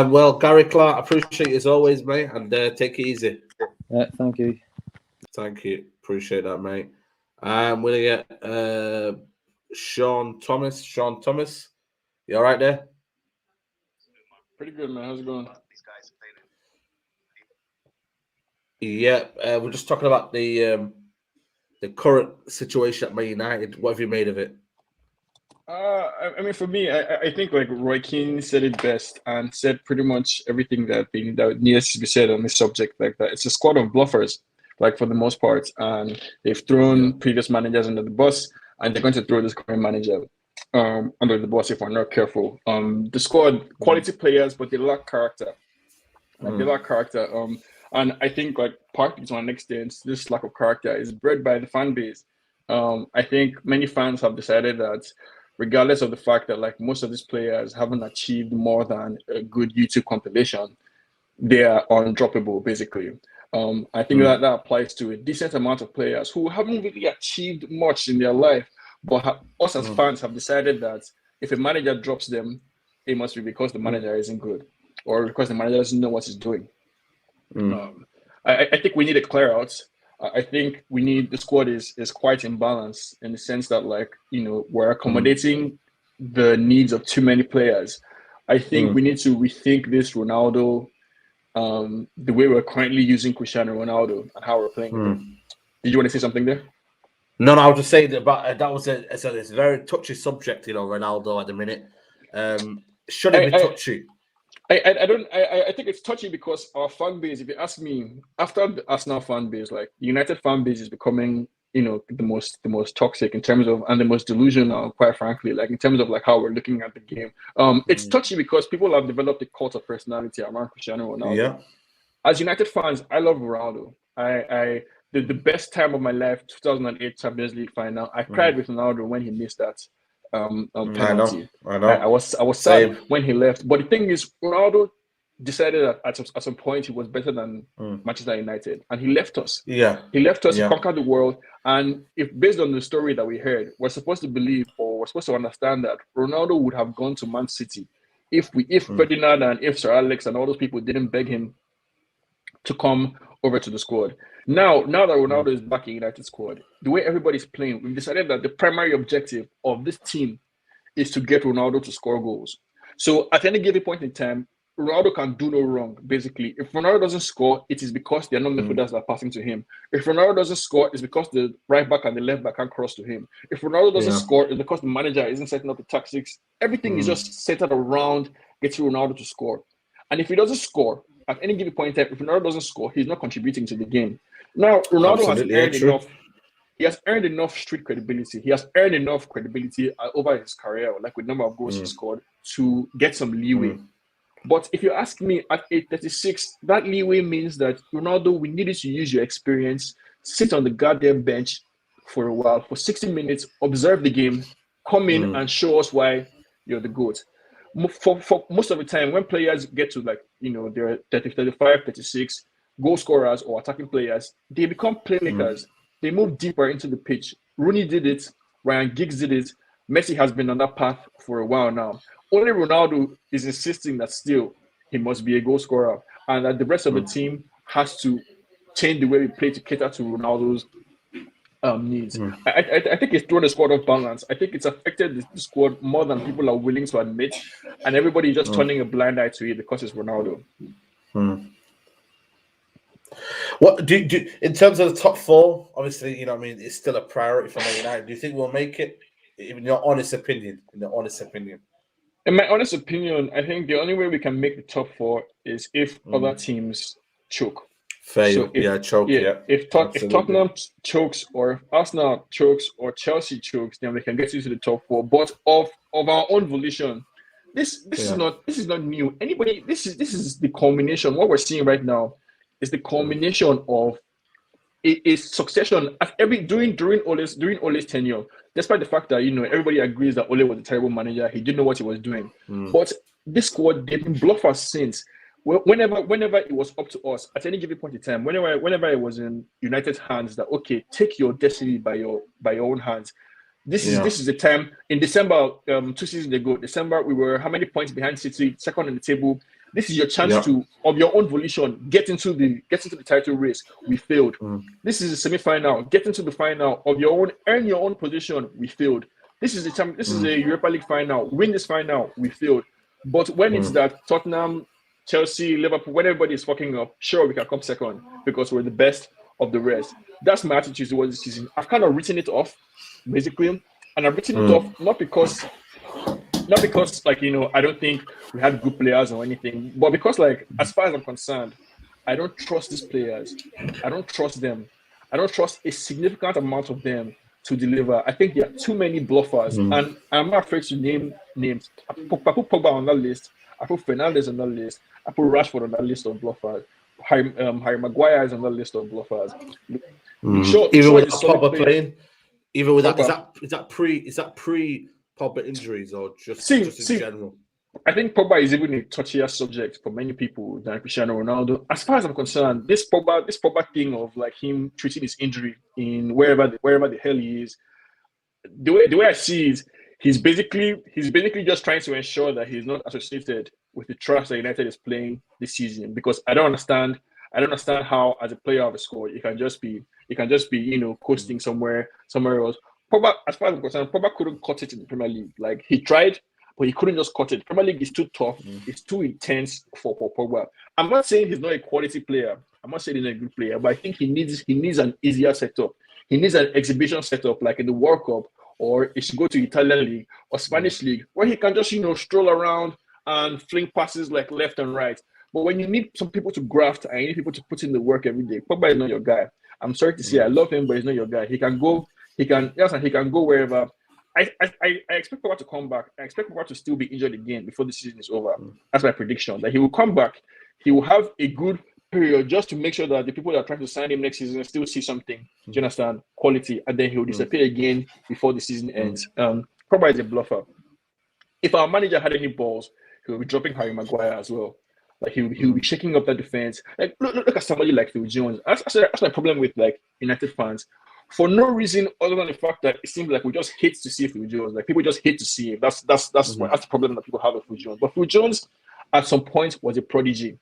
Speaker 1: Well, Gary Clark, I appreciate you as always, mate, and take it easy.
Speaker 5: Yeah, thank you.
Speaker 1: Thank you. Appreciate that, mate. We're gonna get Sean Thomas. Sean Thomas, you all right there?
Speaker 6: Pretty good, man. How's it going?
Speaker 1: Yeah, we're just talking about the current situation at Man United. What have you made of it?
Speaker 6: I mean, for me, I think like Roy Keane said it best and said pretty much everything that needs to be said on this subject. Like that, it's a squad of bluffers, like for the most part, and they've thrown previous managers under the bus, and they're going to throw this current manager under the bus if we're not careful. The squad, quality players, but they lack character. They lack character. And I think like partly to an extent, this lack of character is bred by the fan base. I think many fans have decided that, regardless of the fact that like most of these players haven't achieved more than a good YouTube compilation, they are undroppable, basically. I think that applies to a decent amount of players who haven't really achieved much in their life, but us as fans have decided that if a manager drops them, it must be because the manager isn't good or because the manager doesn't know what he's doing. I think we need a clear out. I think we need the squad is quite imbalanced in the sense that like we're accommodating the needs of too many players. I think we need to rethink this Ronaldo, the way we're currently using Cristiano Ronaldo and how we're playing with him. Did you want to say something there?
Speaker 1: No, I was just saying that that was it's a very touchy subject, Ronaldo at the minute. Should it be touchy?
Speaker 6: I think it's touchy because our fan base, if you ask me, after the Arsenal fan base, like the United fan base is becoming, the most toxic in terms of, and the most delusional, quite frankly, like in terms of like how we're looking at the game. It's touchy because people have developed a cult of personality around Cristiano Ronaldo.
Speaker 1: Yeah.
Speaker 6: As United fans, I love Ronaldo. The best time of my life, 2008 Champions League final. I cried with Ronaldo when he missed that penalty.
Speaker 1: I know.
Speaker 6: I was sad when he left. But the thing is, Ronaldo decided that at some point he was better than Manchester United, and he left us.
Speaker 1: Yeah,
Speaker 6: he left us. He conquered the world. And if based on the story that we heard, we're supposed to believe or we're supposed to understand that Ronaldo would have gone to Man City if Ferdinand and if Sir Alex and all those people didn't beg him to come over to the squad. Now that Ronaldo is back in United squad, the way everybody's playing, we've decided that the primary objective of this team is to get Ronaldo to score goals. So at any given point in time, Ronaldo can do no wrong, basically. If Ronaldo doesn't score, it is because there are no midfielders that are passing to him. If Ronaldo doesn't score, it's because the right back and the left back can't cross to him. If Ronaldo doesn't score, it's because the manager isn't setting up the tactics. Everything is just centered around getting Ronaldo to score. And if he doesn't score, at any given point in time, if Ronaldo doesn't score, he's not contributing to the game. Now, Ronaldo has earned enough. He has earned enough street credibility. He has earned enough credibility over his career, like with the number of goals he scored, to get some leeway. But if you ask me, at age 36, that leeway means that Ronaldo, we needed to use your experience, sit on the goddamn bench for a while, for 60 minutes, observe the game, come in and show us why you're the GOAT. For most of the time, when players get to they're 30, 35, 36, goal scorers or attacking players, they become playmakers. They move deeper into the pitch. Rooney did it. Ryan Giggs did it. Messi has been on that path for a while now. Only Ronaldo is insisting that still he must be a goal scorer and that the rest of the team has to change the way we play to cater to Ronaldo's needs. I think it's thrown the squad off balance. I think it's affected the squad more than people are willing to admit, and everybody just turning a blind eye to it because it's Ronaldo.
Speaker 1: What do in terms of the top four? Obviously, it's still a priority for Man United. Do you think we'll make it? In your honest opinion.
Speaker 6: In my honest opinion, I think the only way we can make the top four is if other teams choke.
Speaker 1: Choke.
Speaker 6: If Tottenham chokes, or if Arsenal chokes, or Chelsea chokes, then we can get into the top four. But of our own volition, this is not new. This is the culmination. What we're seeing right now is the culmination of a succession at during Ole's tenure. Despite the fact that everybody agrees that Ole was a terrible manager, he didn't know what he was doing. But this squad, they've been bluffers since. Whenever it was up to us at any given point in time, whenever it was in United's hands, that okay, take your destiny by your own hands. This is the time. In December, 2 seasons ago, we were how many points behind City, second in the table. This is your chance to, of your own volition, get into the title race. We failed. This is a semi-final. Get into the final of your own, earn your own position. We failed. This is a Europa League final. Win this final. We failed. But when it's that Tottenham, Chelsea, Liverpool, when everybody is fucking up, sure, we can come second because we're the best of the rest. That's my attitude towards this season. I've kind of written it off, basically, and I've written it off not because I don't think we had good players or anything, but because as far as I'm concerned, I don't trust these players. I don't trust them. I don't trust a significant amount of them to deliver. I think there are too many bluffers, and I'm not afraid to name names. I put Pogba on that list. I put Fernandes on that list. I put Rashford on that list of bluffers. Harry Maguire is on that list of bluffers.
Speaker 1: Even with Pogba playing, even with that, is that pre Pogba injuries or just in general?
Speaker 6: I think Pogba is even a touchier subject for many people than Cristiano Ronaldo. As far as I'm concerned, this Pogba thing of him treating his injury in wherever the hell he is, the way I see it, he's basically just trying to ensure that he's not associated with the trash that United is playing this season. Because I don't understand I don't understand how, as a player of a squad, you can just be coasting somewhere else. Pogba, as far as I'm concerned, Pogba couldn't cut it in the Premier League. Like, he tried, but he couldn't just cut it. Premier League is too tough. It's too intense for Pogba. I'm not saying he's not a quality player. I'm not saying he's not a good player, but I think he needs an easier setup. He needs an exhibition setup, like in the World Cup, or he should go to Italian league or Spanish league, where he can just stroll around and fling passes like left and right. But when you need some people to graft and you need people to put in the work every day, Pogba is not your guy. I'm sorry to say, I love him, but he's not your guy. He can go wherever. I expect Pogba to come back. I expect Pogba to still be injured again before the season is over. That's my prediction. That he will come back. He will have a good period just to make sure that the people that are trying to sign him next season still see something. Do you understand? Quality, and then he will disappear again before the season ends. Pogba is a bluffer. If our manager had any balls, he will be dropping Harry Maguire as well. Like he will be shaking up that defense. Like look at somebody like Phil Jones. That's my problem with like United fans. For no reason other than the fact that it seems like we just hate to see Phil Jones. Like people just hate to see him. That's the problem that people have with Phil Jones. But Phil Jones, at some point, was a prodigy.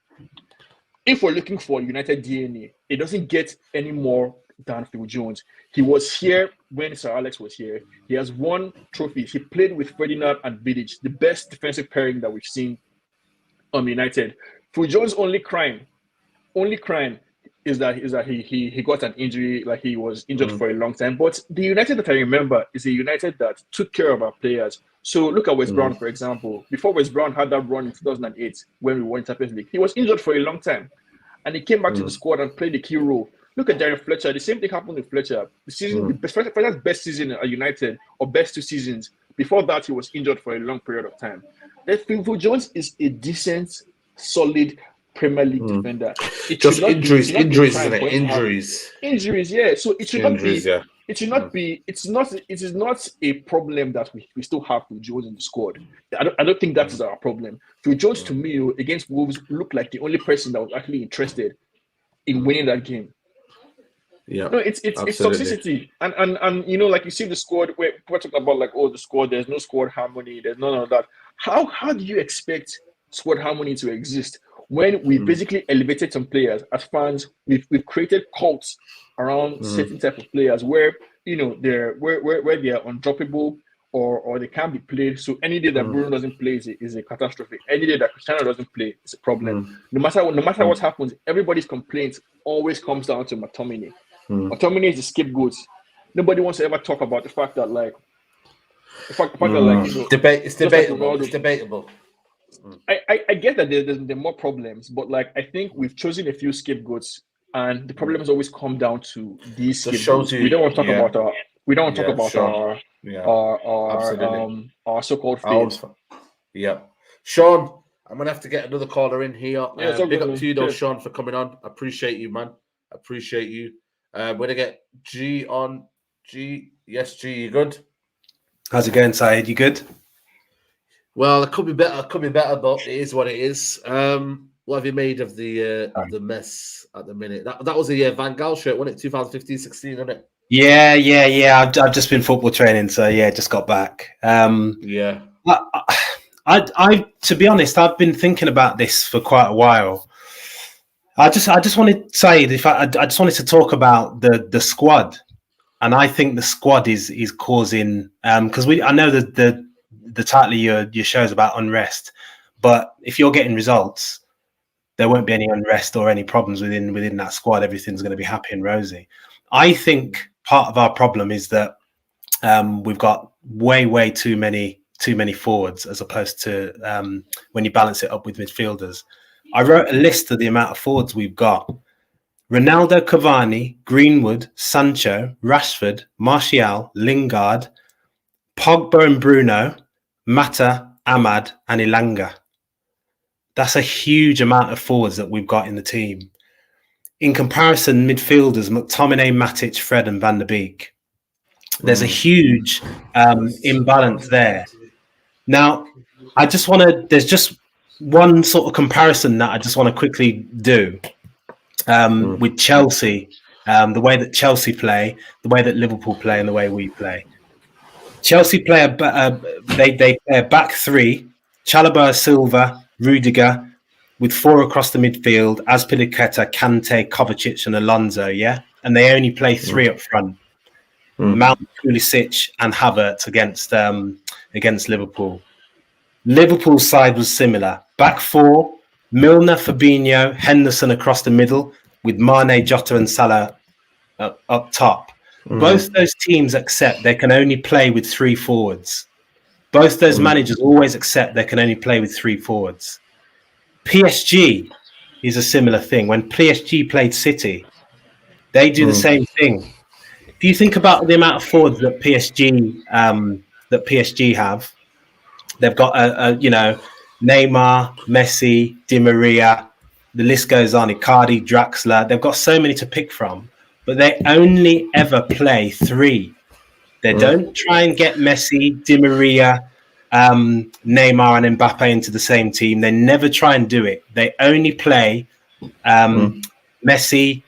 Speaker 6: If we're looking for United DNA, it doesn't get any more than Phil Jones. He was here when Sir Alex was here. He has won trophies. He played with Ferdinand and Vidic, the best defensive pairing that we've seen on United. Phil Jones' only crime is that he got an injury, like he was injured for a long time. But the United that I remember is a United that took care of our players. So look at West Brown, for example. Before West Brown had that run in 2008 when we won Champions League, he was injured for a long time. And he came back to the squad and played the key role. Look at Darren Fletcher. The same thing happened with Fletcher. Fletcher's best season at United, or best 2 seasons. Before that, he was injured for a long period of time. Phil Jones is a decent, solid Premier League defender.
Speaker 1: Just injuries, isn't it?
Speaker 6: Injuries, yeah. So it should not be. It is not a problem that we still have Phil Jones in the squad. I don't think that is our problem. Phil Jones, to me, against Wolves, looked like the only person that was actually interested in winning that game.
Speaker 1: Yeah,
Speaker 6: no, it's toxicity, and like you see the squad where people talk about like, oh, the squad, there's no squad harmony, there's none of that. How do you expect squad harmony to exist when we basically elevated some players as fans? We've created cults around certain type of players where they're undroppable or they can't be played. So any day that Bruno doesn't play is a catastrophe. Any day that Cristiano doesn't play is a problem. No matter what happens, everybody's complaint always comes down to McTominay. McTominay is the scapegoat. Nobody wants to ever talk about the fact that
Speaker 1: it's debatable.
Speaker 6: I get that there are more problems, but like I think we've chosen a few scapegoats, and the problems always come down to these scapegoats. We don't want to talk about our so-called fails.
Speaker 1: Yeah, Sean, I'm gonna have to get another caller in here. Big up to you though, Sean, for coming on. Appreciate you, man. Appreciate you. We're gonna get G on. G, yes, G, you good?
Speaker 7: How's it going, Syed? You good?
Speaker 1: Well, it could be better, but it is what it is. What have you made of the mess at the minute? That was a Van Gaal shirt, wasn't it? 2015-16, wasn't it?
Speaker 7: Yeah. I've just been football training, so yeah, just got back.
Speaker 1: Yeah.
Speaker 7: I to be honest, I've been thinking about this for quite a while. I just wanted to say, I just wanted to talk about the squad, and I think the squad is causing because I know that the title of your show is about unrest, but if you're getting results, there won't be any unrest or any problems within that squad. Everything's going to be happy and rosy. I think part of our problem is that we've got way too many forwards as opposed to when you balance it up with midfielders. I wrote a list of the amount of forwards we've got. Ronaldo, Cavani, Greenwood, Sancho, Rashford, Martial, Lingard, Pogba and Bruno, Mata, Ahmed and Ilanga. That's a huge amount of forwards that we've got in the team. In comparison, midfielders, McTominay, Matic, Fred and Van der Beek. There's a huge imbalance there. Now, there's just one sort of comparison that I just want to quickly do with Chelsea, the way that Chelsea play, the way that Liverpool play, and the way we play. Chelsea play they play a back three: Chalobah, Silva, Rudiger, with 4 across the midfield: Azpilicueta, Kante, Kovacic, and Alonso. Yeah, and they only play 3 up front: Mount, Pulisic, and Havertz against Liverpool. Liverpool's side was similar: back 4, Milner, Fabinho, Henderson across the middle, with Mane, Jota, and Salah up top. Both those teams accept they can only play with 3 forwards. Both those managers always accept they can only play with 3 forwards. PSG is a similar thing. When PSG played City, they do the same thing. If you think about the amount of forwards that PSG have, they've got Neymar, Messi, Di Maria. The list goes on. Icardi, Draxler. They've got so many to pick from, but they only ever play 3. They don't try and get Messi, Di Maria, Neymar, and Mbappe into the same team. They never try and do it. They only play Messi,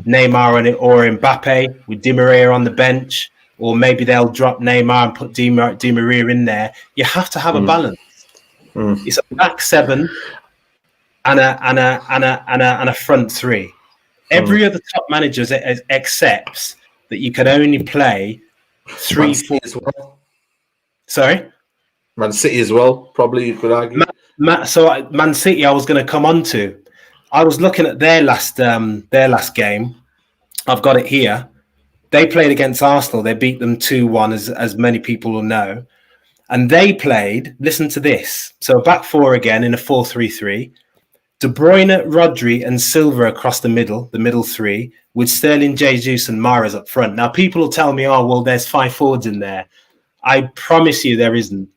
Speaker 7: Neymar, or Mbappe with Di Maria on the bench, or maybe they'll drop Neymar and put Di Maria in there. You have to have a balance. It's a back 7 and a front 3. Every other top manager accepts that you can only play 3
Speaker 1: as well.
Speaker 7: Sorry?
Speaker 1: Man City as well, probably you could argue.
Speaker 7: So Man City, I was going to come on to. I was looking at their last game. I've got it here. They played against Arsenal. They beat them 2-1, as many people will know. And they played, listen to this. So back 4 again in a 4-3-3. De Bruyne, Rodri, and Silva across the middle 3, with Sterling, Jesus, and Mahrez up front. Now, people will tell me, oh, well, there's 5 forwards in there. I promise you there isn't.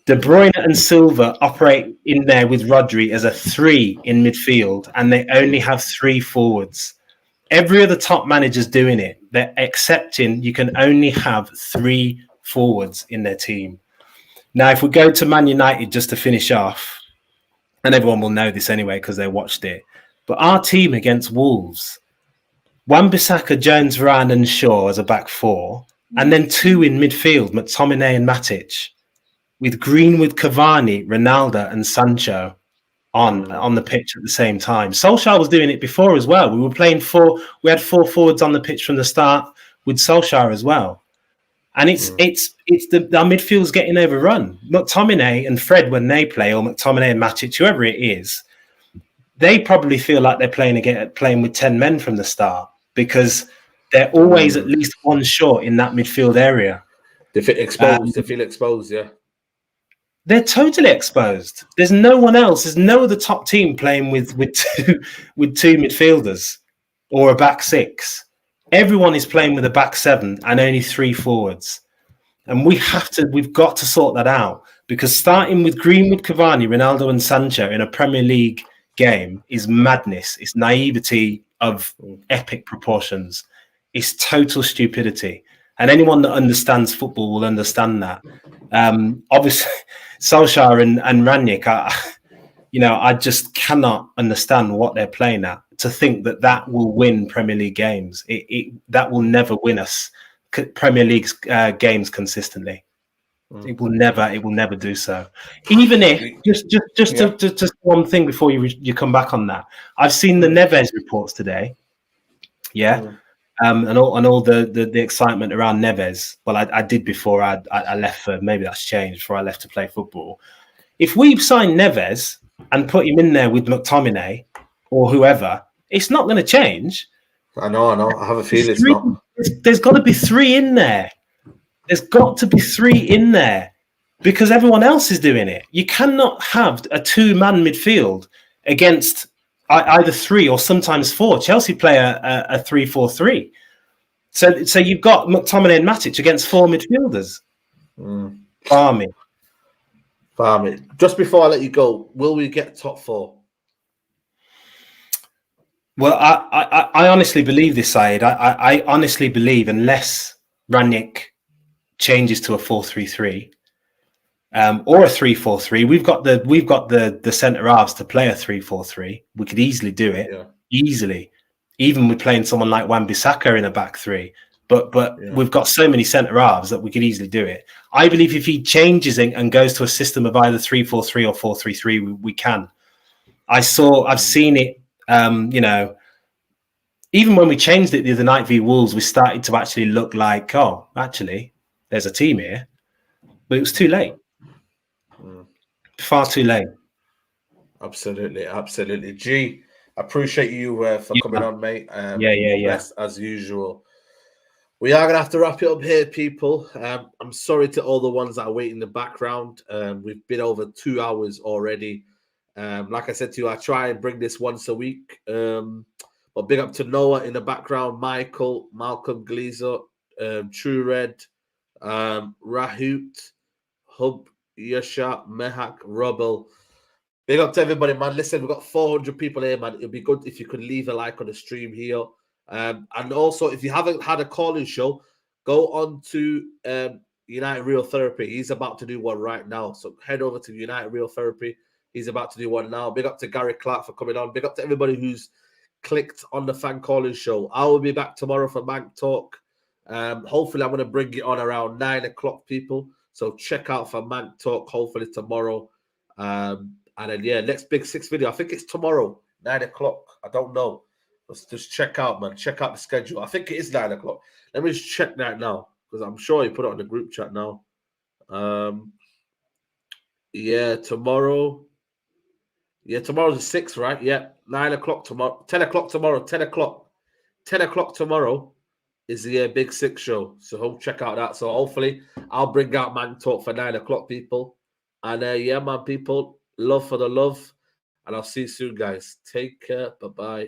Speaker 7: De Bruyne and Silva operate in there with Rodri as a 3 in midfield, and they only have 3 forwards. Every other top manager's doing it. They're accepting you can only have 3 forwards in their team. Now, if we go to Man United just to finish off, and everyone will know this anyway because they watched it, but our team against Wolves, Wan-Bissaka, Jones, Varane, and Shaw as a back 4, and then 2 in midfield, McTominay and Matic, with Greenwood, Cavani, Ronaldo, and Sancho on the pitch at the same time. Solskjaer was doing it before as well. We were playing 4. We had 4 forwards on the pitch from the start with Solskjaer as well. And our midfield's getting overrun. McTominay and Fred, when they play, or McTominay and Matic, whoever it is, they probably feel like they're playing with 10 men from the start because they're always at least 1 short in that midfield area.
Speaker 1: They feel exposed, yeah.
Speaker 7: They're totally exposed. There's no one else. There's no other top team playing with 2 midfielders or a back 6. Everyone is playing with a back 7 and only 3 forwards. And we've got to sort that out because starting with Greenwood, Cavani, Ronaldo, and Sancho in a Premier League game is madness. It's naivety of epic proportions. It's total stupidity. And anyone that understands football will understand that. Obviously, Solskjaer and Rangnick, I just cannot understand what they're playing at. To think that will win Premier League games, that will never win us Premier League games consistently. It will never do so. Even if just one thing before you come back on that, I've seen the Neves reports today. Yeah. And all the excitement around Neves. Well, I did before I left for, maybe that's changed, before I left to play football. If we sign Neves and put him in there with McTominay or whoever, it's not going to change.
Speaker 1: I know. I have a feeling it's not.
Speaker 7: There's got to be 3 in there. There's got to be 3 in there because everyone else is doing it. You cannot have a 2-man midfield against either 3 or sometimes 4. Chelsea play a 3-4-3. So you've got McTominay and Matic against 4 midfielders. Farming.
Speaker 1: Just before I let you go, will we get top 4?
Speaker 7: Well, I honestly believe this, Saeed. I honestly believe unless Rangnick changes to a 4-3-3 or a 3-4-3, we've got the centre halves to play a 3-4-3. We could easily do it, easily, even with playing someone like Wan-Bissaka in a back 3. But we've got so many centre halves that we could easily do it. I believe if he changes it and goes to a system of either 3-4-3 or 4-3-3, we can. I've seen it. You know, even when we changed it the other night v Wolves, we started to actually look like, oh, actually, there's a team here, but it was too late. Far too late.
Speaker 1: Absolutely, absolutely. G, appreciate you for coming on, mate. Unrest, as usual. We are going to have to wrap it up here, people. I'm sorry to all the ones that are waiting in the background. We've been over 2 hours already. Like I said to you, I try and bring this once a week. But big up to Noah in the background, Michael, Malcolm Gleezer, True Red, Rahut, Hub, Yasha, Mehak, Rubble. Big up to everybody, man. Listen, we've got 400 people here, man. It'd be good if you could leave a like on the stream here. And also, if you haven't had a call-in show, go on to United Real Therapy. He's about to do one right now. So head over to United Real Therapy. He's about to do one now. Big up to Gary Clark for coming on. Big up to everybody who's clicked on the fan calling show. I will be back tomorrow for Mank Talk. Hopefully, I'm going to bring it on around 9 o'clock, people. So check out for Mank Talk, hopefully tomorrow. And then, yeah, next Big Six video. I think it's tomorrow, 9 o'clock. I don't know. Let's just check out, man. Check out the schedule. I think it is 9 o'clock. Let me just check that now, because I'm sure you put it on the group chat now. Yeah, tomorrow. Yeah, tomorrow's the 6th, right? Yeah, 9 o'clock tomorrow. 10 o'clock tomorrow. 10 o'clock. 10 o'clock tomorrow is the Big Six show. So check out that. So hopefully I'll bring out Man Talk for 9 o'clock, people. And yeah, man, people, love for the love. And I'll see you soon, guys. Take care. Bye-bye.